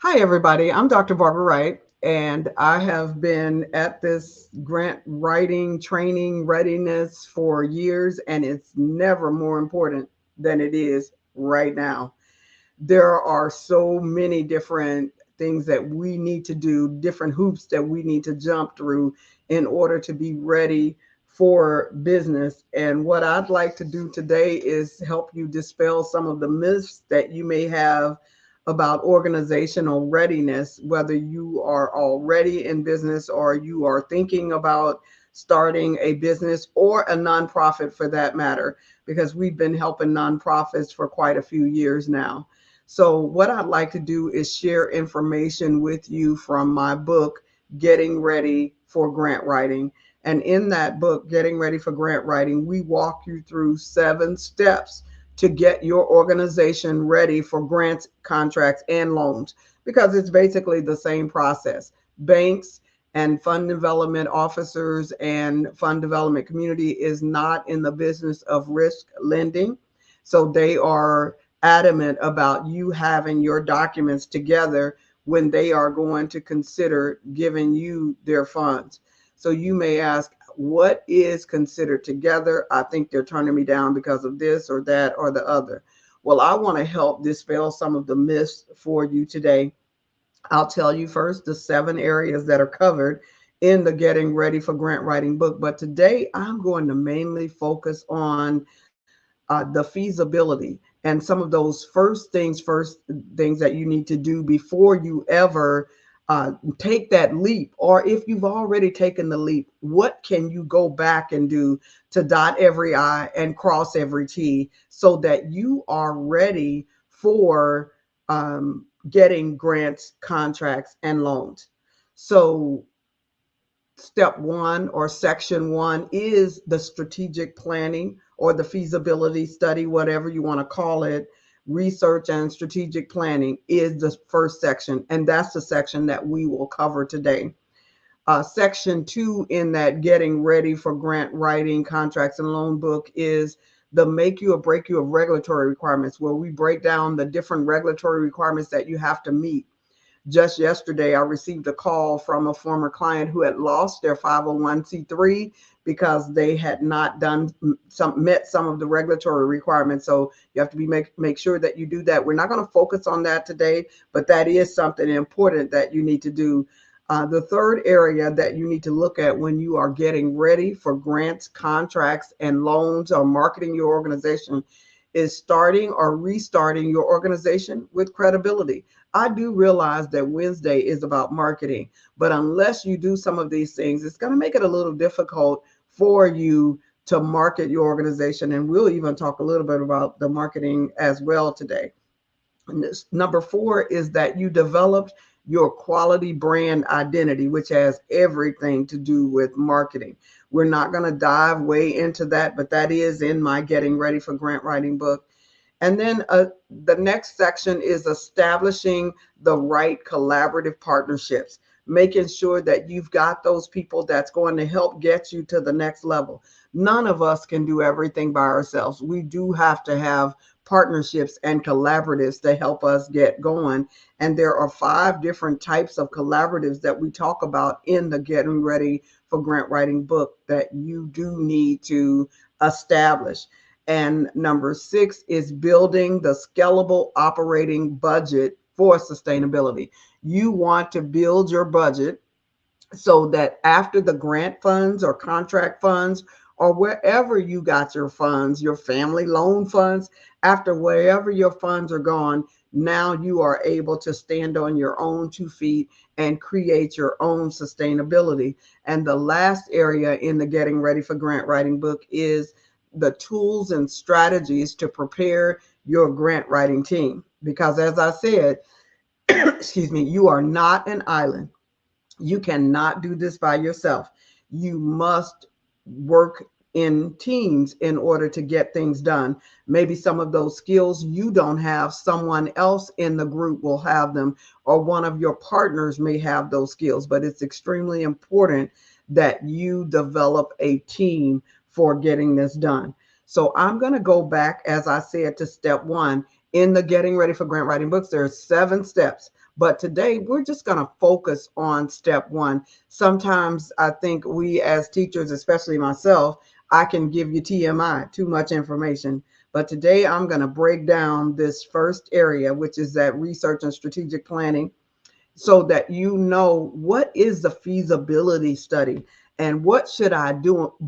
Hi, everybody. I'm Dr. Barbara Wright, and I have been at this grant writing training readiness for years, and it's never more important than it is right now. There are so many different things that we need to do, different hoops that we need to jump through in order to be ready for business. And what I'd like to do today is help you dispel some of the myths that you may have about organizational readiness, whether you are already in business or you are thinking about starting a business or a nonprofit for that matter, because we've been helping nonprofits for quite a few years now. So what I'd like to do is share information with you from my book, Getting Ready for Grant Writing. And in that book, Getting Ready for Grant Writing, we walk you through 7 steps to get your organization ready for grants, contracts, and loans, because it's basically the same process. Banks and fund development officers and fund development community is not in the business of risk lending. So they are adamant about you having your documents together when they are going to consider giving you their funds. So you may ask, what is considered together? I think they're turning me down because of this or that or the other. Well, I want to help dispel some of the myths for you today. I'll tell you first the 7 areas that are covered in the Getting Ready for Grant Writing book. But today I'm going to mainly focus on the feasibility and some of those first things that you need to do before you ever take that leap. Or if you've already taken the leap, what can you go back and do to dot every I and cross every T so that you are ready for getting grants, contracts, and loans. So step 1 or section 1 is the strategic planning or the feasibility study, whatever you want to call it. Research and strategic planning is the first section, and that's the section that we will cover today. Section 2 in that Getting Ready for Grant Writing, Contracts, and Loan book is the make you or break you of regulatory requirements, where we break down the different regulatory requirements that you have to meet. Just yesterday, I received a call from a former client who had lost their 501c3 because they had not met some of the regulatory requirements. So you have to make sure that you do that. We're not going to focus on that today, but that is something important that you need to do. The third area that you need to look at when you are getting ready for grants, contracts, and loans or marketing your organization is starting or restarting your organization with credibility. I do realize that Wednesday is about marketing, but unless you do some of these things, it's going to make it a little difficult for you to market your organization. And we'll even talk a little bit about the marketing as well today. Number 4 is that you developed your quality brand identity, which has everything to do with marketing. We're not going to dive way into that, but that is in my Getting Ready for Grant Writing book. And then the next section is establishing the right collaborative partnerships, making sure that you've got those people that's going to help get you to the next level. None of us can do everything by ourselves. We do have to have partnerships and collaboratives to help us get going. And there are 5 different types of collaboratives that we talk about in the Getting Ready for Grant Writing book that you do need to establish. And number 6 is building the scalable operating budget for sustainability. You want to build your budget so that after the grant funds or contract funds or wherever you got your funds, your family loan funds, after wherever your funds are gone, now you are able to stand on your own 2 feet and create your own sustainability. And the last area in the Getting Ready for Grant Writing book is the tools and strategies to prepare your grant writing team. Because as I said, excuse me, you are not an island. You cannot do this by yourself. You must work in teams in order to get things done. Maybe some of those skills you don't have, someone else in the group will have them, or one of your partners may have those skills, but it's extremely important that you develop a team for getting this done. So I'm going to go back, as I said, to step 1 in the Getting Ready for Grant Writing books. There are 7 steps. But today we're just going to focus on step 1. Sometimes I think we as teachers, especially myself, I can give you TMI, too much information. But today I'm going to break down this first area, which is that research and strategic planning, so that you know what is the feasibility study and what should I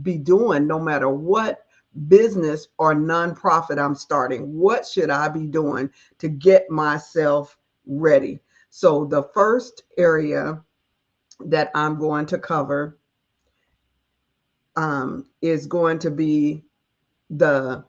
be doing no matter what business or nonprofit I'm starting. What should I be doing to get myself ready? So the first area that I'm going to cover is going to be the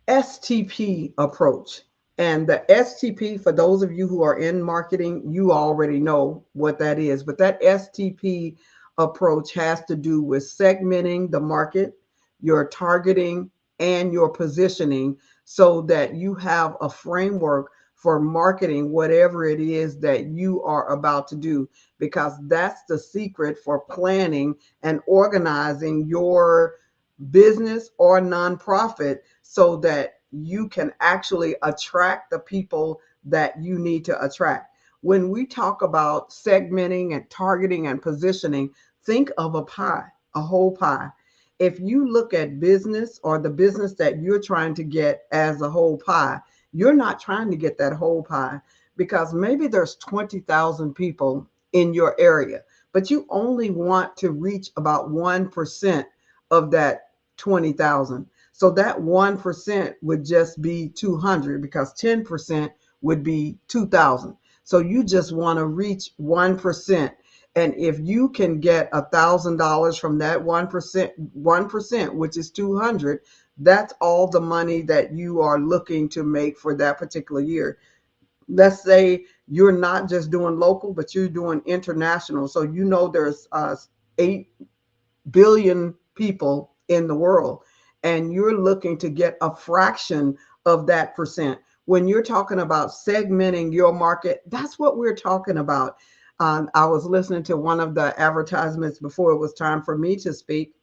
STP approach. And the STP, for those of you who are in marketing, you already know what that is. But that STP approach has to do with segmenting the market, your targeting, and your positioning so that you have a framework for marketing whatever it is that you are about to do, because that's the secret for planning and organizing your business or nonprofit so that you can actually attract the people that you need to attract. When we talk about segmenting and targeting and positioning, think of a pie, a whole pie. If you look at business or the business that you're trying to get as a whole pie, you're not trying to get that whole pie, because maybe there's 20,000 people in your area, but you only want to reach about 1% of that 20,000. So that 1% would just be 200, because 10% would be 2,000. So you just want to reach 1%. And if you can get $1,000 from that 1%, which is 200, that's all the money that you are looking to make for that particular year. Let's say you're not just doing local, but you're doing international. So you know there's 8 billion people in the world, and you're looking to get a fraction of that percent. When you're talking about segmenting your market, that's what we're talking about. I was listening to one of the advertisements before it was time for me to speak,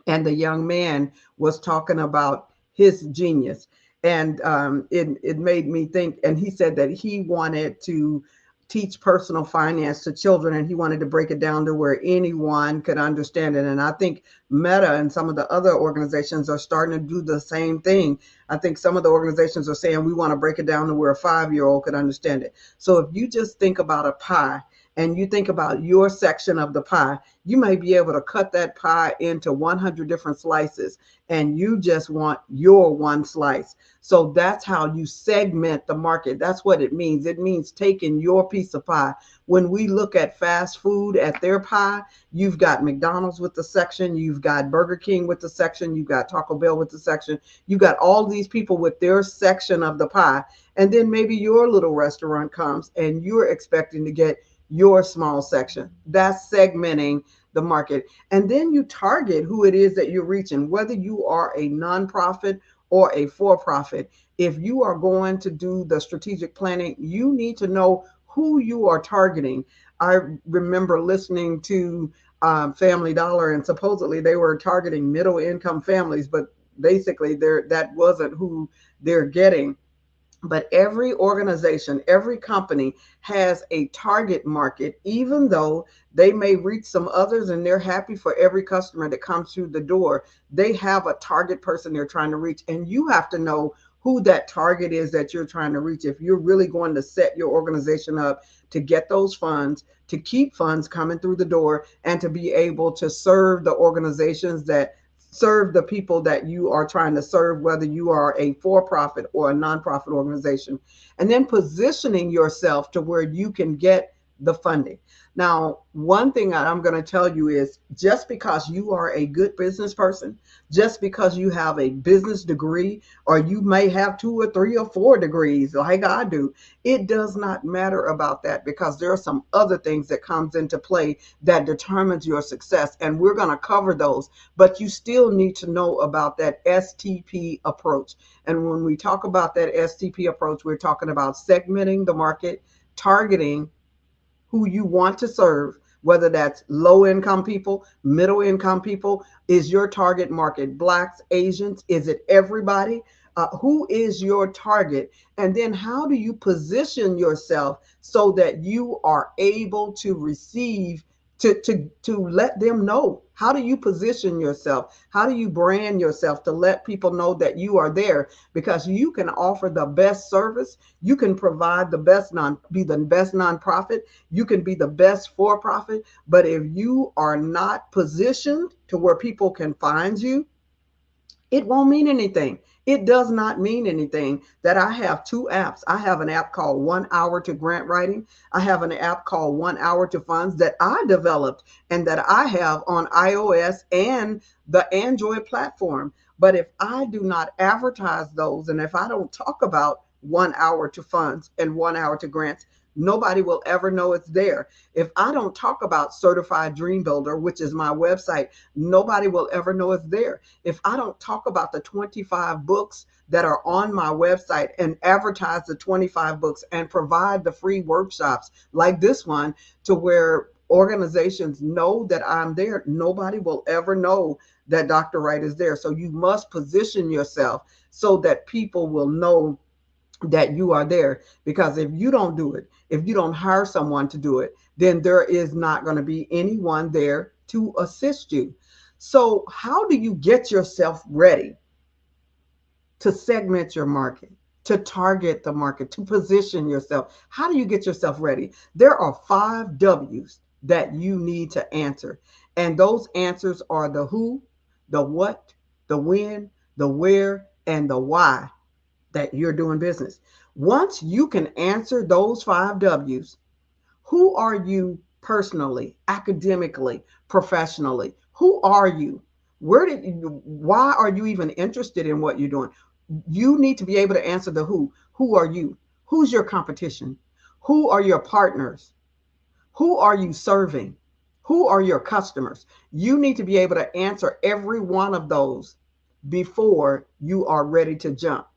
and the young man was talking about his genius. And it made me think, and he said that he wanted to teach personal finance to children, and he wanted to break it down to where anyone could understand it. And I think Meta and some of the other organizations are starting to do the same thing. I think some of the organizations are saying we want to break it down to where a 5-year-old could understand it. So if you just think about a pie and you think about your section of the pie, you may be able to cut that pie into 100 different slices, and you just want your one slice. So that's how you segment the market. That's what it means. It means taking your piece of pie. When we look at fast food at their pie, you've got McDonald's with the section, you've got Burger King with the section, you've got Taco Bell with the section, you've got all these people with their section of the pie. And then maybe your little restaurant comes and you're expecting to get your small section. That's segmenting the market. And then you target who it is that you're reaching, whether you are a nonprofit or a for-profit. If you are going to do the strategic planning, you need to know who you are targeting. I remember listening to Family Dollar, and supposedly they were targeting middle income families, but basically that wasn't who they're getting. But every organization, every company has a target market, even though they may reach some others and they're happy for every customer that comes through the door. They have a target person they're trying to reach, and you have to know who that target is that you're trying to reach. If you're really going to set your organization up to get those funds, to keep funds coming through the door, and to be able to serve the organizations that serve the people that you are trying to serve, whether you are a for-profit or a nonprofit organization, and then positioning yourself to where you can get the funding. Now, one thing I'm going to tell you is, just because you are a good business person, just because you have a business degree, or you may have 2 or 3 or 4 degrees like I do, it does not matter about that, because there are some other things that comes into play that determines your success, and we're going to cover those. But you still need to know about that STP approach. And when we talk about that STP approach, we're talking about segmenting the market, targeting who you want to serve, whether that's low income people, middle income people. Is your target market Blacks, Asians? Is it everybody? Who is your target? And then how do you position yourself so that you are able to receive, to let them know? How do you position yourself? How do you brand yourself to let people know that you are there? Because you can offer the best service, you can provide the best be the best nonprofit, you can be the best for-profit, but if you are not positioned to where people can find you, it won't mean anything. It does not mean anything that I have 2 apps. I have an app called 1 Hour to Grant Writing. I have an app called 1 Hour to Funds that I developed and that I have on iOS and the Android platform. But if I do not advertise those, and if I don't talk about 1 Hour to Funds and 1 Hour to Grants, nobody will ever know it's there. If I don't talk about Certified Dream Builder, which is my website, nobody will ever know it's there. If I don't talk about the 25 books that are on my website and advertise the 25 books and provide the free workshops like this one to where organizations know that I'm there, nobody will ever know that Dr. Wright is there. So you must position yourself so that people will know that you are there. Because if you don't do it, if you don't hire someone to do it, then there is not going to be anyone there to assist you. So how do you get yourself ready to segment your market, to target the market, to position yourself? How do you get yourself ready? There are 5 W's that you need to answer. And those answers are the who, the what, the when, the where, and the why that you're doing business. Once you can answer those 5 W's, who are you personally, academically, professionally? Who are you? Why are you even interested in what you're doing? You need to be able to answer the who. Who are you? Who's your competition? Who are your partners? Who are you serving? Who are your customers? You need to be able to answer every one of those before you are ready to jump.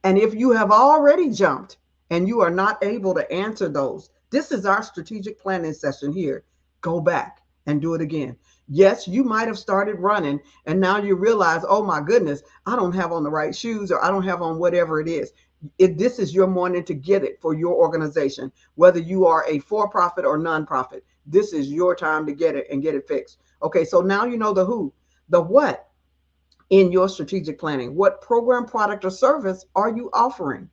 And if you have already jumped and you are not able to answer those, this is our strategic planning session here. Go back and do it again. Yes, you might have started running and now you realize, oh my goodness, I don't have on the right shoes, or I don't have on whatever it is. This is your morning to get it for your organization, whether you are a for-profit or nonprofit. This is your time to get it and get it fixed. Okay, so now you know the who. The what in your strategic planning. What program, product, or service are you offering?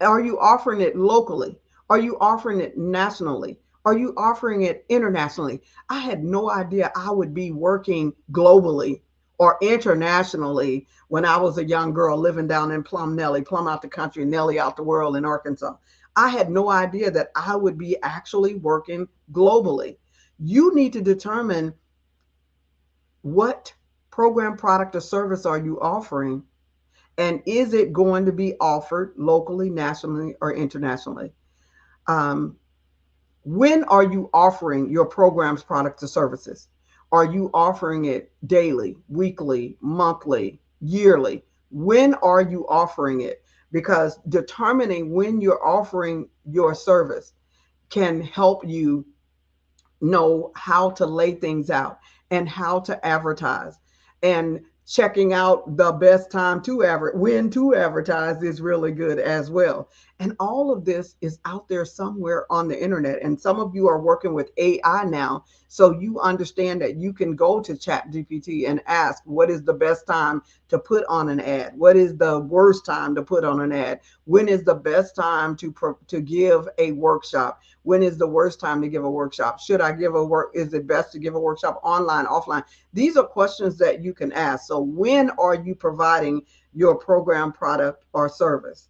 Are you offering it locally? Are you offering it nationally? Are you offering it internationally? I had no idea I would be working globally or internationally when I was a young girl living down in Plum Nelly, Plum out the country, Nelly out the world in Arkansas. I had no idea that I would be actually working globally. You need to determine what program, product, or service are you offering, and is it going to be offered locally, nationally, or internationally? When are you offering your programs, products, or services? Are you offering it daily, weekly, monthly, yearly? When are you offering it? Because determining when you're offering your service can help you know how to lay things out and how to advertise. And checking out the best time to when to advertise is really good as well. And all of this is out there somewhere on the internet. And some of you are working with AI now, so you understand that you can go to ChatGPT and ask, what is the best time to put on an ad? What is the worst time to put on an ad? When is the best time to give a workshop? When is the worst time to give a workshop? Should I give a work? Is it best to give a workshop online, offline? These are questions that you can ask. So when are you providing your program, product, or service?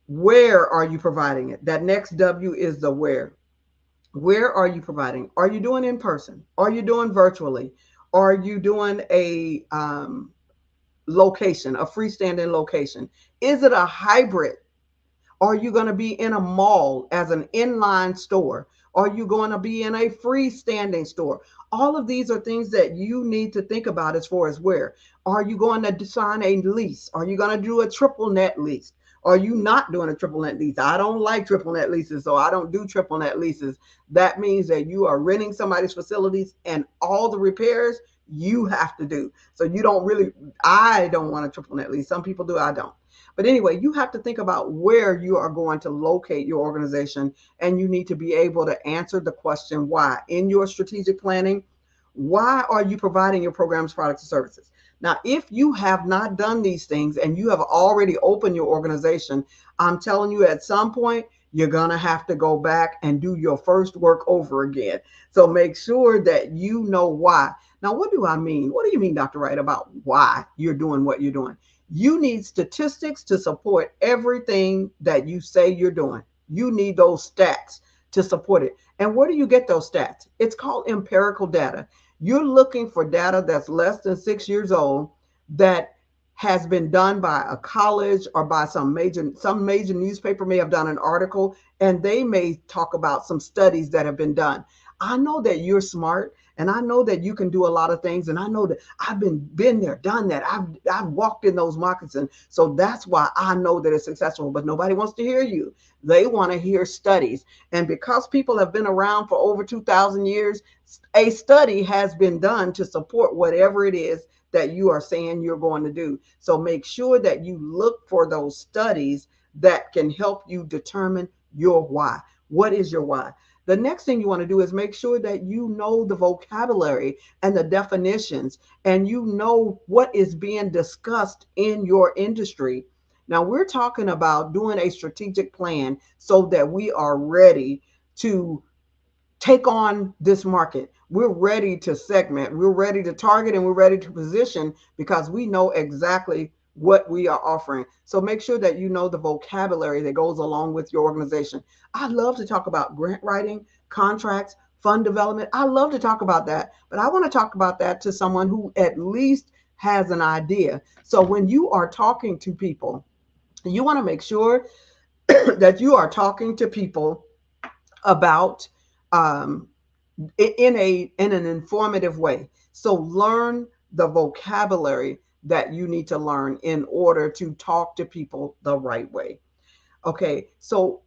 Where are you providing it? That next W is the where. Where are you providing? Are you doing in person? Are you doing virtually? Are you doing a location, a freestanding location? Is it a hybrid? Are you going to be in a mall as an inline store? Are you going to be in a freestanding store? All of these are things that you need to think about as far as where. Are you going to sign a lease? Are you going to do a triple net lease? Are you not doing a triple net lease? I don't like triple net leases, so I don't do triple net leases. That means that you are renting somebody's facilities and all the repairs you have to do. So you don't really, I don't want a triple net lease. Some people do, I don't. But anyway, you have to think about where you are going to locate your organization, and you need to be able to answer the question why. In your strategic planning, why are you providing your programs, products, and services? Now, if you have not done these things and you have already opened your organization, I'm telling you at some point, you're going to have to go back and do your first work over again. So make sure that you know why. Now, what do I mean? What do you mean, Dr. Wright, about why you're doing what you're doing? You need statistics to support everything that you say you're doing. You need those stats to support it. And where do you get those stats? It's called empirical data. You're looking for data that's less than 6 years old, that has been done by a college or by some major newspaper may have done an article, and they may talk about some studies that have been done. I know that you're smart, and I know that you can do a lot of things, and I know that I've been there, done that. I've walked in those moccasins. So that's why I know that it's successful, but nobody wants to hear you. They want to hear studies. And because people have been around for over 2,000 years, a study has been done to support whatever it is that you are saying you're going to do. So make sure that you look for those studies that can help you determine your why. What is your why? The next thing you want to do is make sure that you know the vocabulary and the definitions, and you know what is being discussed in your industry. Now, we're talking about doing a strategic plan so that we are ready to take on this market. We're ready to segment, we're ready to target, and we're ready to position because we know exactly what we are offering. So make sure that you know the vocabulary that goes along with your organization. I love to talk about grant writing, contracts, fund development. I love to talk about that, but I want to talk about that to someone who at least has an idea. So when you are talking to people, you want to make sure that you are talking to people about in an informative way. So learn the vocabulary that you need to learn in order to talk to people the right way. Okay, so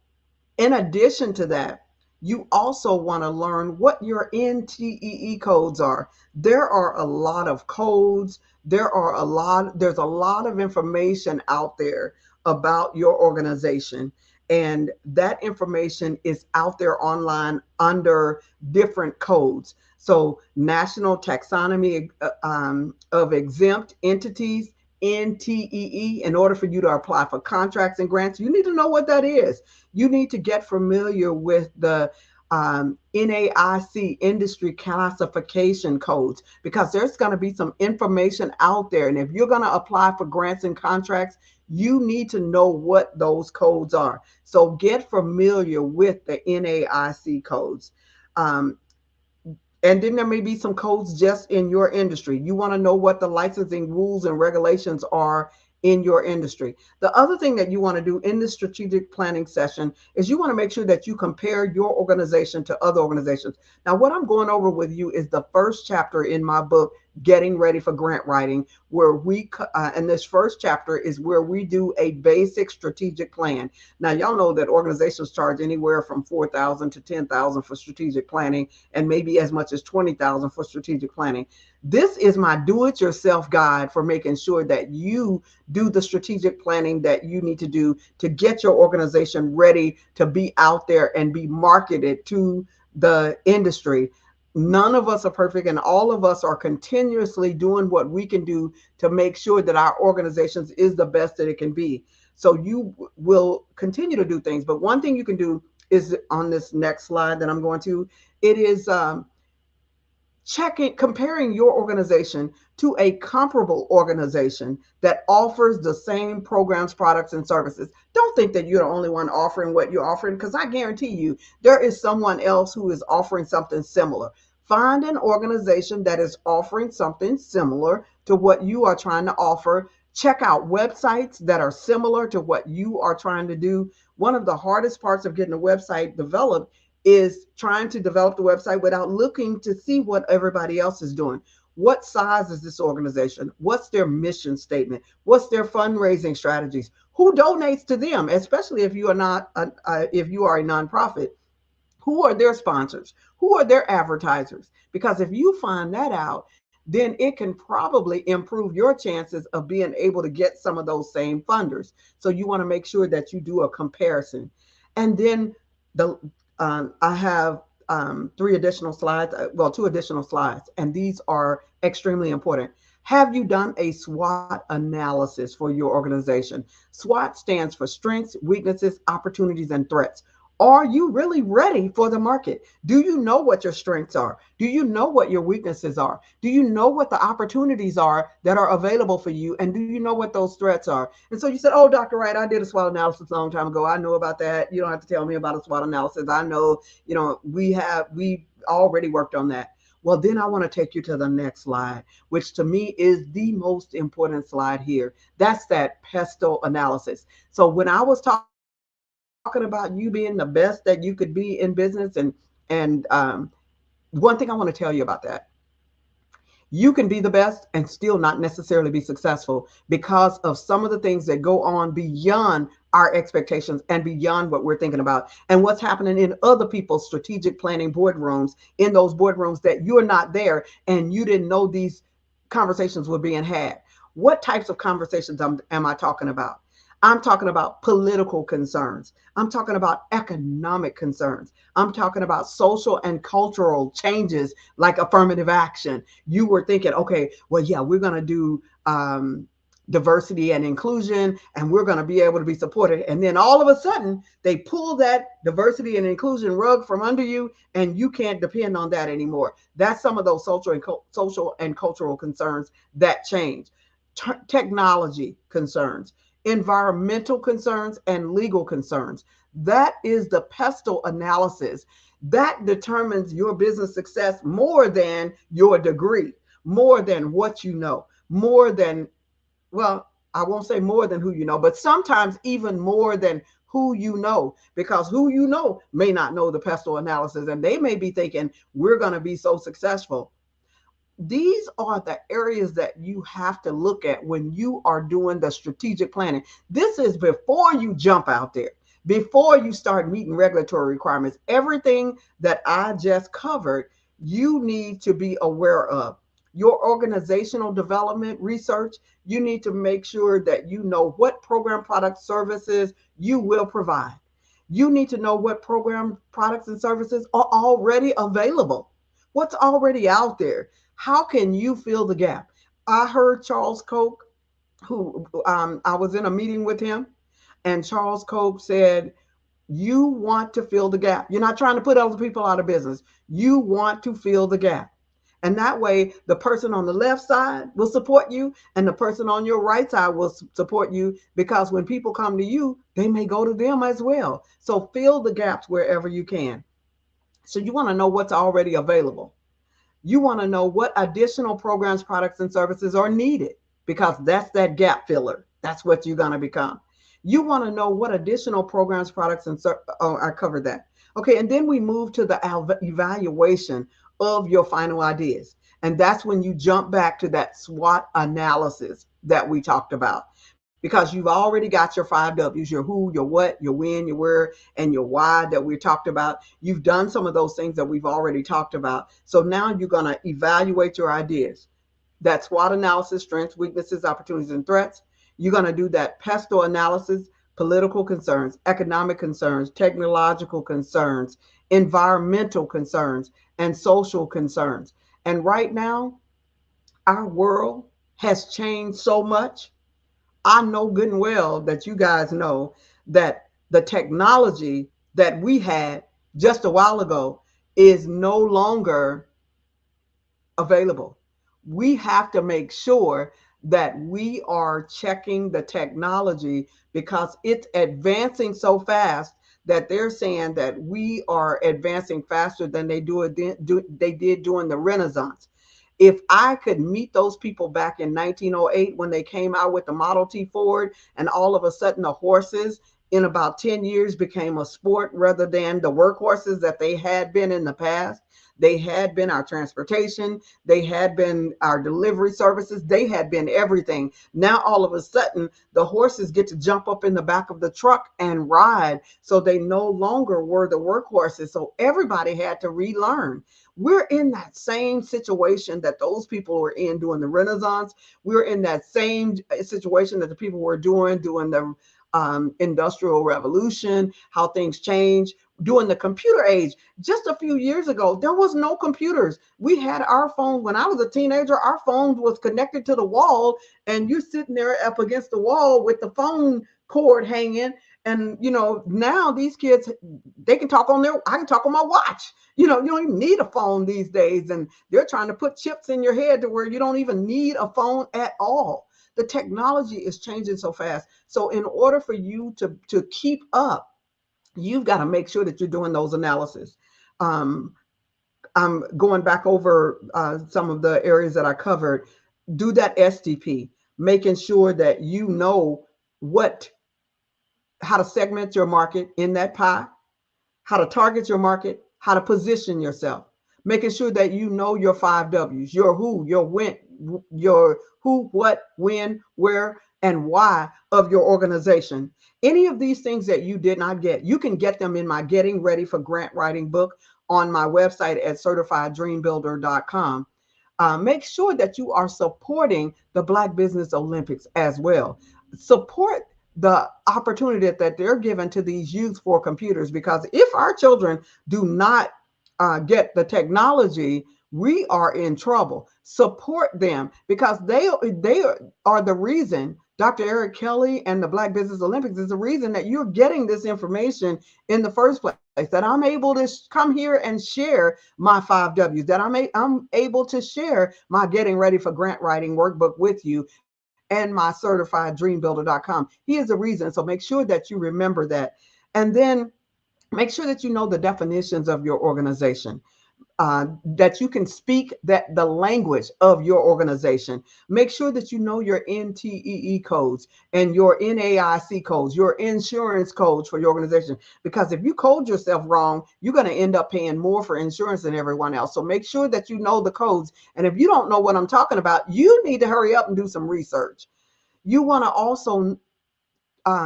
in addition to that, you also want to learn what your NTEE codes are. There are a lot of codes. There's a lot of information out there about your organization. And that information is out there online under different codes. So National Taxonomy of Exempt Entities, NTEE, in order for you to apply for contracts and grants, you need to know what that is. You need to get familiar with the NAIC industry classification codes, because there's going to be some information out there. And if you're going to apply for grants and contracts, you need to know what those codes are. So get familiar with the NAIC codes. And then there may be some codes just in your industry. You want to know what the licensing rules and regulations are in your industry. The other thing that you want to do in this strategic planning session is you want to make sure that you compare your organization to other organizations. Now, what I'm going over with you is the first chapter in my book, Getting Ready for Grant Writing, where and this first chapter is where we do a basic strategic plan. Now, y'all know that organizations charge anywhere from $4,000 to $10,000 for strategic planning, and maybe as much as $20,000 for strategic planning. This is my do-it-yourself guide for making sure that you do the strategic planning that you need to do to get your organization ready to be out there and be marketed to the industry. None of us are perfect, and all of us are continuously doing what we can do to make sure that our organizations is the best that it can be. So you will continue to do things. But one thing you can do is on this next slide that I'm going to, it is comparing your organization to a comparable organization that offers the same programs, products, and services. Don't think that you're the only one offering what you're offering, because I guarantee you there is someone else who is offering something similar. Find an organization that is offering something similar to what you are trying to offer. Check out websites that are similar to what you are trying to do. One of the hardest parts of getting a website developed is trying to develop the website without looking to see what everybody else is doing. What size is this organization? What's their mission statement? What's their fundraising strategies? Who donates to them? Especially if you are not, if you are a nonprofit, who are their sponsors? Who are their advertisers? Because if you find that out, then it can probably improve your chances of being able to get some of those same funders. So you want to make sure that you do a comparison. And then I have 2 additional slides, and these are extremely important. Have you done a SWOT analysis for your organization? SWOT stands for strengths, weaknesses, opportunities, and threats. Are you really ready for the market? Do you know what your strengths are? Do you know what your weaknesses are? Do you know what the opportunities are that are available for you? And do you know what those threats are? And so you said, oh, Dr. Wright, I did a SWOT analysis a long time ago. I know about that. You don't have to tell me about a SWOT analysis. I know, we already worked on that. Well, then I want to take you to the next slide, which to me is the most important slide here. That's that pestle analysis. So when I was talking about you being the best that you could be in business, and one thing I want to tell you about that, you can be the best and still not necessarily be successful because of some of the things that go on beyond our expectations and beyond what we're thinking about, and what's happening in other people's strategic planning boardrooms, in those boardrooms that you're not there and you didn't know these conversations were being had. What types of conversations am I talking about? I'm talking about political concerns. I'm talking about economic concerns. I'm talking about social and cultural changes like affirmative action. You were thinking, okay, well, yeah, we're going to do diversity and inclusion, and we're going to be able to be supported. And then all of a sudden, they pull that diversity and inclusion rug from under you, and you can't depend on that anymore. That's some of those social and cultural concerns that change. Technology concerns, environmental concerns, and legal concerns. That is the pestle analysis. That determines your business success more than your degree, more than what you know, more than, well, I won't say more than who you know, but sometimes even more than who you know, because who you know may not know the pestle analysis, and they may be thinking, we're going to be so successful. These are the areas that you have to look at when you are doing the strategic planning. This is before you jump out there, before you start meeting regulatory requirements. Everything that I just covered, you need to be aware of. Your organizational development research, you need to make sure that you know what program, product, services you will provide. You need to know what program, products, and services are already available. What's already out there? How can you fill the gap? I heard Charles Koch who I was in a meeting with him, and Charles Koch said, you want to fill the gap. You're not trying to put other people out of business. You want to fill the gap. And that way, the person on the left side will support you, and the person on your right side will support you, because when people come to you, they may go to them as well. So fill the gaps wherever you can. So you want to know what's already available. You want to know what additional programs, products, and services are needed, because that's that gap filler. That's what you're going to become. You want to know what additional programs, products, and I covered that. Okay, and then we move to the evaluation of your final ideas. And that's when you jump back to that SWOT analysis that we talked about, because you've already got your 5 W's, your who, your what, your when, your where, and your why that we talked about. You've done some of those things that we've already talked about. So now you're going to evaluate your ideas. That SWOT analysis, strengths, weaknesses, opportunities, and threats. You're going to do that PESTO analysis, political concerns, economic concerns, technological concerns, environmental concerns, and social concerns. And right now, our world has changed so much. I know good and well that you guys know that the technology that we had just a while ago is no longer available. We have to make sure that we are checking the technology, because it's advancing so fast that they're saying that we are advancing faster than they did during the Renaissance. If I could meet those people back in 1908 when they came out with the Model T Ford, and all of a sudden the horses in about 10 years became a sport rather than the workhorses that they had been in the past. They had been our transportation. They had been our delivery services. They had been everything. Now, all of a sudden, the horses get to jump up in the back of the truck and ride. So they no longer were the workhorses. So everybody had to relearn. We're in that same situation that those people were in during the Renaissance. We're in that same situation that the people were doing during the Industrial Revolution, how things change. During the computer age, just a few years ago, there was no computers. We had our phone. When I was a teenager, our phone was connected to the wall, and you're sitting there up against the wall with the phone cord hanging. And, now these kids, they can talk I can talk on my watch. You don't even need a phone these days. And they're trying to put chips in your head to where you don't even need a phone at all. The technology is changing so fast. So in order for you to keep up, you've got to make sure that you're doing those analyses. I'm going back over some of the areas that I covered. Do that SDP, making sure that you know how to segment your market in that pie, how to target your market, how to position yourself, making sure that you know your 5 W's, your who, your when, your who, what, when, where, and why of your organization. Any of these things that you did not get, you can get them in my Getting Ready for Grant Writing book on my website at certifieddreambuilder.com. Make sure that you are supporting the Black Business Olympics as well. Support the opportunity that they're given to these youth for computers, because if our children do not get the technology, we are in trouble. Support them, because they are the reason. Dr. Eric Kelly and the Black Business Olympics is the reason that you're getting this information in the first place, that I'm able to come here and share my 5 W's, that I'm able to share my Getting Ready for Grant Writing workbook with you, and my certifieddreambuilder.com. He is the reason. So make sure that you remember that. And then make sure that you know the definitions of your organization. That you can speak the language of your organization. Make sure that you know your NTEE codes and your NAIC codes, your insurance codes for your organization. Because if you code yourself wrong, you're going to end up paying more for insurance than everyone else. So make sure that you know the codes. And if you don't know what I'm talking about, you need to hurry up and do some research. You want to also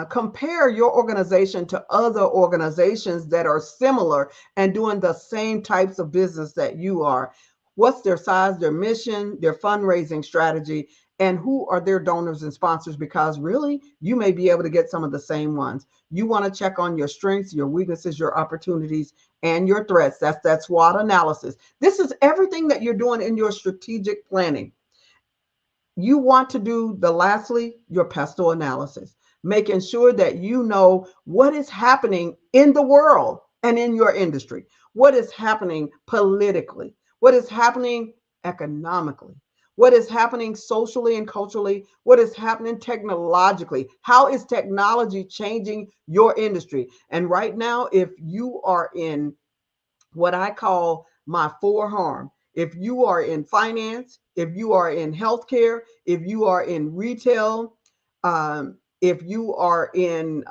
compare your organization to other organizations that are similar and doing the same types of business that you are. What's their size, their mission, their fundraising strategy, and who are their donors and sponsors? Because really, you may be able to get some of the same ones. You want to check on your strengths, your weaknesses, your opportunities, and your threats. That's that SWOT analysis. This is everything that you're doing in your strategic planning. you want to do the lastly, your pestle analysis, making sure that you know what is happening in the world and in your industry, what is happening politically, what is happening economically, what is happening socially and culturally, what is happening technologically, how is technology changing your industry. And right now, if you are in what I call my four harm. If you are in finance, if you are in healthcare, if you are in retail, if you are in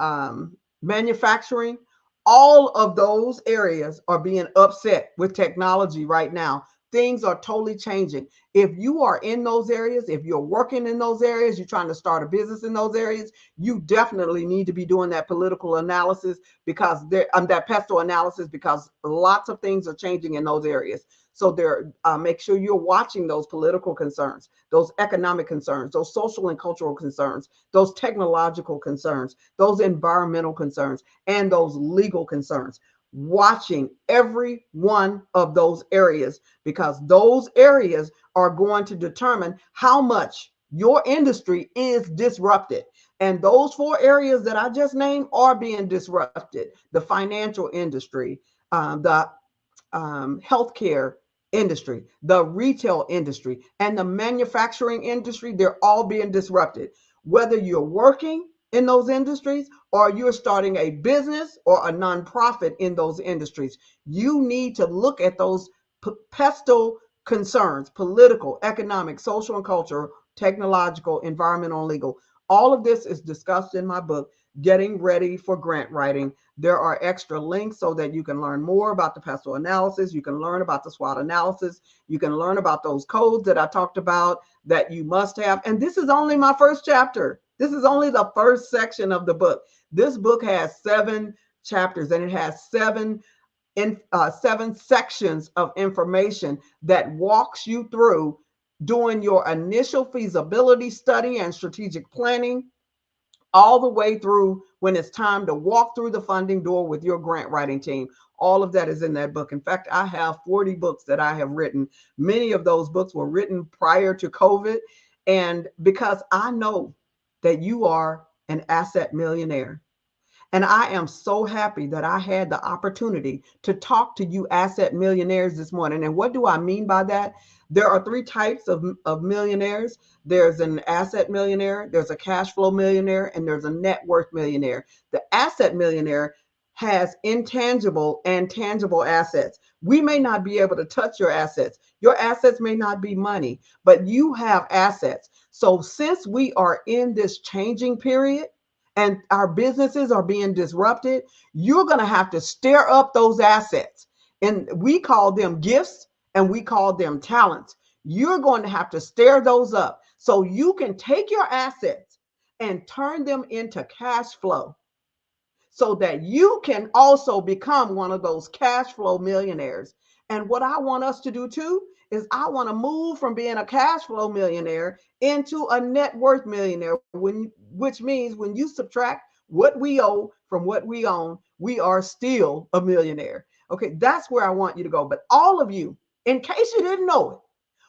manufacturing, all of those areas are being upset with technology right now. Things are totally changing. If you are in those areas, if you're working in those areas, you're trying to start a business in those areas, you definitely need to be doing that political analysis because that pestle analysis, because lots of things are changing in those areas. So make sure you're watching those political concerns, those economic concerns, those social and cultural concerns, those technological concerns, those environmental concerns, and those legal concerns. Watching every one of those areas, because those areas are going to determine how much your industry is disrupted. And those four areas that I just named are being disrupted: the financial industry, the healthcare industry, the retail industry, and the manufacturing industry. They're all being disrupted. Whether you're working in those industries or you're starting a business or a nonprofit in those industries, you need to look at those pestle concerns: political, economic, social and cultural, technological, environmental, and legal. All of this is discussed in my book, Getting Ready for Grant Writing. There are extra links so that you can learn more about the pestle analysis. You can learn about the SWOT analysis. You can learn about those codes that I talked about that you must have. And this is only my first chapter. This is only the first section of the book. This book has 7 chapters, and it has 7 sections of information that walks you through doing your initial feasibility study and strategic planning, all the way through when it's time to walk through the funding door with your grant writing team. All of that is in that book. In fact, I have 40 books that I have written. Many of those books were written prior to COVID. And because I know that you are an asset millionaire, and I am so happy that I had the opportunity to talk to you asset millionaires this morning. And what do I mean by that? There are 3 types of millionaires. There's an asset millionaire, there's a cash flow millionaire, and there's a net worth millionaire. The asset millionaire has intangible and tangible assets. We may not be able to touch your assets. Your assets may not be money, but you have assets. So since we are in this changing period, and our businesses are being disrupted, you're going to have to stir up those assets. And we call them gifts and we call them talents. You're going to have to stir those up so you can take your assets and turn them into cash flow so that you can also become one of those cash flow millionaires. And what I want us to do too is I want to move from being a cash flow millionaire into a net worth millionaire, which means when you subtract what we owe from what we own, we are still a millionaire. Okay, that's where I want you to go. But all of you, in case you didn't know it,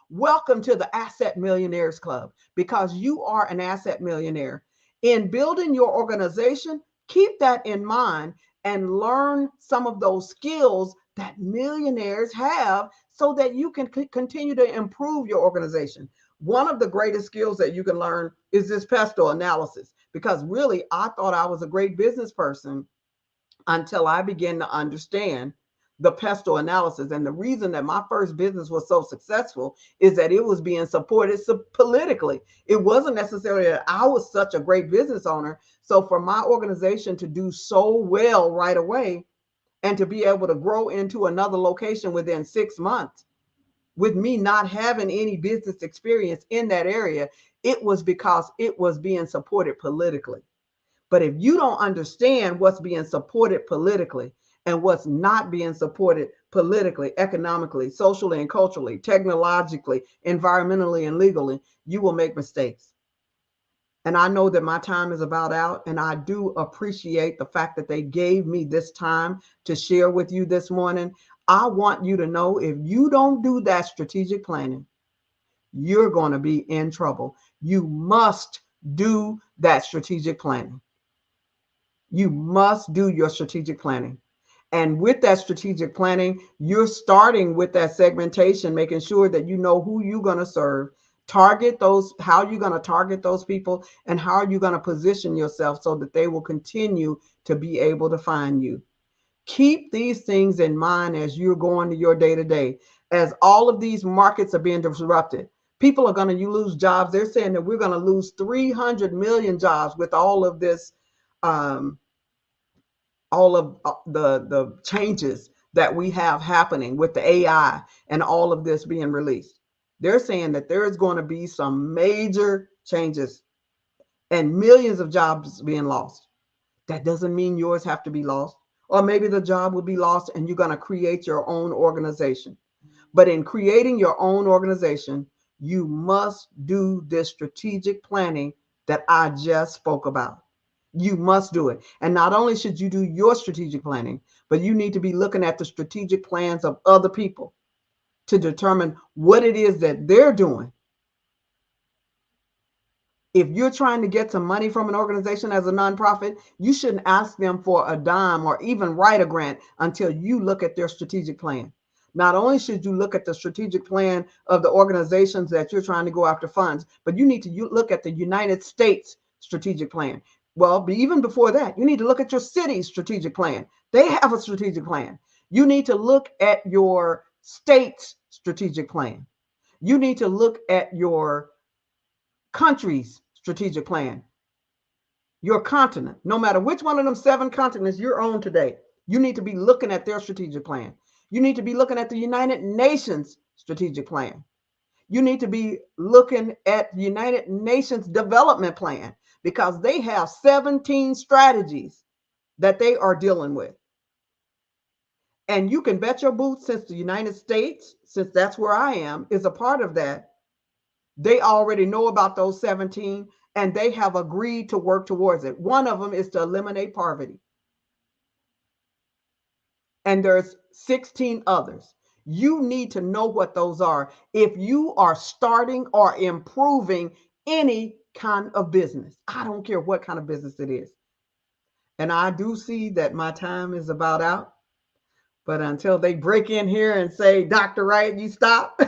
welcome to the Asset Millionaires Club, because you are an asset millionaire. In building your organization, keep that in mind and learn some of those skills that millionaires have so that you can continue to improve your organization. One of the greatest skills that you can learn is this pestle analysis, because really I thought I was a great business person until I began to understand the pestle analysis. And the reason that my first business was so successful is that it was being supported politically. It wasn't necessarily that I was such a great business owner. So for my organization to do so well right away and to be able to grow into another location within 6 months with me not having any business experience in that area, it was because it was being supported politically. But if you don't understand what's being supported politically and what's not being supported politically, economically, socially and culturally, technologically, environmentally and legally, you will make mistakes. And I know that my time is about out, and I do appreciate the fact that they gave me this time to share with you this morning. I want you to know, if you don't do that strategic planning, you're going to be in trouble. You must do that strategic planning. You must do your strategic planning. And with that strategic planning, you're starting with that segmentation, making sure that you know who you're going to serve, target those, how you're going to target those people, and how you're going to position yourself so that they will continue to be able to find you. Keep these things in mind as you're going to your day-to-day. As all of these markets are being disrupted, people are going to lose jobs. They're saying that we're going to lose 300 million jobs with all of this, all of the changes that we have happening with the AI and all of this being released. They're saying that there is going to be some major changes and millions of jobs being lost. That doesn't mean yours have to be lost. Or maybe the job will be lost and you're going to create your own organization. But in creating your own organization, you must do this strategic planning that I just spoke about. You must do it. And not only should you do your strategic planning, but you need to be looking at the strategic plans of other people to determine what it is that they're doing. If you're trying to get some money from an organization as a nonprofit, you shouldn't ask them for a dime or even write a grant until you look at their strategic plan. Not only should you look at the strategic plan of the organizations that you're trying to go after funds, but you need to look at the United States strategic plan. Well, even before that, you need to look at your city's strategic plan. They have a strategic plan. You need to look at your state's strategic plan. You need to look at your country's strategic plan, your continent. No matter which one of them 7 continents you're on today, you need to be looking at their strategic plan. You need to be looking at the United Nations strategic plan. You need to be looking at the United Nations development plan, because they have 17 strategies that they are dealing with. And you can bet your boots, since the United States, since that's where I am, is a part of that, they already know about those 17 and they have agreed to work towards it. One of them is to eliminate poverty. And there's 16 others. You need to know what those are if you are starting or improving any kind of business. I don't care what kind of business it is. And I do see that my time is about out. But until they break in here and say, Dr. Wright, you stop,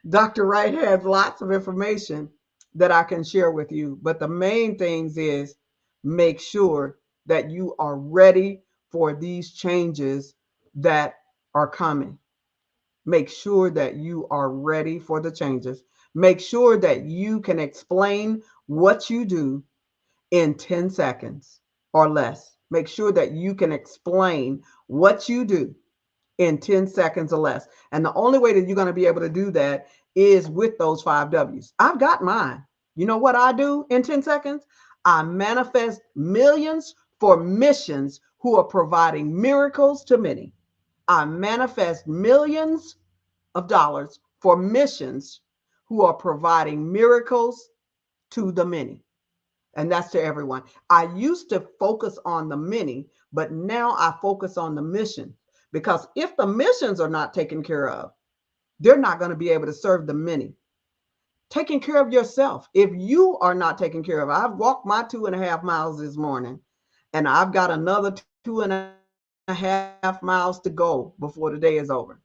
Dr. Wright has lots of information that I can share with you. But the main things is make sure that you are ready for these changes that are coming. Make sure that you are ready for the changes. Make sure that you can explain what you do in 10 seconds or less. Make sure that you can explain what you do in 10 seconds or less. And the only way that you're going to be able to do that is with those 5 W's. I've got mine. You know what I do in 10 seconds? I manifest millions for missions who are providing miracles to many. I manifest millions of dollars for missions who are providing miracles to the many. And that's to everyone. I used to focus on the many, but now I focus on the mission. Because if the missions are not taken care of, they're not going to be able to serve the many. Taking care of yourself. If you are not taken care of, I've walked my 2.5 miles this morning, and I've got another 2.5 miles to go before the day is over.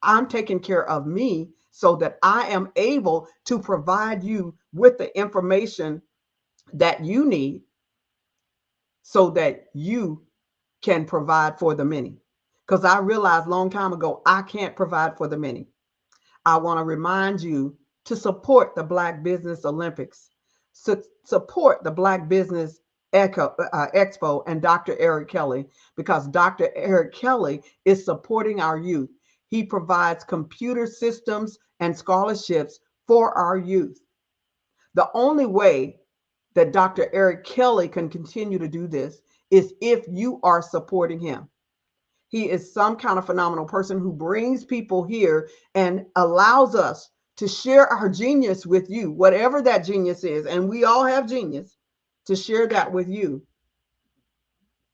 I'm taking care of me so that I am able to provide you with the information that you need so that you can provide for the many. Because I realized a long time ago, I can't provide for the many. I want to remind you to support the Black Business Olympics, support the Black Business Expo and Dr. Eric Kelly, because Dr. Eric Kelly is supporting our youth. He provides computer systems and scholarships for our youth. The only way that Dr. Eric Kelly can continue to do this is if you are supporting him. He is some kind of phenomenal person who brings people here and allows us to share our genius with you, whatever that genius is. And we all have genius, to share that with you.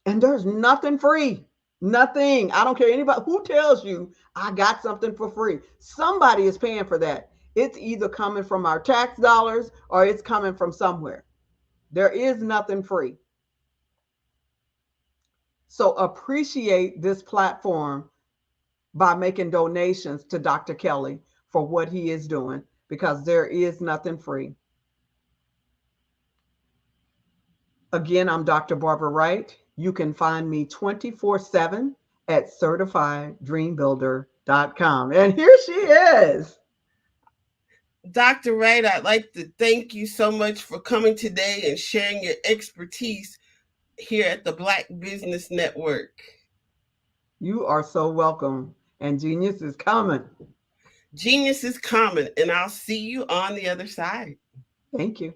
And there's nothing free, nothing. I don't care anybody who tells you I got something for free. Somebody is paying for that. It's either coming from our tax dollars or it's coming from somewhere. There is nothing free. So appreciate this platform by making donations to Dr. Kelly for what he is doing, because there is nothing free. Again, I'm Dr. Barbara Wright. You can find me 24/7 at CertifiedDreamBuilder.com. And here she is. Dr. Wright, I'd like to thank you so much for coming today and sharing your expertise here at the Black Business Network. You are so welcome. And genius is coming. Genius is coming, and I'll see you on the other side. Thank you.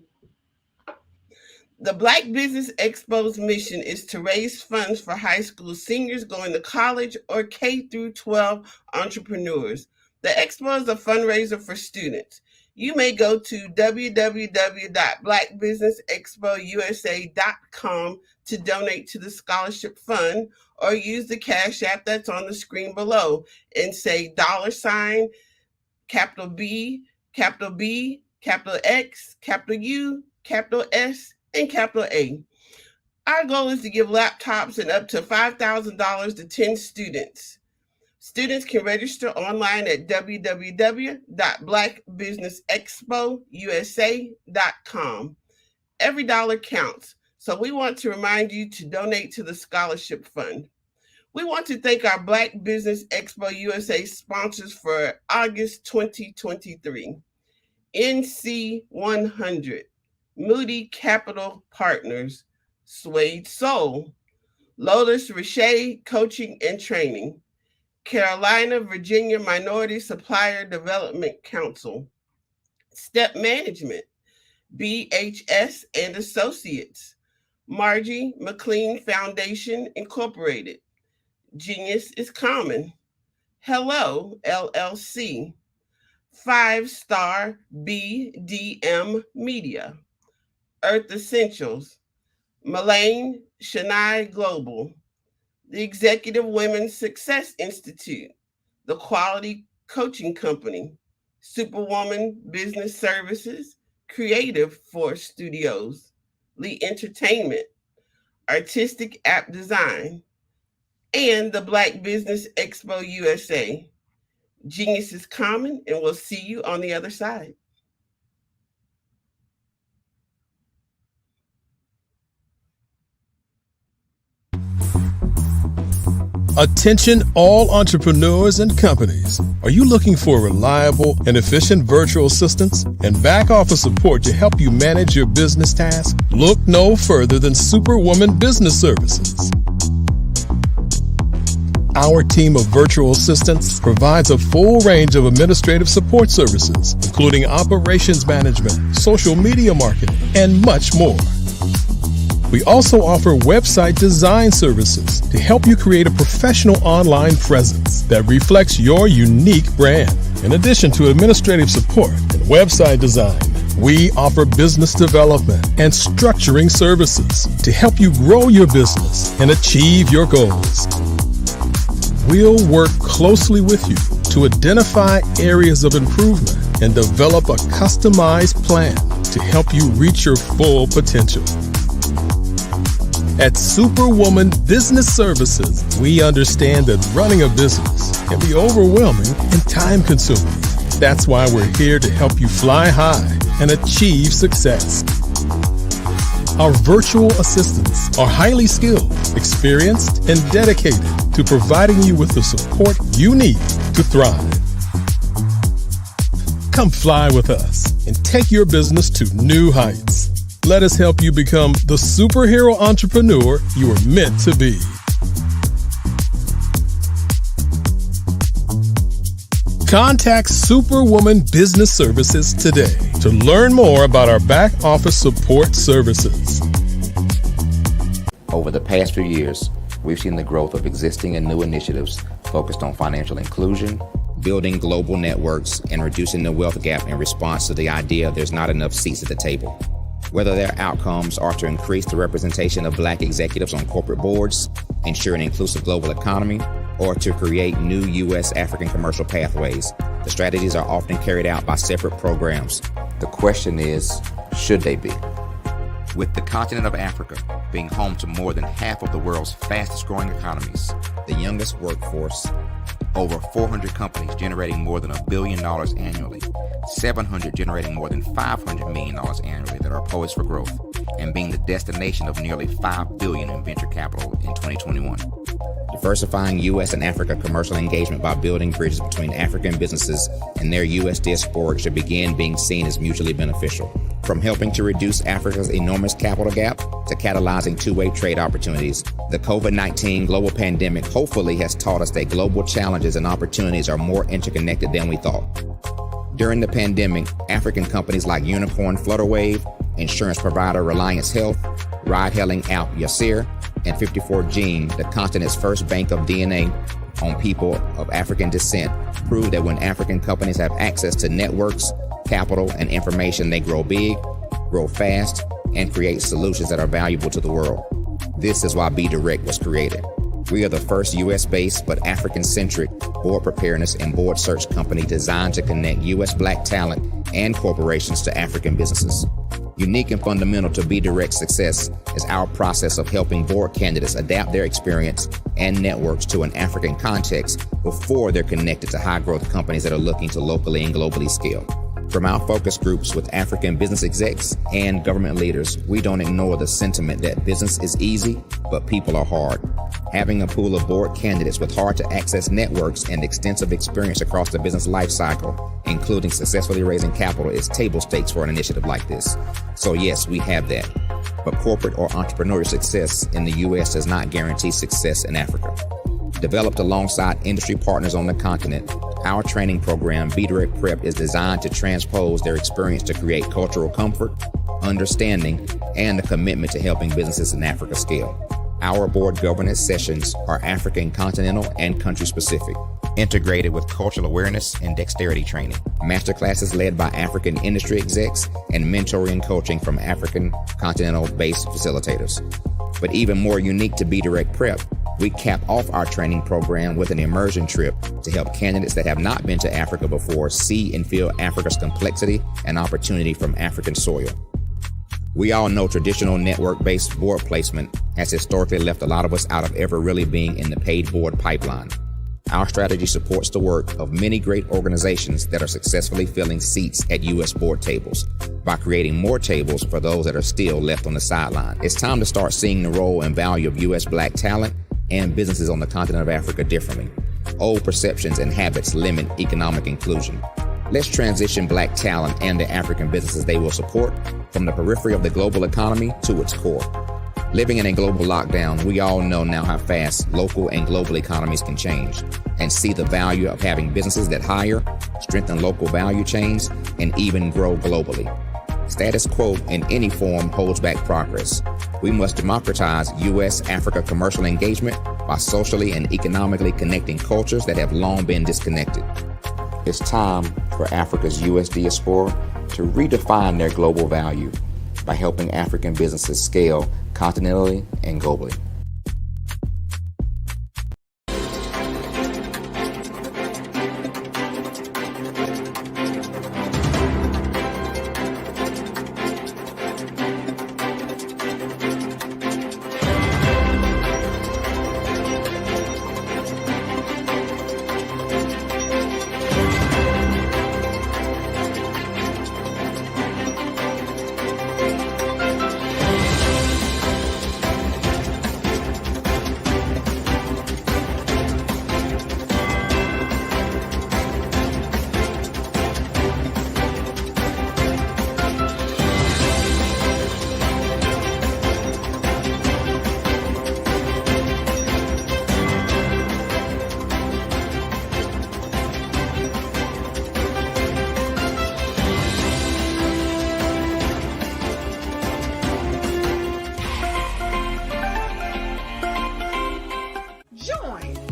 The Black Business Expo's mission is to raise funds for high school seniors going to college or K-12 entrepreneurs. The Expo is a fundraiser for students. You may go to www.blackbusinessexpousa.com to donate to the scholarship fund, or use the Cash App that's on the screen below and say $, capital B, capital B, capital X, capital U, capital S, and capital A. Our goal is to give laptops and up to $5,000 to 10 students. Students can register online at www.blackbusinessexpousa.com. Every dollar counts, so we want to remind you to donate to the scholarship fund. We want to thank our Black Business Expo USA sponsors for August 2023. NC 100, Moody Capital Partners, Suede Soul, Lotus Richey Coaching and Training, Carolina, Virginia Minority Supplier Development Council, Step Management, BHS and Associates, Margie McLean Foundation Incorporated, Genius is Common, Hello LLC, 5-Star BDM Media, Earth Essentials, Mullane Shania Global, the Executive Women's Success Institute, the Quality Coaching Company, Superwoman Business Services, Creative Force Studios, Lee Entertainment, Artistic App Design, and the Black Business Expo USA. Genius is common, and we'll see you on the other side. Attention all entrepreneurs and companies. Are you looking for reliable and efficient virtual assistants and back office support to help you manage your business tasks? Look no further than Superwoman Business Services. Our team of virtual assistants provides a full range of administrative support services, including operations management, social media marketing, and much more. We also offer website design services to help you create a professional online presence that reflects your unique brand. In addition to administrative support and website design, we offer business development and structuring services to help you grow your business and achieve your goals. We'll work closely with you to identify areas of improvement and develop a customized plan to help you reach your full potential. At Superwoman Business Services, we understand that running a business can be overwhelming and time-consuming. That's why we're here to help you fly high and achieve success. Our virtual assistants are highly skilled, experienced, and dedicated to providing you with the support you need to thrive. Come fly with us and take your business to new heights. Let us help you become the superhero entrepreneur you are meant to be. Contact Superwoman Business Services today to learn more about our back office support services. Over the past few years, we've seen the growth of existing and new initiatives focused on financial inclusion, building global networks, and reducing the wealth gap in response to the idea there's not enough seats at the table. Whether their outcomes are to increase the representation of Black executives on corporate boards, ensure an inclusive global economy, or to create new U.S. African commercial pathways, The strategies are often carried out by separate programs. The question is, should they be? With the continent of Africa being home to more than half of the world's fastest growing economies, the youngest workforce, over 400 companies generating more than $1 billion annually, 700 generating more than $500 million annually that are poised for growth, and being the destination of nearly $5 billion in venture capital in 2021. Diversifying U.S. and Africa commercial engagement by building bridges between African businesses and their U.S. diaspora should begin being seen as mutually beneficial. From helping to reduce Africa's enormous capital gap to catalyzing two-way trade opportunities, the COVID-19 global pandemic hopefully has taught us that global challenges and opportunities are more interconnected than we thought. During the pandemic, African companies like Unicorn Flutterwave, insurance provider Reliance Health, ride-hailing app Yasir, and 54Gene, the continent's first bank of DNA on people of African descent, proved that when African companies have access to networks, capital, and information, they grow big, grow fast, and create solutions that are valuable to the world. This is why Be Direct was created. We are the first U.S.-based but African-centric board preparedness and board search company designed to connect U.S. Black talent and corporations to African businesses. Unique and fundamental to Be Direct's success is our process of helping board candidates adapt their experience and networks to an African context before they're connected to high-growth companies that are looking to locally and globally scale. From our focus groups with African business execs and government leaders, we don't ignore the sentiment that business is easy, but people are hard. Having a pool of board candidates with hard-to-access networks and extensive experience across the business life cycle, including successfully raising capital, is table stakes for an initiative like this. So yes, we have that. But corporate or entrepreneurial success in the U.S. does not guarantee success in Africa. Developed alongside industry partners on the continent, our training program, Be Direct Prep, is designed to transpose their experience to create cultural comfort, understanding, and a commitment to helping businesses in Africa scale. Our board governance sessions are African, continental, and country-specific, integrated with cultural awareness and dexterity training, masterclasses led by African industry execs, and mentoring and coaching from African continental-based facilitators. But even more unique to Be Direct Prep, we cap off our training program with an immersion trip to help candidates that have not been to Africa before see and feel Africa's complexity and opportunity from African soil. We all know traditional network-based board placement has historically left a lot of us out of ever really being in the paid board pipeline. Our strategy supports the work of many great organizations that are successfully filling seats at U.S. board tables by creating more tables for those that are still left on the sideline. It's time to start seeing the role and value of U.S. Black talent and businesses on the continent of Africa differently. Old perceptions and habits limit economic inclusion. Let's transition Black talent and the African businesses they will support from the periphery of the global economy to its core. Living in a global lockdown, we all know now how fast local and global economies can change, and see the value of having businesses that hire, strengthen local value chains, and even grow globally. Status quo in any form holds back progress. We must democratize U.S.-Africa commercial engagement by socially and economically connecting cultures that have long been disconnected. It's time for Africa's U.S. diaspora to redefine their global value by helping African businesses scale continentally and globally.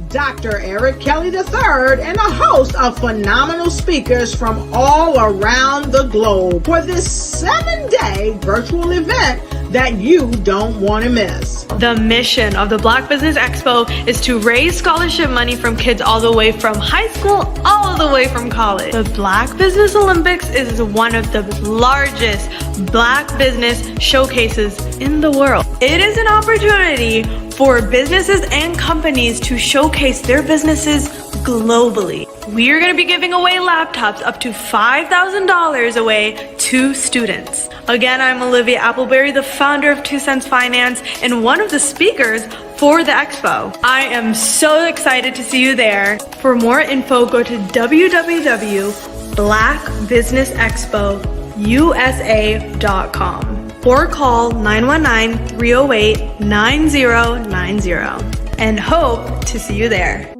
Dr. Eric Kelly III and a host of phenomenal speakers from all around the globe for this 7-day virtual event that you don't want to miss. The mission of the Black Business Expo is to raise scholarship money from kids all the way from high school, all the way from college. The Black Business Olympics is one of the largest Black business showcases in the world. It is an opportunity for businesses and companies to showcase their businesses globally. We are going to be giving away laptops up to $5,000 away to students. Again, I'm Olivia Appleberry, the founder of 2 Cents Finance and one of the speakers for the expo. I am so excited to see you there. For more info, go to www.blackbusinessexpousa.com or call 919-308-9090 and hope to see you there.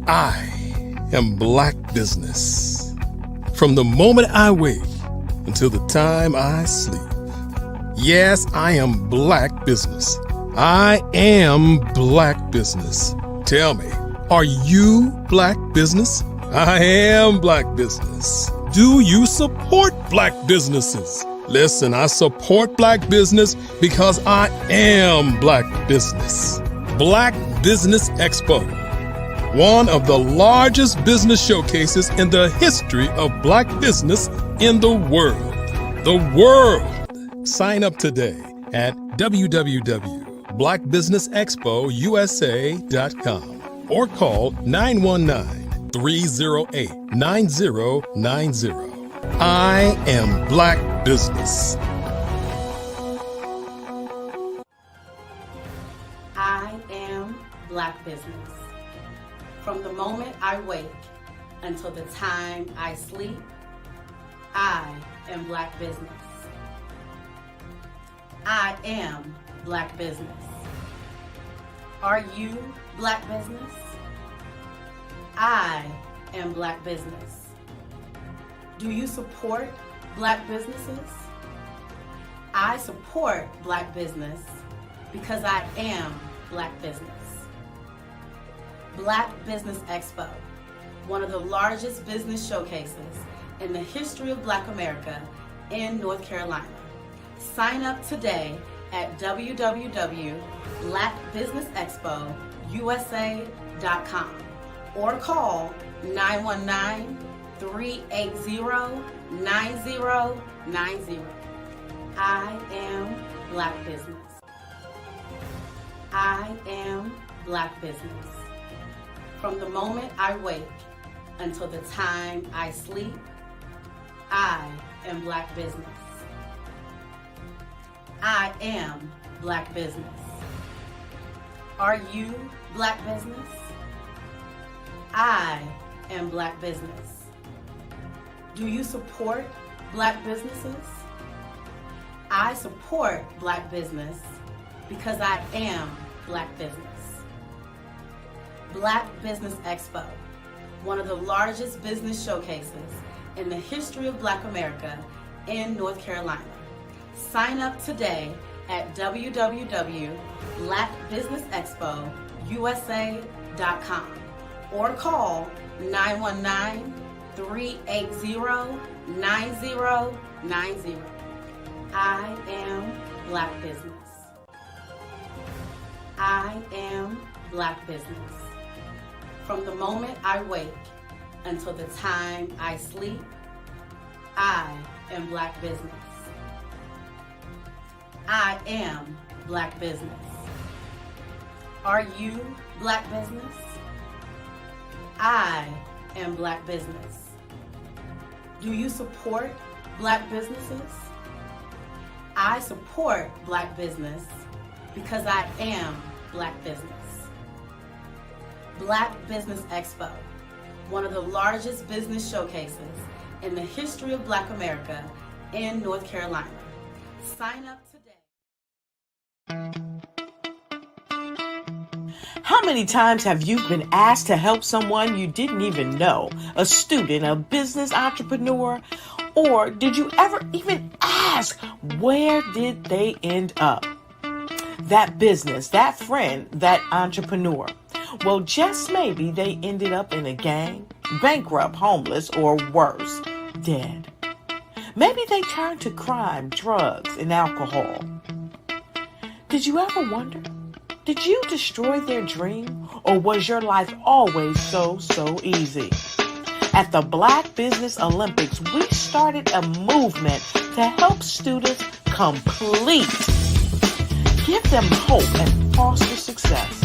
I am Black business. From the moment I wake until the time I sleep. Yes, I am Black business. I am Black business. Tell me, are you Black business? I am Black business. Do you support Black businesses? Listen, I support Black business because I am Black business. Black Business Expo, one of the largest business showcases in the history of Black business in the world. The world! Sign up today at www.blackbusinessexpousa.com or call 919-308-9090. I am Black business. I am Black business. From the moment I wake until the time I sleep, I am Black business. I am Black business. Are you Black business? I am Black business. Do you support Black businesses? I support Black business because I am Black business. Black Business Expo, one of the largest business showcases in the history of Black America in North Carolina. Sign up today at www.blackbusinessexpousa.com or call 919-380-9090. I am Black business. I am Black business. From the moment I wake until the time I sleep, I am Black business. I am Black business. Are you Black business? I am Black business. Do you support Black businesses? I support Black business because I am Black business. Black Business Expo, one of the largest business showcases in the history of Black America in North Carolina. Sign up today at www.blackbusinessexpousa.com or call 919-380-9090. I am Black business. I am Black business. From the moment I wake until the time I sleep, I am Black business. I am Black business. Are you Black business? I am Black business. Do you support Black businesses? I support Black business because I am Black business. Black Business Expo, one of the largest business showcases in the history of Black America in North Carolina. Sign up today. How many times have you been asked to help someone you didn't even know, a student, a business entrepreneur, or did you ever even ask, where did they end up? That business, that friend, that entrepreneur. Well, just maybe they ended up in a gang, bankrupt, homeless, or worse, dead. Maybe they turn to crime, drugs, and alcohol. Did you ever wonder? Did you destroy their dream, or was your life always so easy? At the Black Business Olympics, we started a movement to help students complete. Give them hope and foster success.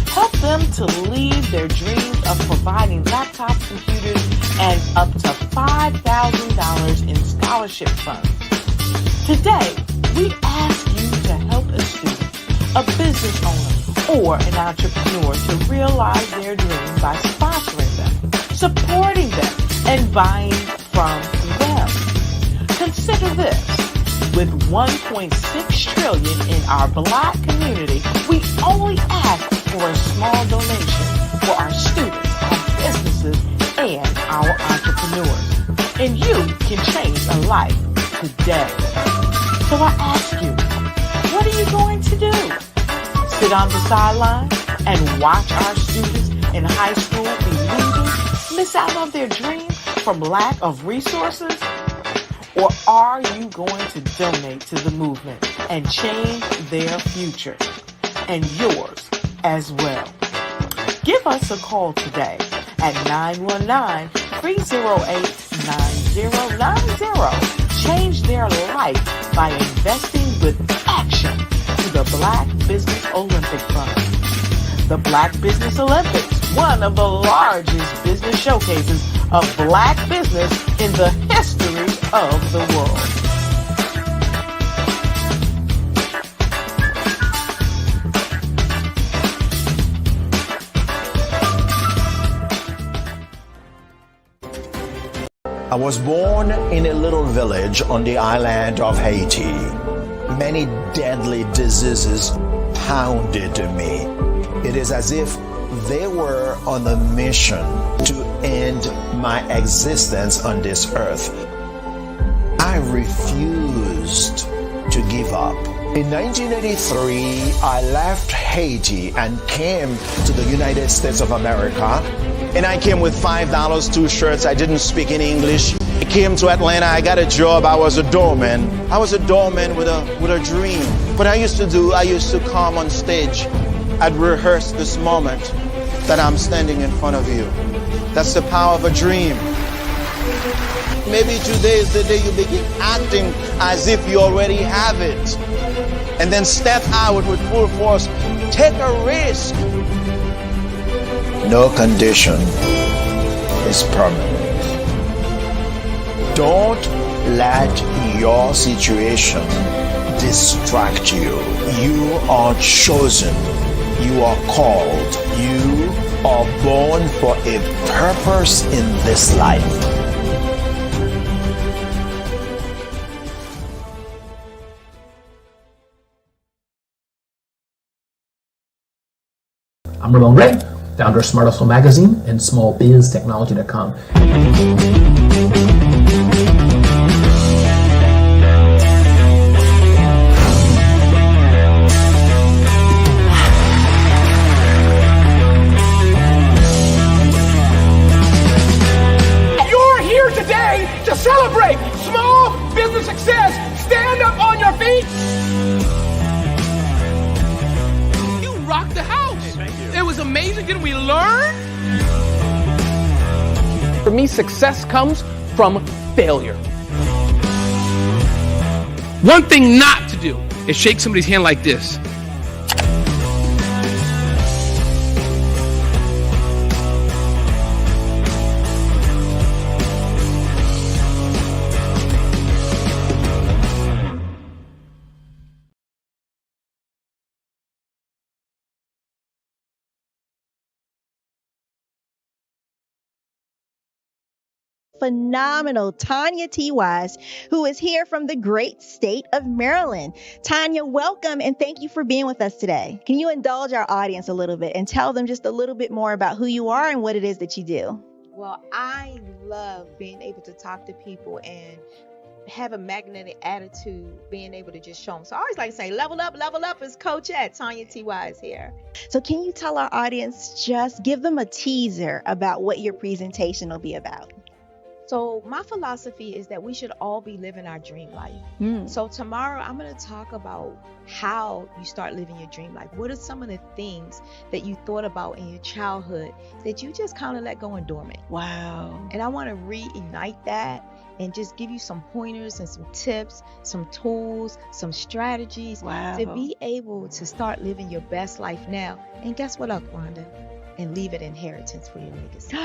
Help them to leave their dreams of providing laptops, computers, and up to $5,000 in scholarship funds. Today, we ask you to help a student, a business owner, or an entrepreneur to realize their dreams by sponsoring them, supporting them, and buying from them. Consider this. With $1.6 trillion in our Black community, we only ask for a small donation for our students, our businesses, and our entrepreneurs. And you can change a life today. So I ask you, what are you going to do? Sit on the sideline and watch our students in high school be losers, miss out on their dreams from lack of resources? Or are you going to donate to the movement and change their future and yours as well? Give us a call today at 919-308-9090. Change their life by investing with action to the Black Business Olympic Fund. The Black Business Olympics, one of the largest business showcases of Black business in the history of the world. I was born in a little village on the island of Haiti. Many deadly diseases pounded me. It is as if they were on a mission to end my existence on this earth. I refused to give up. In 1983, I left Haiti and came to the United States of America. And I came with $5, 2 shirts. I didn't speak in English. I came to Atlanta. I got a job. I was a doorman. I was a doorman with a dream. What I used to come on stage. I'd rehearse this moment that I'm standing in front of you. That's the power of a dream. Maybe today is the day you begin acting as if you already have it. And then step out with full force. Take a risk. No condition is permanent. Don't let your situation distract you. You are chosen. You are called. You are born for a purpose in this life. I'm Ramon Ray, founder of Smart Hustle Magazine and smallbiztechnology.com. You're here today to celebrate small business success. Stand up on your feet. You rocked the house. It was amazing. Didn't we learn? For me, success comes from failure. One thing not to do is shake somebody's hand like this. Phenomenal Tanya T. Wise, who is here from the great state of Maryland. Tanya, welcome and thank you for being with us today. Can you indulge our audience a little bit and tell them just a little bit more about who you are and what it is that you do? Well, I love being able to talk to people and have a magnetic attitude, being able to just show them. So I always like to say, level up is Coach at Tanya T. Wise here. So can you tell our audience, just give them a teaser about what your presentation will be about? So my philosophy is that we should all be living our dream life. So tomorrow I'm going to talk about how you start living your dream life. What are some of the things that you thought about in your childhood that you just kind of let go and dormant? Wow. And I want to reignite that and just give you some pointers and some tips, some tools, some strategies to be able to start living your best life now. And guess what, Rhonda? And leave an inheritance for your legacy.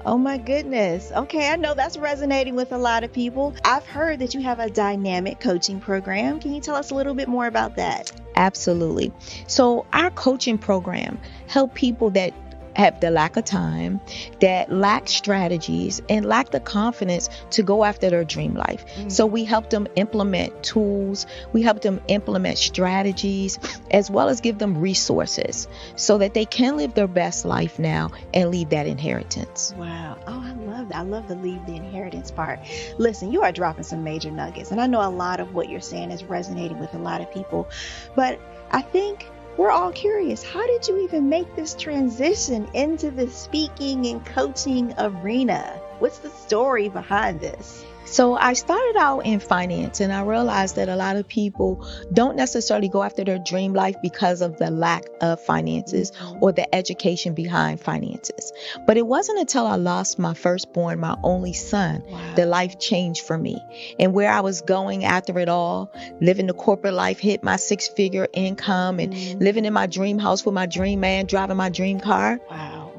Oh my goodness. Okay, I know that's resonating with a lot of people. I've heard that you have a dynamic coaching program. Can you tell us a little bit more about that? Absolutely. So our coaching program help people that have the lack of time, that lack strategies, and lack the confidence to go after their dream life. So we help them implement tools, we help them implement strategies, as well as give them resources so that they can live their best life now and leave that inheritance. Wow. Oh, I love that. I love the leave the inheritance part. Listen, you are dropping some major nuggets, and I know a lot of what you're saying is resonating with a lot of people, but I think we're all curious. How did you even make this transition into the speaking and coaching arena? What's the story behind this? So I started out in finance, and I realized that a lot of people don't necessarily go after their dream life because of the lack of finances or the education behind finances. But it wasn't until I lost my firstborn, my only son, that life changed for me. And where I was going after it all, living the corporate life, hit my 6-figure income and living in my dream house with my dream man, driving my dream car.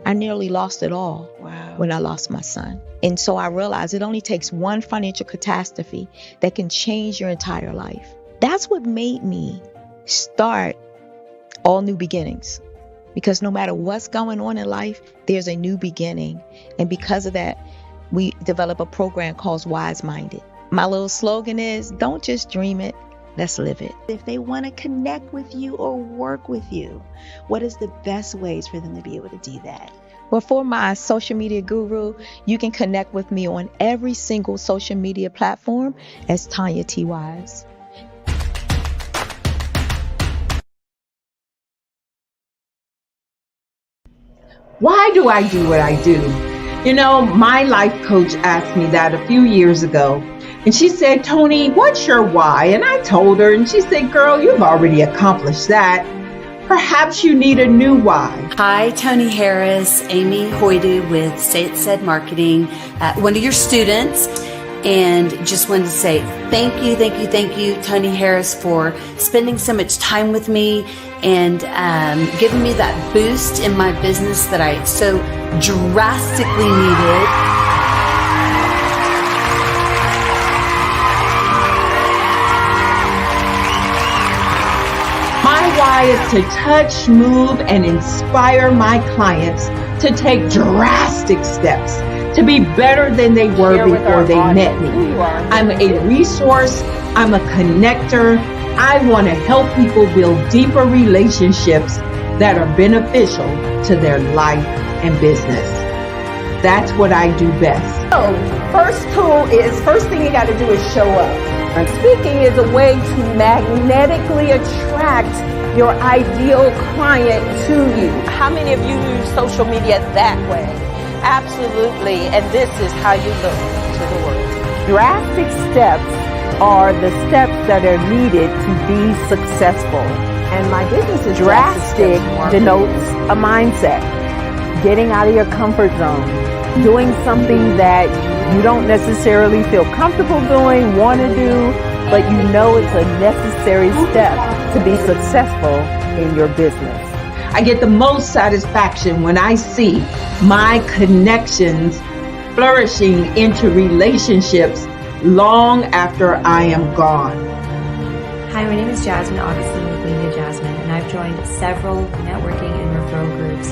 I nearly lost it all when I lost my son. And so I realized it only takes one financial catastrophe that can change your entire life. That's what made me start All New Beginnings. Because no matter what's going on in life, there's a new beginning. And because of that, we develop a program called Wise Minded. My little slogan is, don't just dream it, let's live it. If they want to connect with you or work with you, what is the best ways for them to be able to do that? Well, for my social media guru, you can connect with me on every single social media platform as Tanya T. Wise. Why do I do what I do? You know, my life coach asked me that a few years ago. And she said, Tony, what's your why? And I told her, and she said, girl, you've already accomplished that. Perhaps you need a new why. Hi, Tony Harris, Amy Hoydu with Say It Said Marketing, one of your students. And just wanted to say thank you, Tony Harris, for spending so much time with me and giving me that boost in my business that I so drastically needed. My why is to touch, move, and inspire my clients to take drastic steps to be better than they were before they met me. I'm a resource. I'm a connector. I want to help people build deeper relationships that are beneficial to their life and business. That's what I do best. So, first thing you got to do is show up. And speaking is a way to magnetically attract your ideal client to you. How many of you use social media that way? Absolutely. And this is how you look to the world. Drastic steps are the steps that are needed to be successful. And my business is drastic denotes a mindset. Getting out of your comfort zone. Doing something that you don't necessarily feel comfortable doing, want to do, but you know it's a necessary step to be successful in your business. I get the most satisfaction when I see my connections flourishing into relationships long after I am gone. Hi, my name is Jasmine Augustine with Winged Jasmine, and I've joined several networking and referral groups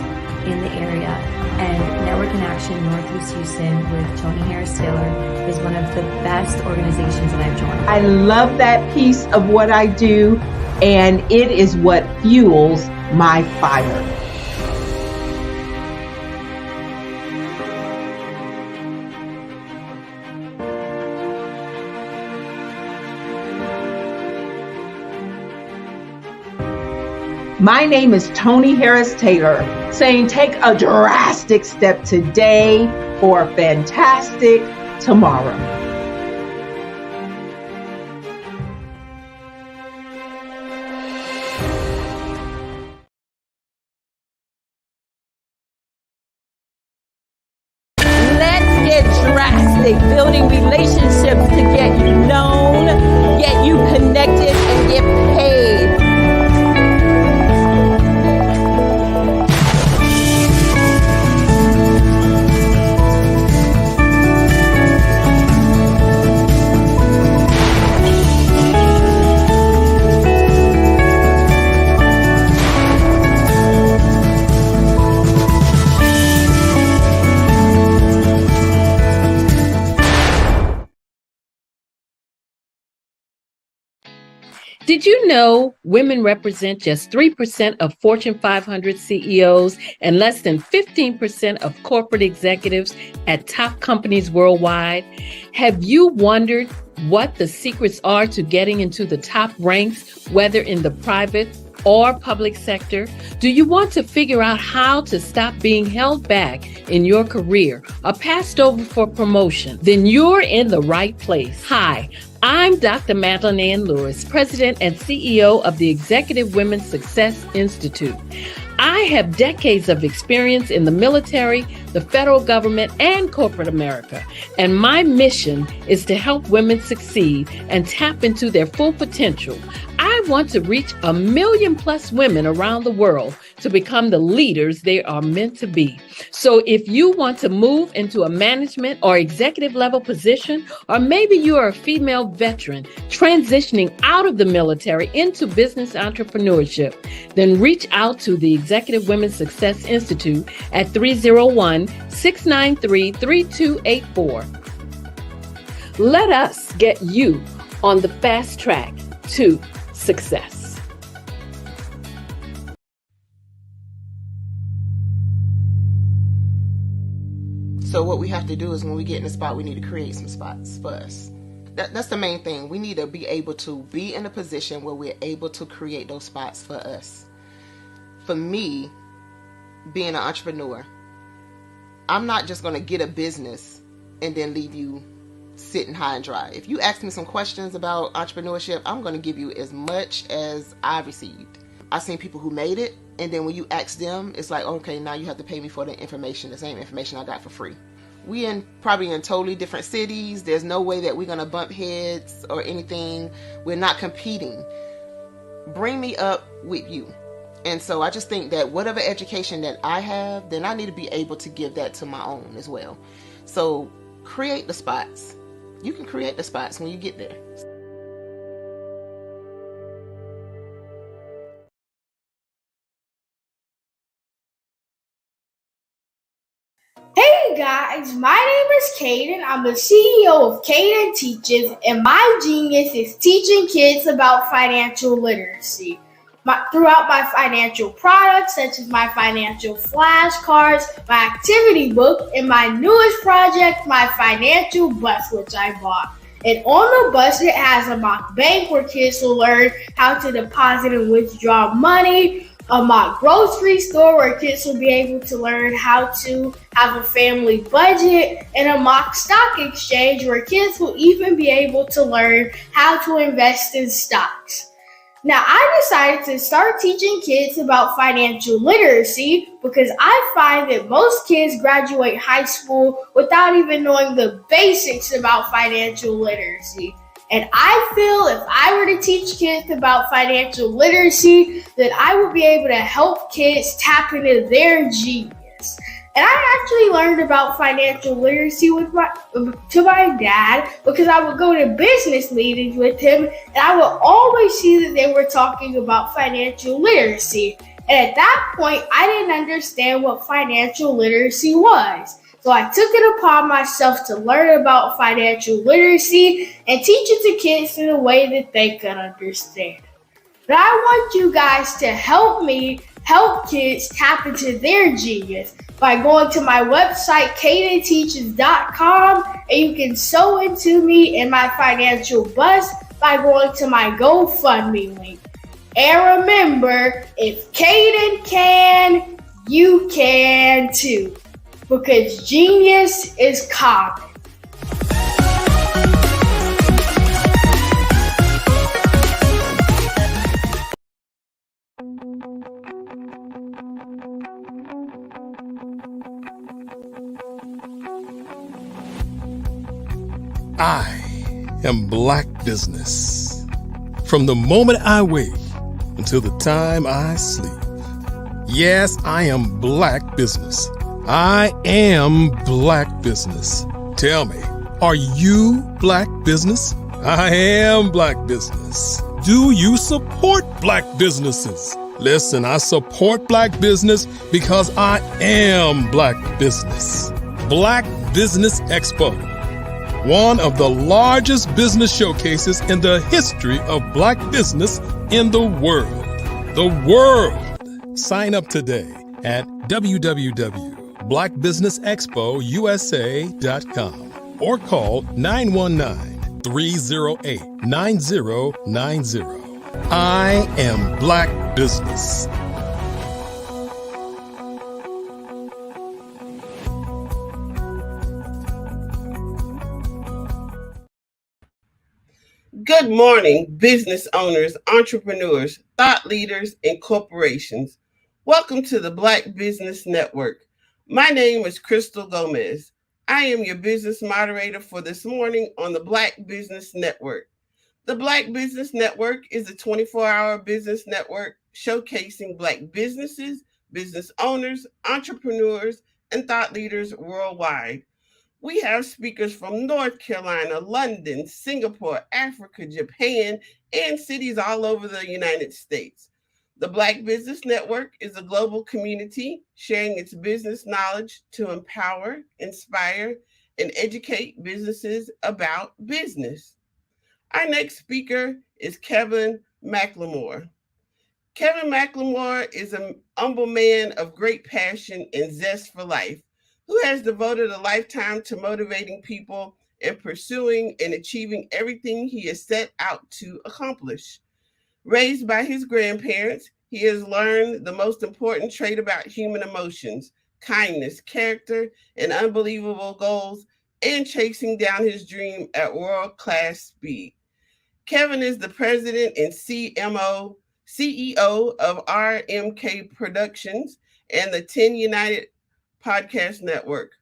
in the area. And Network in Action Northeast Houston with Tony Harris Taylor is one of the best organizations that I've joined. I love that piece of what I do, and it is what fuels my fire. My name is Tony Harris Taylor, saying take a drastic step today for a fantastic tomorrow. Let's get drastic, building relationships to get you known, get you connected, and get paid. Did you know women represent just 3% of Fortune 500 CEOs and less than 15% of corporate executives at top companies worldwide? Have you wondered what the secrets are to getting into the top ranks, whether in the private or public sector? Do you want to figure out how to stop being held back in your career or passed over for promotion? Then you're in the right place. Hi, I'm Dr. Madeline Ann Lewis, President and CEO of the Executive Women's Success Institute. I have decades of experience in the military, the federal government, and corporate America, and my mission is to help women succeed and tap into their full potential. I want to reach 1 million plus women around the world to become the leaders they are meant to be. So if you want to move into a management or executive level position, or maybe you are a female veteran transitioning out of the military into business entrepreneurship, then reach out to the Executive Women's Success Institute at 301-693-3284. Let us get you on the fast track to success. So what we have to do is when we get in the spot, we need to create some spots for us. That's the main thing. We need to be able to be in a position where we're able to create those spots for us. For me, being an entrepreneur, I'm not just going to get a business and then leave you sitting high and dry. If you ask me some questions about entrepreneurship, I'm going to give you as much as I received. I've seen people who made it, and then when you ask them, it's like, okay, now you have to pay me for the information, the same information I got for free. We probably in totally different cities. There's no way that we're going to bump heads or anything. We're not competing. Bring me up with you. And so I just think that whatever education that I have, then I need to be able to give that to my own as well. So create the spots. You can create the spots when you get there. Hey guys, my name is Caden. I'm the CEO of Caden Teaches, and my genius is teaching kids about financial literacy. Throughout my financial products, such as my financial flashcards, my activity book, and my newest project, my financial bus, which I bought. And on the bus, it has a mock bank where kids will learn how to deposit and withdraw money, a mock grocery store where kids will be able to learn how to have a family budget, and a mock stock exchange where kids will even be able to learn how to invest in stocks. Now, I decided to start teaching kids about financial literacy because I find that most kids graduate high school without even knowing the basics about financial literacy. And I feel if I were to teach kids about financial literacy, that I would be able to help kids tap into their genius. And I actually learned about financial literacy to my dad because I would go to business meetings with him, and I would always see that they were talking about financial literacy. And at that point, I didn't understand what financial literacy was. So I took it upon myself to learn about financial literacy and teach it to kids in a way that they could understand. But I want you guys to help me help kids tap into their genius by going to my website, cadenteaches.com, and you can sew into me in my financial bus by going to my GoFundMe link. And remember, if Caden can, you can too. Because genius is common. I am Black business. From the moment I wake until the time I sleep. Yes, I am Black business. I am Black business. Tell me, are you Black business? I am Black business. Do you support Black businesses? Listen, I support Black business because I am Black business. Black Business Expo, one of the largest business showcases in the history of Black business in the world. The world! Sign up today at www.blackbusinessexpousa.com or call 919-308-9090. I am Black business. Good morning, business owners, entrepreneurs, thought leaders, and corporations. Welcome to the Black Business Network. My name is Crystal Gomez. I am your business moderator for this morning on the Black Business Network. The Black Business Network is a 24-hour business network showcasing Black businesses, business owners, entrepreneurs, and thought leaders worldwide. We have speakers from North Carolina, London, Singapore, Africa, Japan, and cities all over the United States. The Black Business Network is a global community sharing its business knowledge to empower, inspire, and educate businesses about business. Our next speaker is Kevin McLemore. Kevin McLemore is an humble man of great passion and zest for life, who has devoted a lifetime to motivating people and pursuing and achieving everything he has set out to accomplish. Raised by his grandparents, he has learned the most important trait about human emotions, kindness, character, and unbelievable goals, and chasing down his dream at world-class speed. Kevin is the president and CEO of RMK Productions and the 10 United Podcast Network,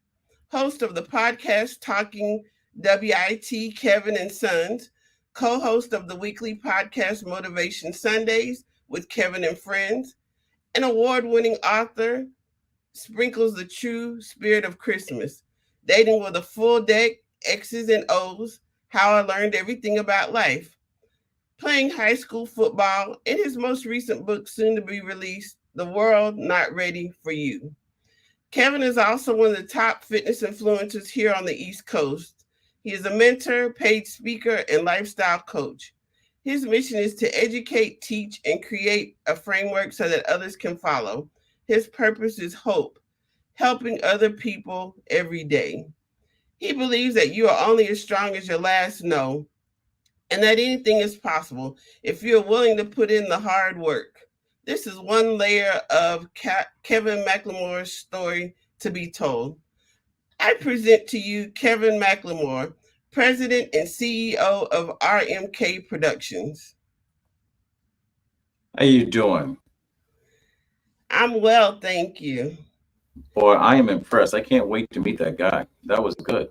host of the podcast Talking WIT Kevin and Sons, co-host of the weekly podcast Motivation Sundays with Kevin and Friends, an award-winning author, sprinkles the true spirit of Christmas, dating with a full deck, X's and O's, how I learned everything about life, playing high school football, in his most recent book, soon to be released, The World Not Ready for You. Kevin is also one of the top fitness influencers here on the East Coast. He is a mentor, paid speaker, and lifestyle coach. His mission is to educate, teach, and create a framework so that others can follow. His purpose is hope, helping other people every day. He believes that you are only as strong as your last no, and that anything is possible if you're willing to put in the hard work. This is one layer of Kevin McLemore's story to be told. I present to you Kevin McLemore, President and CEO of RMK Productions. How you doing? I'm well, thank you. Boy, I am impressed. I can't wait to meet that guy. That was good.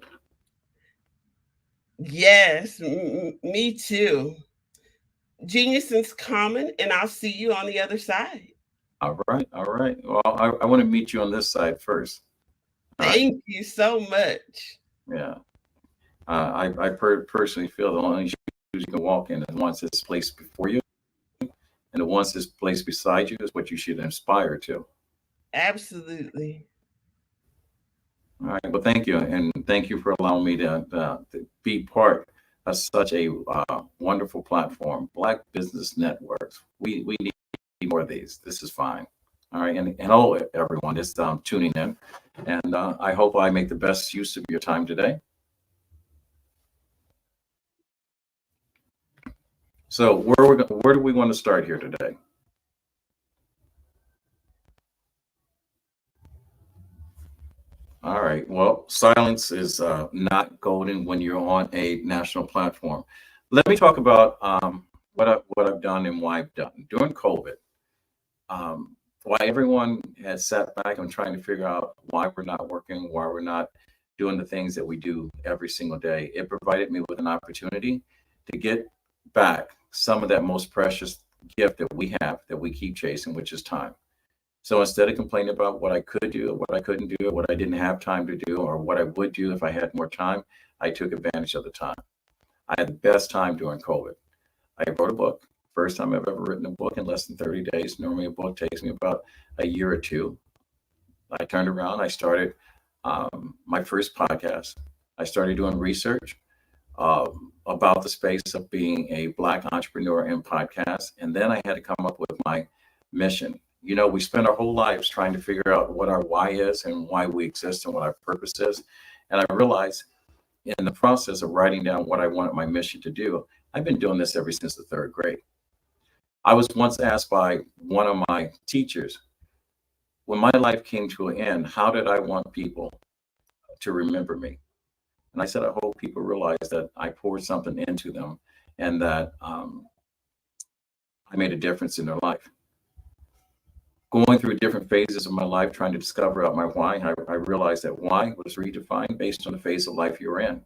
Yes, me too. Genius is common, and I'll see you on the other side. All right, all right. Well, I want to meet you on this side first. Thank you so much. Yeah. I personally feel the only shoes you can walk in is the ones that's placed before you, and the ones that's placed beside you is what you should aspire to. Absolutely. All right. Well, thank you, and thank you for allowing me to be part of such a wonderful platform, Black Business Networks. We need more of these. This is fine. All right, and hello everyone that's tuning in, and I hope I make the best use of your time today. So where do we want to start here today? All right. Well, silence is not golden when you're on a national platform. Let me talk about what I've done and why I've done during COVID. Why everyone has sat back and trying to figure out why we're not working, why we're not doing the things that we do every single day. It provided me with an opportunity to get back some of that most precious gift that we have, that we keep chasing, which is time. So instead of complaining about what I could do, or what I couldn't do, or what I didn't have time to do, or what I would do if I had more time, I took advantage of the time. I had the best time during COVID. I wrote a book. First time I've ever written a book in less than 30 days. Normally a book takes me about a year or two. I turned around. I started my first podcast. I started doing research about the space of being a Black entrepreneur in podcast. And then I had to come up with my mission. You know, we spend our whole lives trying to figure out what our why is and why we exist and what our purpose is. And I realized in the process of writing down what I wanted my mission to do, I've been doing this ever since the third grade. I was once asked by one of my teachers, when my life came to an end, how did I want people to remember me? And I said, I hope people realize that I poured something into them and that I made a difference in their life. Going through different phases of my life, trying to discover out my why, I realized that why was redefined based on the phase of life you're in.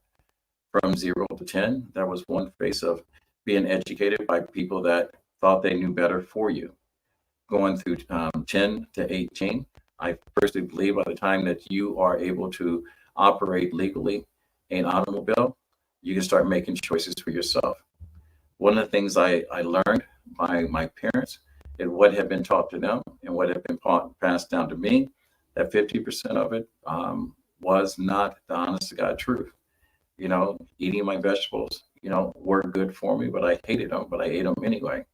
From 0 to 10, that was one phase of being educated by people that thought they knew better for you. Going through 10 to 18, I personally believe by the time that you are able to operate legally an automobile, you can start making choices for yourself. One of the things I learned by my parents and what had been taught to them and what had been passed down to me, that 50% of it was not the honest to God truth. You know, eating my vegetables, you know, were good for me, but I hated them, but I ate them anyway.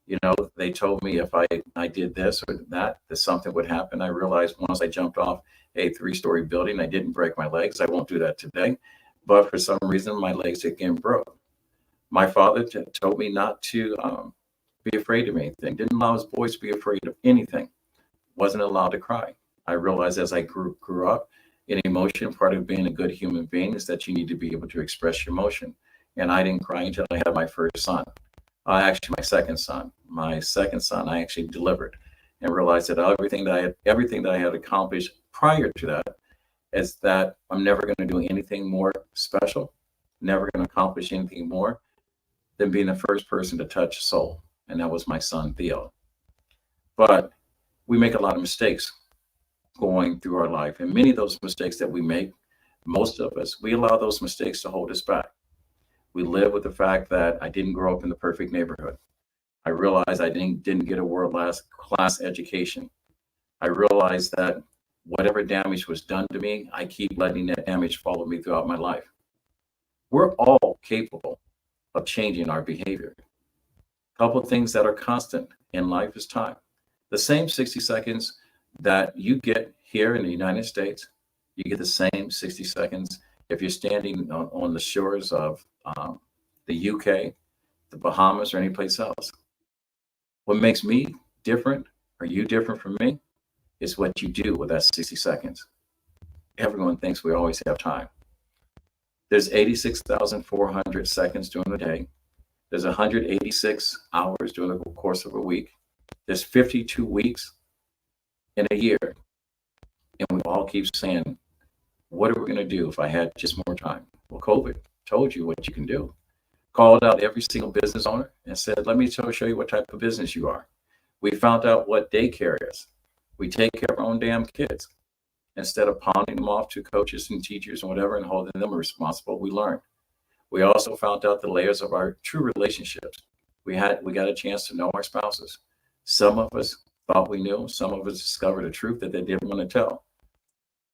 You know, they told me if I did this or that something would happen. I realized once I jumped off a 3-story building, I didn't break my legs. I won't do that today. But for some reason, my legs again broke. My father told me not to be afraid of anything. Didn't allow his boys to be afraid of anything. Wasn't allowed to cry. I realized as I grew up, in emotion, part of being a good human being is that you need to be able to express your emotion. And I didn't cry until I had my first son. Actually, my second son. My second son, I actually delivered and realized that everything that I had accomplished prior to that is that I'm never going to do anything more special, never going to accomplish anything more than being the first person to touch a soul. And that was my son, Theo. But we make a lot of mistakes going through our life. And many of those mistakes that we make, most of us, we allow those mistakes to hold us back. We live with the fact that I didn't grow up in the perfect neighborhood. I realized I didn't get a world-class education. I realized that whatever damage was done to me, I keep letting that damage follow me throughout my life. We're all capable of changing our behavior. A couple of things that are constant in life is time. The same 60 seconds that you get here in the United States, you get the same 60 seconds if you're standing on the shores of the UK, the Bahamas, or any place else. What makes me different, or you different from me, is what you do with that 60 seconds. Everyone thinks we always have time. There's 86,400 seconds during the day. There's 186 hours during the course of a week. There's 52 weeks in a year. And we all keep saying, what are we going to do if I had just more time? Well, COVID told you what you can do. Called out every single business owner and said, let me show you what type of business you are. We found out what daycare is. We take care of our own damn kids. Instead of pounding them off to coaches and teachers and whatever and holding them responsible, we learned. We also found out the layers of our true relationships. We got a chance to know our spouses. Some of us thought we knew. Some of us discovered a truth that they didn't want to tell.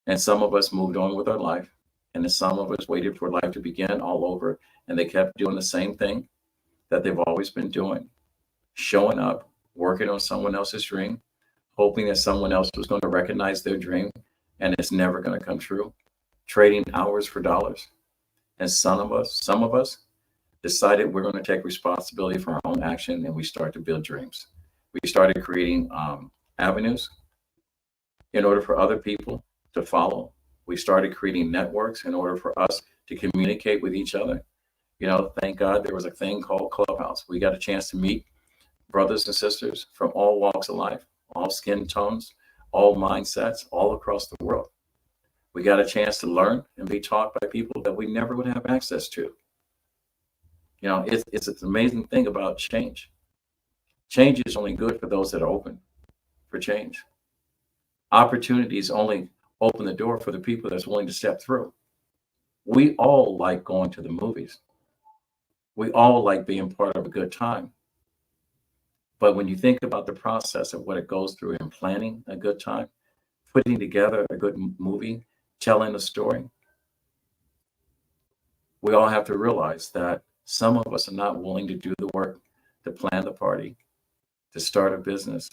And some of us moved on with our life. And then some of us waited for life to begin all over. And they kept doing the same thing that they've always been doing. Showing up, working on someone else's dream, hoping that someone else was going to recognize their dream, and it's never going to come true. Trading hours for dollars. And some of us decided we're going to take responsibility for our own action, and we start to build dreams. We started creating avenues in order for other people to follow. We started creating networks in order for us to communicate with each other. You know, thank God there was a thing called Clubhouse. We got a chance to meet brothers and sisters from all walks of life, all skin tones, all mindsets, all across the world. We got a chance to learn and be taught by people that we never would have access to. You know, it's an amazing thing about change. Change is only good for those that are open for change. Opportunities only open the door for the people that's willing to step through. We all like going to the movies. We all like being part of a good time. But when you think about the process of what it goes through in planning a good time, putting together a good movie, telling a story, we all have to realize that some of us are not willing to do the work to plan the party, to start a business,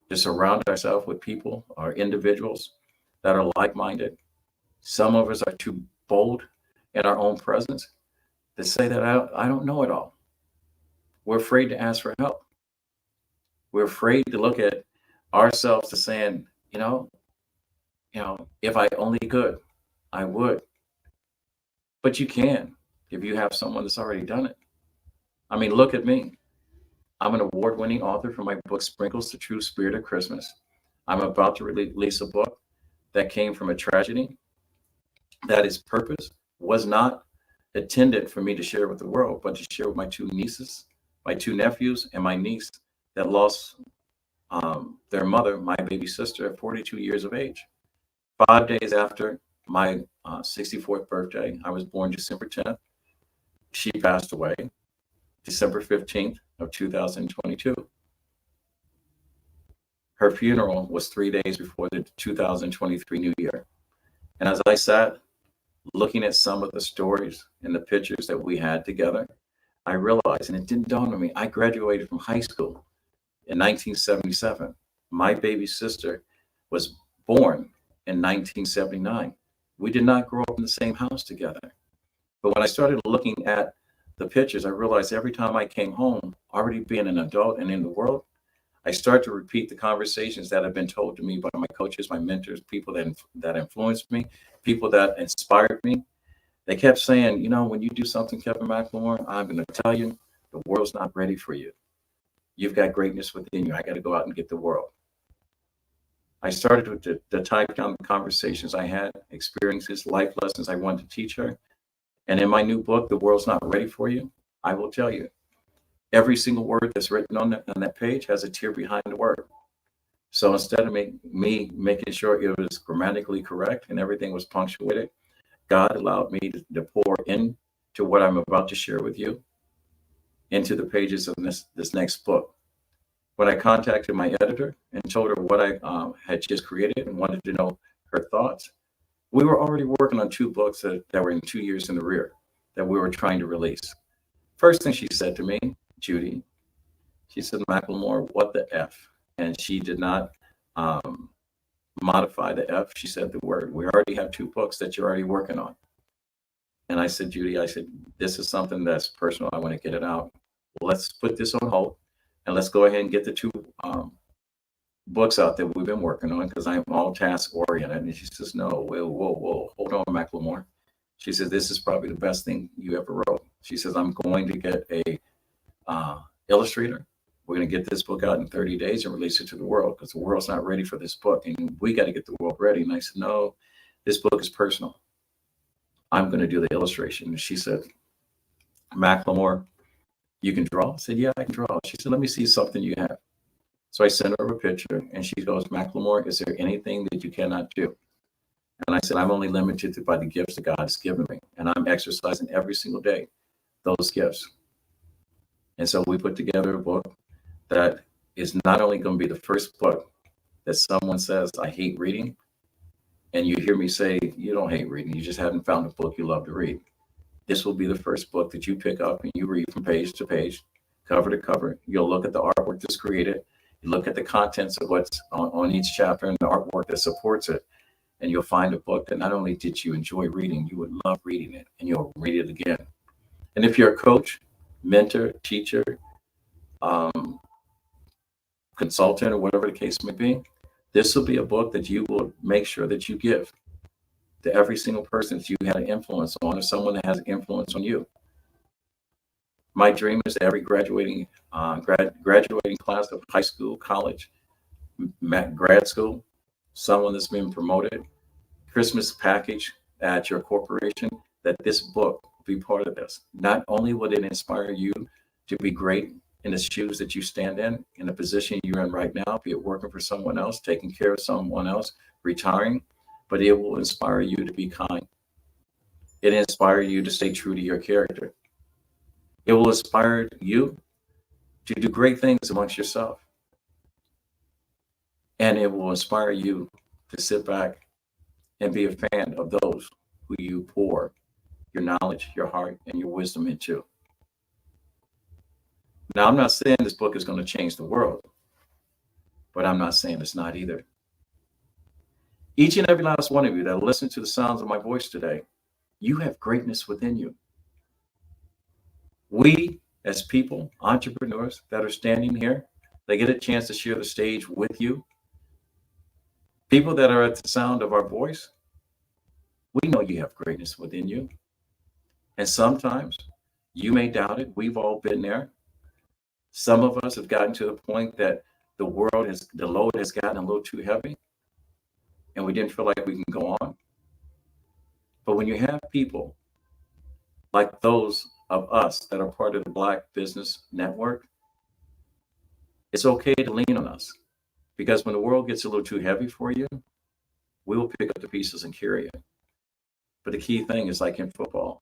to surround ourselves with people or individuals that are like-minded. Some of us are too bold in our own presence to say that I don't know it all. We're afraid to ask for help. We're afraid to look at ourselves to saying, if I only could, I would. But you can if you have someone that's already done it. I mean, look at me. I'm an award-winning author for my book, Sprinkles, The True Spirit of Christmas. I'm about to release a book that came from a tragedy that its purpose was not intended for me to share with the world, but to share with my two nieces, my two nephews, and my niece that lost their mother, my baby sister, at 42 years of age. 5 days after my 64th birthday, I was born December 10th. She passed away December 15th of 2022. Her funeral was 3 days before the 2023 New Year. And as I sat looking at some of the stories and the pictures that we had together, I realized, and it didn't dawn on me, I graduated from high school in 1977. My baby sister was born in 1979. We did not grow up in the same house together. But when I started looking at the pictures, I realized every time I came home, already being an adult and in the world, I started to repeat the conversations that have been told to me by my coaches, my mentors, people that influenced me, people that inspired me. They kept saying, when you do something, Kevin McLemore, I'm going to tell you, the world's not ready for you. You've got greatness within you. I got to go out and get the world. I started to type down the conversations I had, experiences, life lessons I wanted to teach her. And in my new book, The World's Not Ready for You, I will tell you, every single word that's written on that page has a tear behind the word. So instead of me making sure it was grammatically correct and everything was punctuated, God allowed me to pour into what I'm about to share with you, into the pages of this next book. When I contacted my editor and told her what I had just created and wanted to know her thoughts, we were already working on 2 books that were in 2 years in the rear that we were trying to release. First thing she said to me, Judy, she said, McLemore, what the F? And she did not modify the F. She said the word. We already have 2 books that you're already working on. And I said, Judy, this is something that's personal. I want to get it out. Well, let's put this on hold and let's go ahead and get the 2 books out that we've been working on, because I'm all task oriented. And she says, no, whoa, hold on, McLemore. She said, this is probably the best thing you ever wrote. She says, I'm going to get a illustrator. We're going to get this book out in 30 days and release it to the world, because the world's not ready for this book. And we got to get the world ready. And I said, no, this book is personal. I'm going to do the illustration. And she said, McLemore, you can draw? I said, yeah, I can draw. She said, let me see something you have. So I sent her a picture and she goes, McLemore, is there anything that you cannot do? And I said, I'm only limited by the gifts that God has given me. And I'm exercising every single day those gifts. And so we put together a book that is not only going to be the first book that someone says, I hate reading. And you hear me say, you don't hate reading. You just haven't found a book you love to read. This will be the first book that you pick up and you read from page to page, cover to cover. You'll look at the artwork that's created. You look at the contents of what's on each chapter and the artwork that supports it. And you'll find a book that not only did you enjoy reading, you would love reading it, and you'll read it again. And if you're a coach, mentor, teacher, consultant, or whatever the case may be, this will be a book that you will make sure that you give to every single person that you had an influence on, or someone that has an influence on you. My dream is that every graduating class of high school, college, grad school, someone that's been promoted, Christmas package at your corporation, that this book will be part of this. Not only will it inspire you to be great in the shoes that you stand in the position you're in right now, be it working for someone else, taking care of someone else, retiring, but it will inspire you to be kind. It inspire you to stay true to your character. It will inspire you to do great things amongst yourself. And it will inspire you to sit back and be a fan of those who you pour your knowledge, your heart, and your wisdom into. Now, I'm not saying this book is going to change the world, but I'm not saying it's not either. Each and every last one of you that listen to the sounds of my voice today, you have greatness within you. We, as people, entrepreneurs that are standing here, they get a chance to share the stage with you. People that are at the sound of our voice, we know you have greatness within you. And sometimes you may doubt it. We've all been there. Some of us have gotten to the point that the load has gotten a little too heavy and we didn't feel like we can go on. But when you have people like those of us that are part of the Black Business Network, it's okay to lean on us, because when the world gets a little too heavy for you, we will pick up the pieces and carry it. But the key thing is, like in football,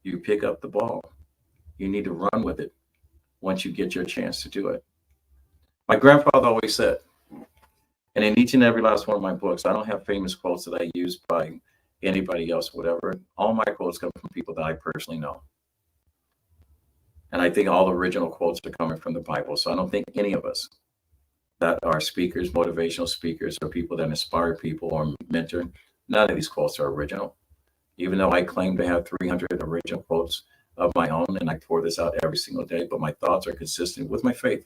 you pick up the ball. You need to run with it once you get your chance to do it. My grandfather always said, and in each and every last one of my books, I don't have famous quotes that I use by anybody else, whatever. All my quotes come from people that I personally know. And I think all the original quotes are coming from the Bible. So I don't think any of us that are speakers, motivational speakers, or people that inspire people or mentor, none of these quotes are original. Even though I claim to have 300 original quotes of my own, and I pour this out every single day, but my thoughts are consistent with my faith.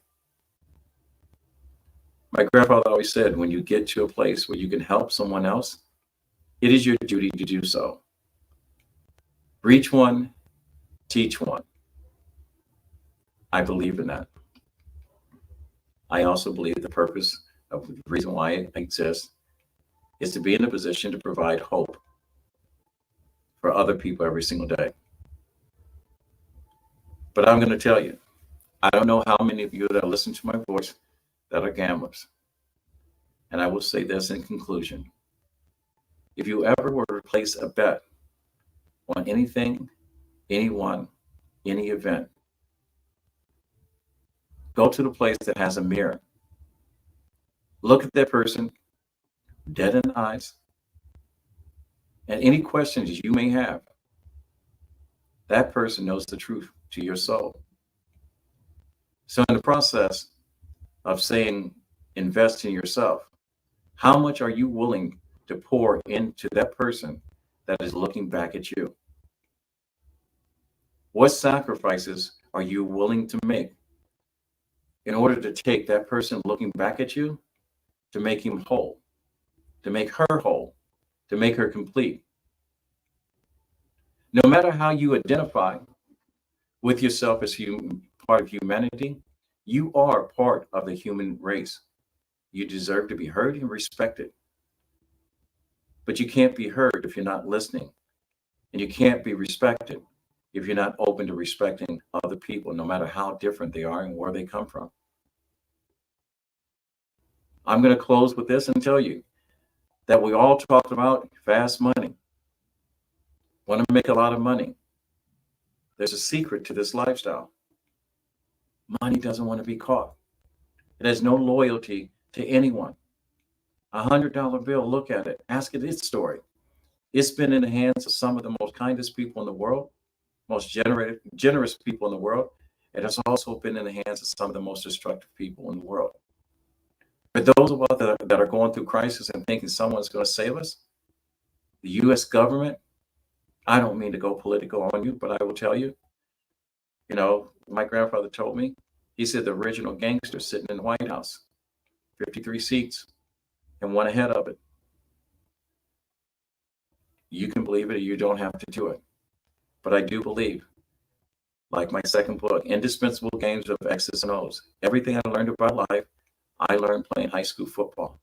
My grandfather always said, when you get to a place where you can help someone else, it is your duty to do so. Reach one, teach one. I believe in that. I also believe the purpose of the reason why it exists is to be in a position to provide hope for other people every single day. But I'm going to tell you, I don't know how many of you that listen to my voice that are gamblers. And I will say this in conclusion. If you ever were to place a bet on anything, anyone, any event, go to the place that has a mirror. Look at that person dead in the eyes, and any questions you may have, that person knows the truth to your soul. So in the process of saying invest in yourself, how much are you willing to pour into that person that is looking back at you? What sacrifices are you willing to make in order to take that person looking back at you to make him whole, to make her whole, to make her complete? No matter how you identify with yourself as part of humanity, you are part of the human race. You deserve to be heard and respected. But you can't be heard if you're not listening. And you can't be respected if you're not open to respecting other people, no matter how different they are and where they come from. I'm going to close with this and tell you that we all talked about fast money. Want to make a lot of money. There's a secret to this lifestyle. Money doesn't want to be caught. It has no loyalty to anyone. $100 bill, look at it. Ask it its story. It's been in the hands of some of the most kindest people in the world, most generous people in the world. It has also been in the hands of some of the most destructive people in the world. For those of us that are going through crisis and thinking someone's going to save us, the U.S. government, I don't mean to go political on you, but I will tell you, my grandfather told me, he said the original gangster sitting in the White House, 53 seats, and one ahead of it. You can believe it or you don't have to do it. But I do believe, like my second book, Indispensable Games of X's and O's. Everything I learned about life, I learned playing high school football.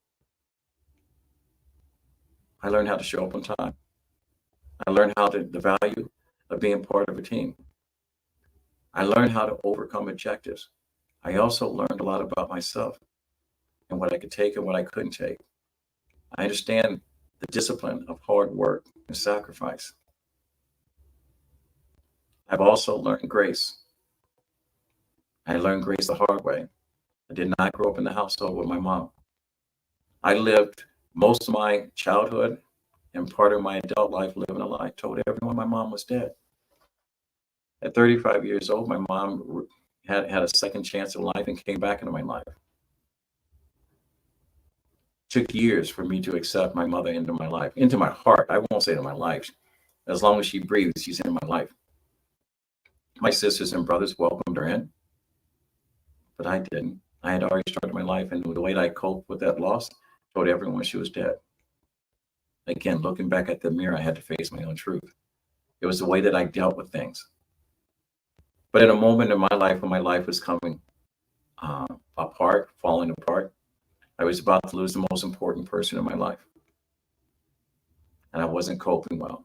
I learned how to show up on time. I learned the value of being part of a team. I learned how to overcome objectives. I also learned a lot about myself and what I could take and what I couldn't take. I understand the discipline of hard work and sacrifice. I've also learned grace. I learned grace the hard way. I did not grow up in the household with my mom. I lived most of my childhood and part of my adult life living a lie. I told everyone my mom was dead. At 35 years old, my mom had a second chance in life and came back into my life. Took years for me to accept my mother into my life, into my heart. I won't say into my life. As long as she breathes, she's in my life. My sisters and brothers welcomed her in, but I didn't. I had already started my life, and the way that I coped with that loss, told everyone she was dead. Again, looking back at the mirror, I had to face my own truth. It was the way that I dealt with things. But in a moment in my life when my life was coming apart, falling apart, I was about to lose the most important person in my life. And I wasn't coping well.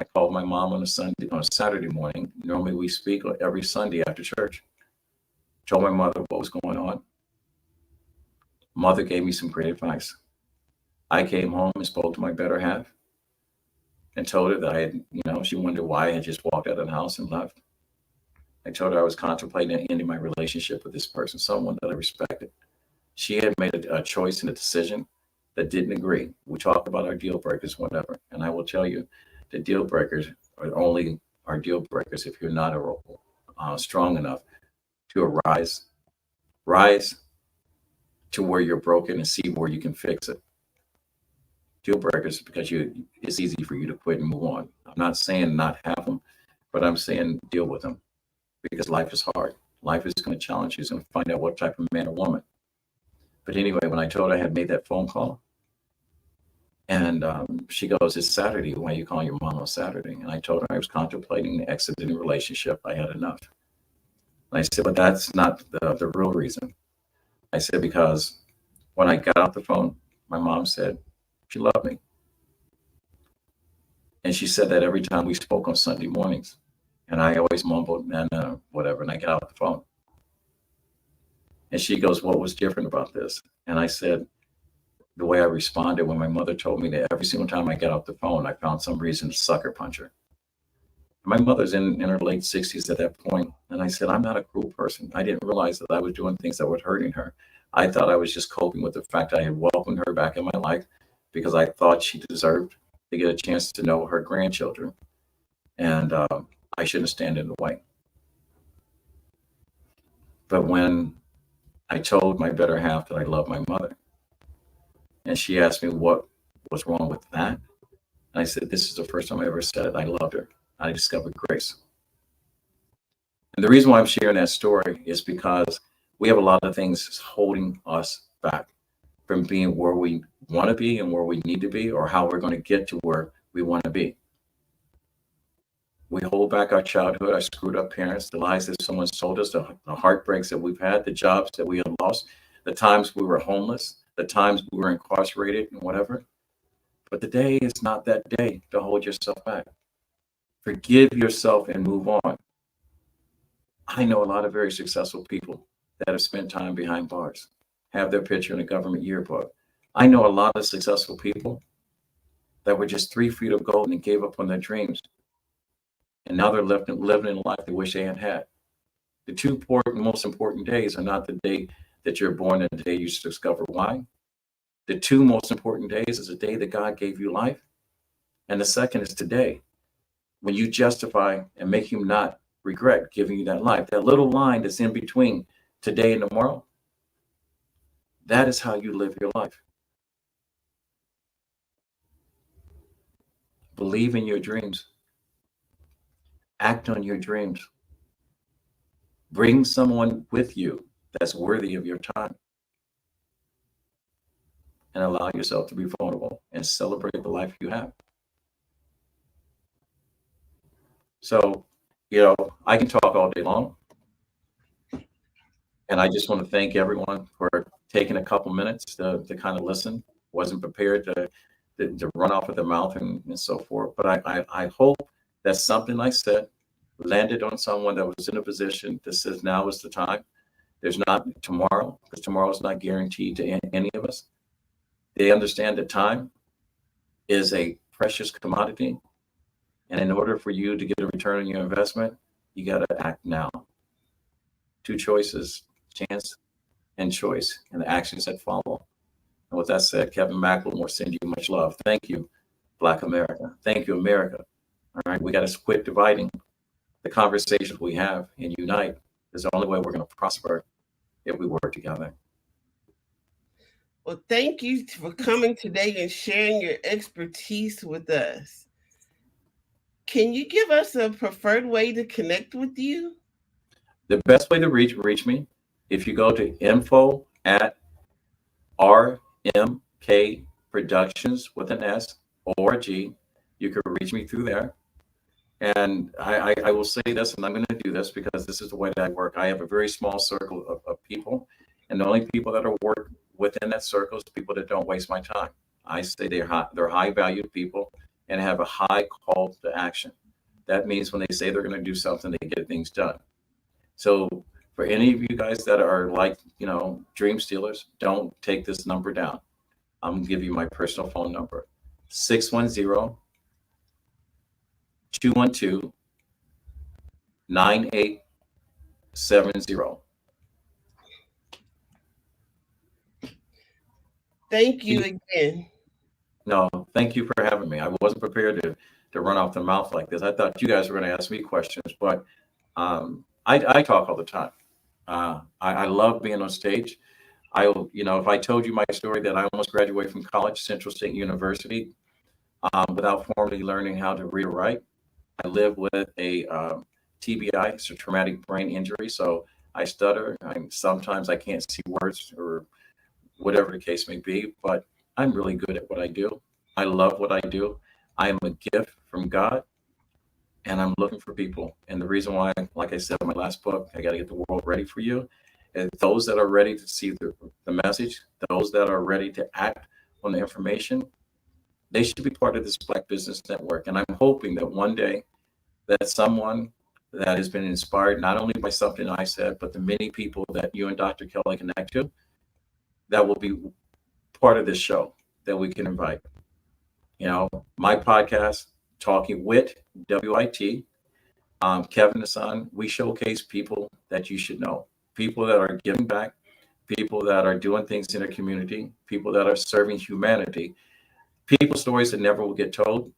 I called my mom on a Saturday morning. Normally we speak every Sunday after church. Told my mother what was going on. Mother gave me some great advice. I came home and spoke to my better half and told her that I had, she wondered why I had just walked out of the house and left. I told her I was contemplating ending my relationship with this person, someone that I respected. She had made a choice and a decision that didn't agree. We talked about our deal breakers, whatever. And I will tell you, the deal breakers are only our deal breakers if you're not strong enough to rise to where you're broken and see where you can fix it. Deal breakers because it's easy for you to quit and move on. I'm not saying not have them, but I'm saying deal with them because life is hard. Life is going to challenge you. It's going to find out what type of man or woman. But anyway, when I told her I had made that phone call, and she goes, "It's Saturday. Why are you calling your mom on Saturday?" And I told her I was contemplating the exit in the relationship. I had enough. And I said, "But that's not the real reason." I said, "Because when I got off the phone, my mom said she loved me. And she said that every time we spoke on Sunday mornings. And I always mumbled, and whatever, and I got off the phone. And she goes, what was different about this? And I said, the way I responded when my mother told me that every single time I got off the phone, I found some reason to sucker punch her. My mother's in her late 60s at that point, and I said, I'm not a cruel person. I didn't realize that I was doing things that were hurting her. I thought I was just coping with the fact I had welcomed her back in my life because I thought she deserved to get a chance to know her grandchildren. And I shouldn't stand in the way. But when I told my better half that I love my mother, and she asked me what was wrong with that, and I said, this is the first time I ever said it. I loved her. I discovered grace. And the reason why I'm sharing that story is because we have a lot of things holding us back from being where we want to be and where we need to be, or how we're going to get to where we want to be. We hold back our childhood, our screwed up parents, the lies that someone's told us, the heartbreaks that we've had, the jobs that we have lost, the times we were homeless, the times we were incarcerated and whatever. But the day is not that day to hold yourself back. Forgive yourself and move on. I know a lot of very successful people that have spent time behind bars, have their picture in a government yearbook. I know a lot of successful people that were just 3 feet of gold and gave up on their dreams. And now they're living in a life they wish they had had. The two most important days are not the day that you're born and the day you discover why. The two most important days is the day that God gave you life. And the second is today, when you justify and make him not regret giving you that life. That little line that's in between today and tomorrow, that is how you live your life. Believe in your dreams. Act on your dreams. Bring someone with you that's worthy of your time. And allow yourself to be vulnerable and celebrate the life you have. So, I can talk all day long. And I just want to thank everyone for taking a couple minutes to kind of listen. Wasn't prepared to to run off of their mouth and so forth. But I hope that something I said landed on someone that was in a position that says now is the time. There's not tomorrow, because tomorrow is not guaranteed to any of us. They understand that time is a precious commodity. And in order for you to get a return on your investment, you got to act now. Two choices, chance and choice, and the actions that follow. And with that said, Kevin McLemore send you much love. Thank you, Black America. Thank you, America. All right, we got to quit dividing the conversations we have and unite. Is the only way we're going to prosper if we work together. Well, thank you for coming today and sharing your expertise with us. Can you give us a preferred way to connect with you? The best way to reach me, if you go to info@RMK with an S, .org, you can reach me through there. And I will say this, and I'm going to do this because this is the way that I work. I have a very small circle of people, and the only people that are work within that circle is people that don't waste my time. I say they're high valued people and have a high call to action. That means when they say they're going to do something, they get things done. So for any of you guys that are like, dream stealers, don't take this number down. I'm going to give you my personal phone number, 610-212-9870. Thank you again. No, thank you for having me. I wasn't prepared to run off the mouth like this. I thought you guys were going to ask me questions, but I talk all the time. I love being on stage. If I told you my story that I almost graduated from college, Central State University, without formally learning how to read or write. I live with a TBI, it's a traumatic brain injury. So I stutter. Sometimes I can't see words or whatever the case may be, but I'm really good at what I do. I love what I do. I am a gift from God, and I'm looking for people. And the reason why, like I said in my last book, I got to get the world ready for you. And those that are ready to see the message, those that are ready to act on the information, they should be part of this Black Business Network. And I'm hoping that one day that someone that has been inspired not only by something I said, but the many people that you and Dr. Kelly connect to, that will be part of this show that we can invite. My podcast, Talking Wit, WIT, Kevin Hassan, we showcase people that you should know, people that are giving back, people that are doing things in their community, people that are serving humanity, people stories that never will get told.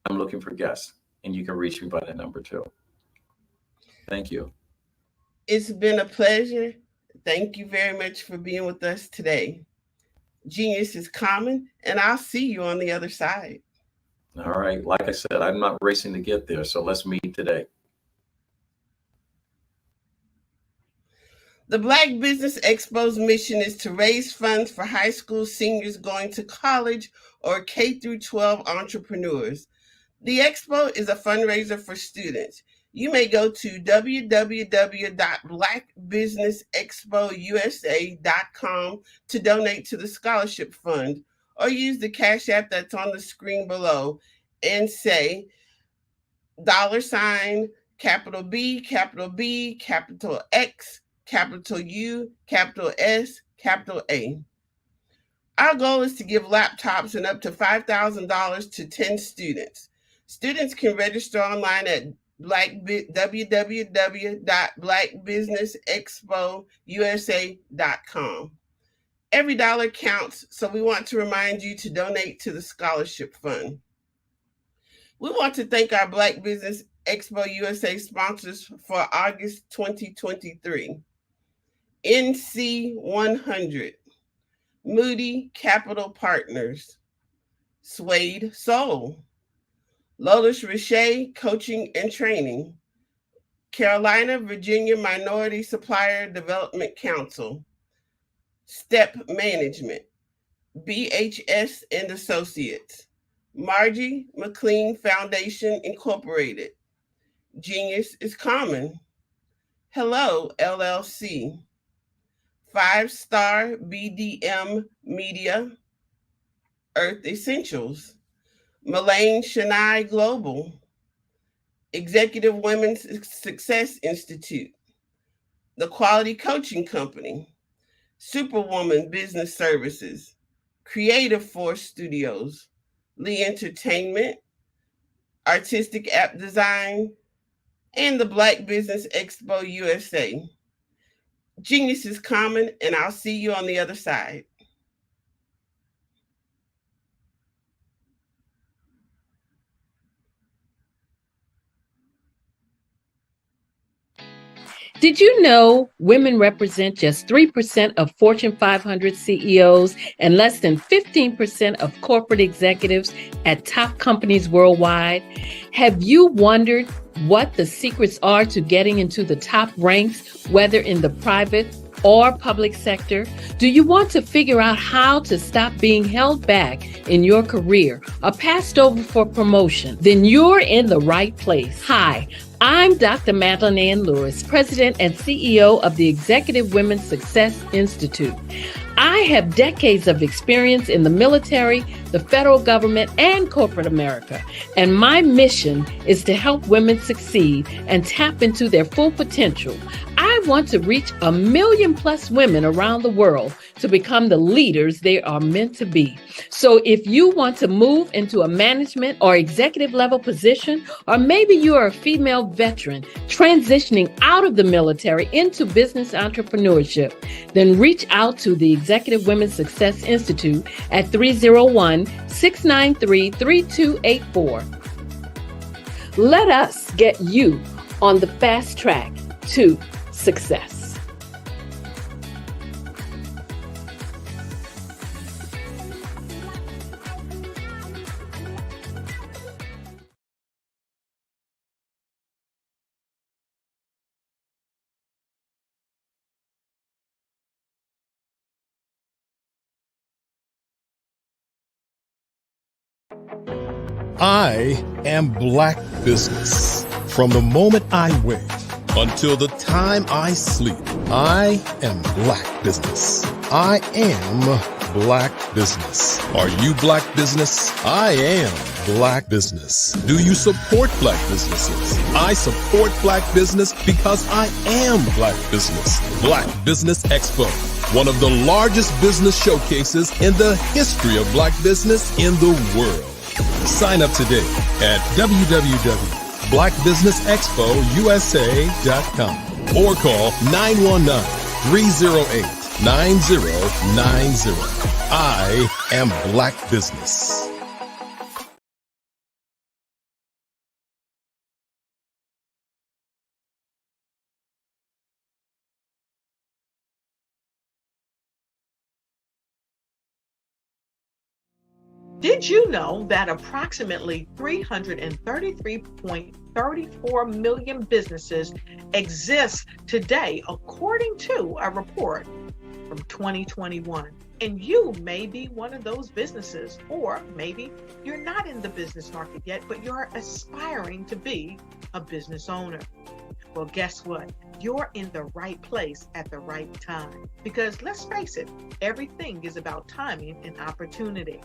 I'm looking for guests, and you can reach me by that number too. Thank you. It's been a pleasure. Thank you very much for being with us today. Genius is common, and I'll see you on the other side. All right. Like I said, I'm not racing to get there, so let's meet today. The Black Business Expo's mission is to raise funds for high school seniors going to college or K-12 entrepreneurs. The Expo is a fundraiser for students. You may go to www.blackbusinessexpousa.com to donate to the scholarship fund, or use the Cash App that's on the screen below and say $, capital B, capital X, capital U, capital S, capital A. Our goal is to give laptops and up to $5,000 to 10 students. Students can register online at www.blackbusinessexpousa.com. Every dollar counts, so we want to remind you to donate to the scholarship fund. We want to thank our Black Business Expo USA sponsors for August 2023. NC 100, Moody Capital Partners, Suede Soul, Lotus Richey Coaching and Training, Carolina, Virginia Minority Supplier Development Council, Step Management, BHS and Associates, Margie McLean Foundation Incorporated, Genius is Common, Hello LLC, 5 Star BDM Media, Earth Essentials, Mullane Shania Global, Executive Women's Success Institute, The Quality Coaching Company, Superwoman Business Services, Creative Force Studios, Lee Entertainment, Artistic App Design, and the Black Business Expo USA. Genius is common, and I'll see you on the other side. Did you know women represent just 3% of Fortune 500 CEOs and less than 15% of corporate executives at top companies worldwide? Have you wondered what the secrets are to getting into the top ranks, whether in the private or public sector? Do you want to figure out how to stop being held back in your career or passed over for promotion? Then you're in the right place. Hi, I'm Dr. Madeline Ann Lewis, President and CEO of the Executive Women's Success Institute. I have decades of experience in the military, the federal government, and corporate America, and my mission is to help women succeed and tap into their full potential. I want to reach 1 million+ women around the world to become the leaders they are meant to be. So if you want to move into a management or executive level position, or maybe you are a female veteran transitioning out of the military into business entrepreneurship, then reach out to the Executive Women's Success Institute at 301-693-3284. Let us get you on the fast track to success. I am Black business. From the moment I wake until the time I sleep, I am Black business. I am Black business. Are you Black business? I am Black business. Do you support Black businesses? I support Black business because I am Black business. Black Business Expo, one of the largest business showcases in the history of Black business in the world. Sign up today at www.blackbusinessexpousa.com or call 919-308-9090. I am Black business. Did you know that approximately 333.34 million businesses exist today, according to a report from 2021? And you may be one of those businesses, or maybe you're not in the business market yet, but you're aspiring to be a business owner. Well, guess what? You're in the right place at the right time. Because let's face it, everything is about timing and opportunity.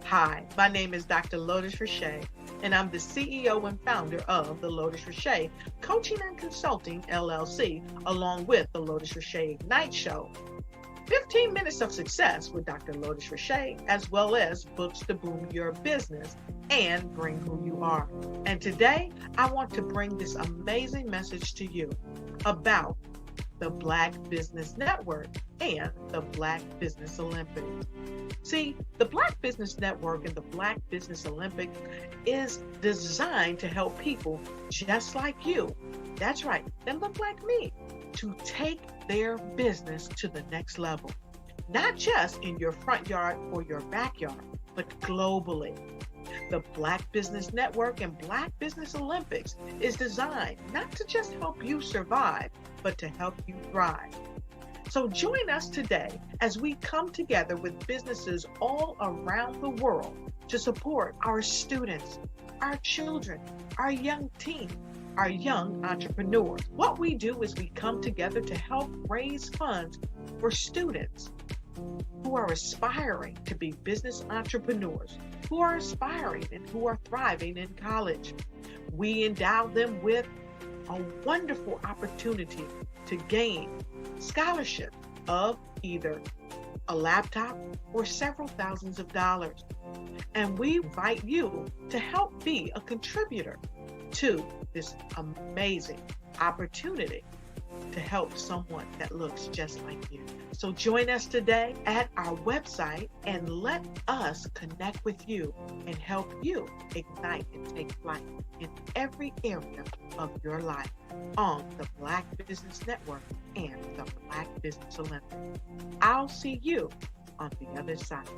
Hi, my name is Dr. Lotus Richey, and I'm the CEO and founder of the Lotus Richey Coaching and Consulting LLC, along with the Lotus Richey Ignite Show. 15 minutes of success with Dr. Lotus Richey, as well as books to boom your business and bring who you are. And today, I want to bring this amazing message to you about the Black Business Network and the Black Business Olympics. See, the Black Business Network and the Black Business Olympics is designed to help people just like you, that's right, that look like me, to take their business to the next level. Not just in your front yard or your backyard, but globally. The Black Business Network and Black Business Olympics is designed not to just help you survive, but to help you thrive. So join us today as we come together with businesses all around the world to support our students, our children, our young teens, our young entrepreneurs. What we do is we come together to help raise funds for students, who are aspiring to be business entrepreneurs, who are aspiring and who are thriving in college. We endow them with a wonderful opportunity to gain scholarship of either a laptop or several thousands of dollars. And we invite you to help be a contributor to this amazing opportunity to help someone that looks just like you. So join us today at our website and let us connect with you and help you ignite and take flight in every area of your life on the Black Business Network and the Black Business Olympics. I'll see you on the other side.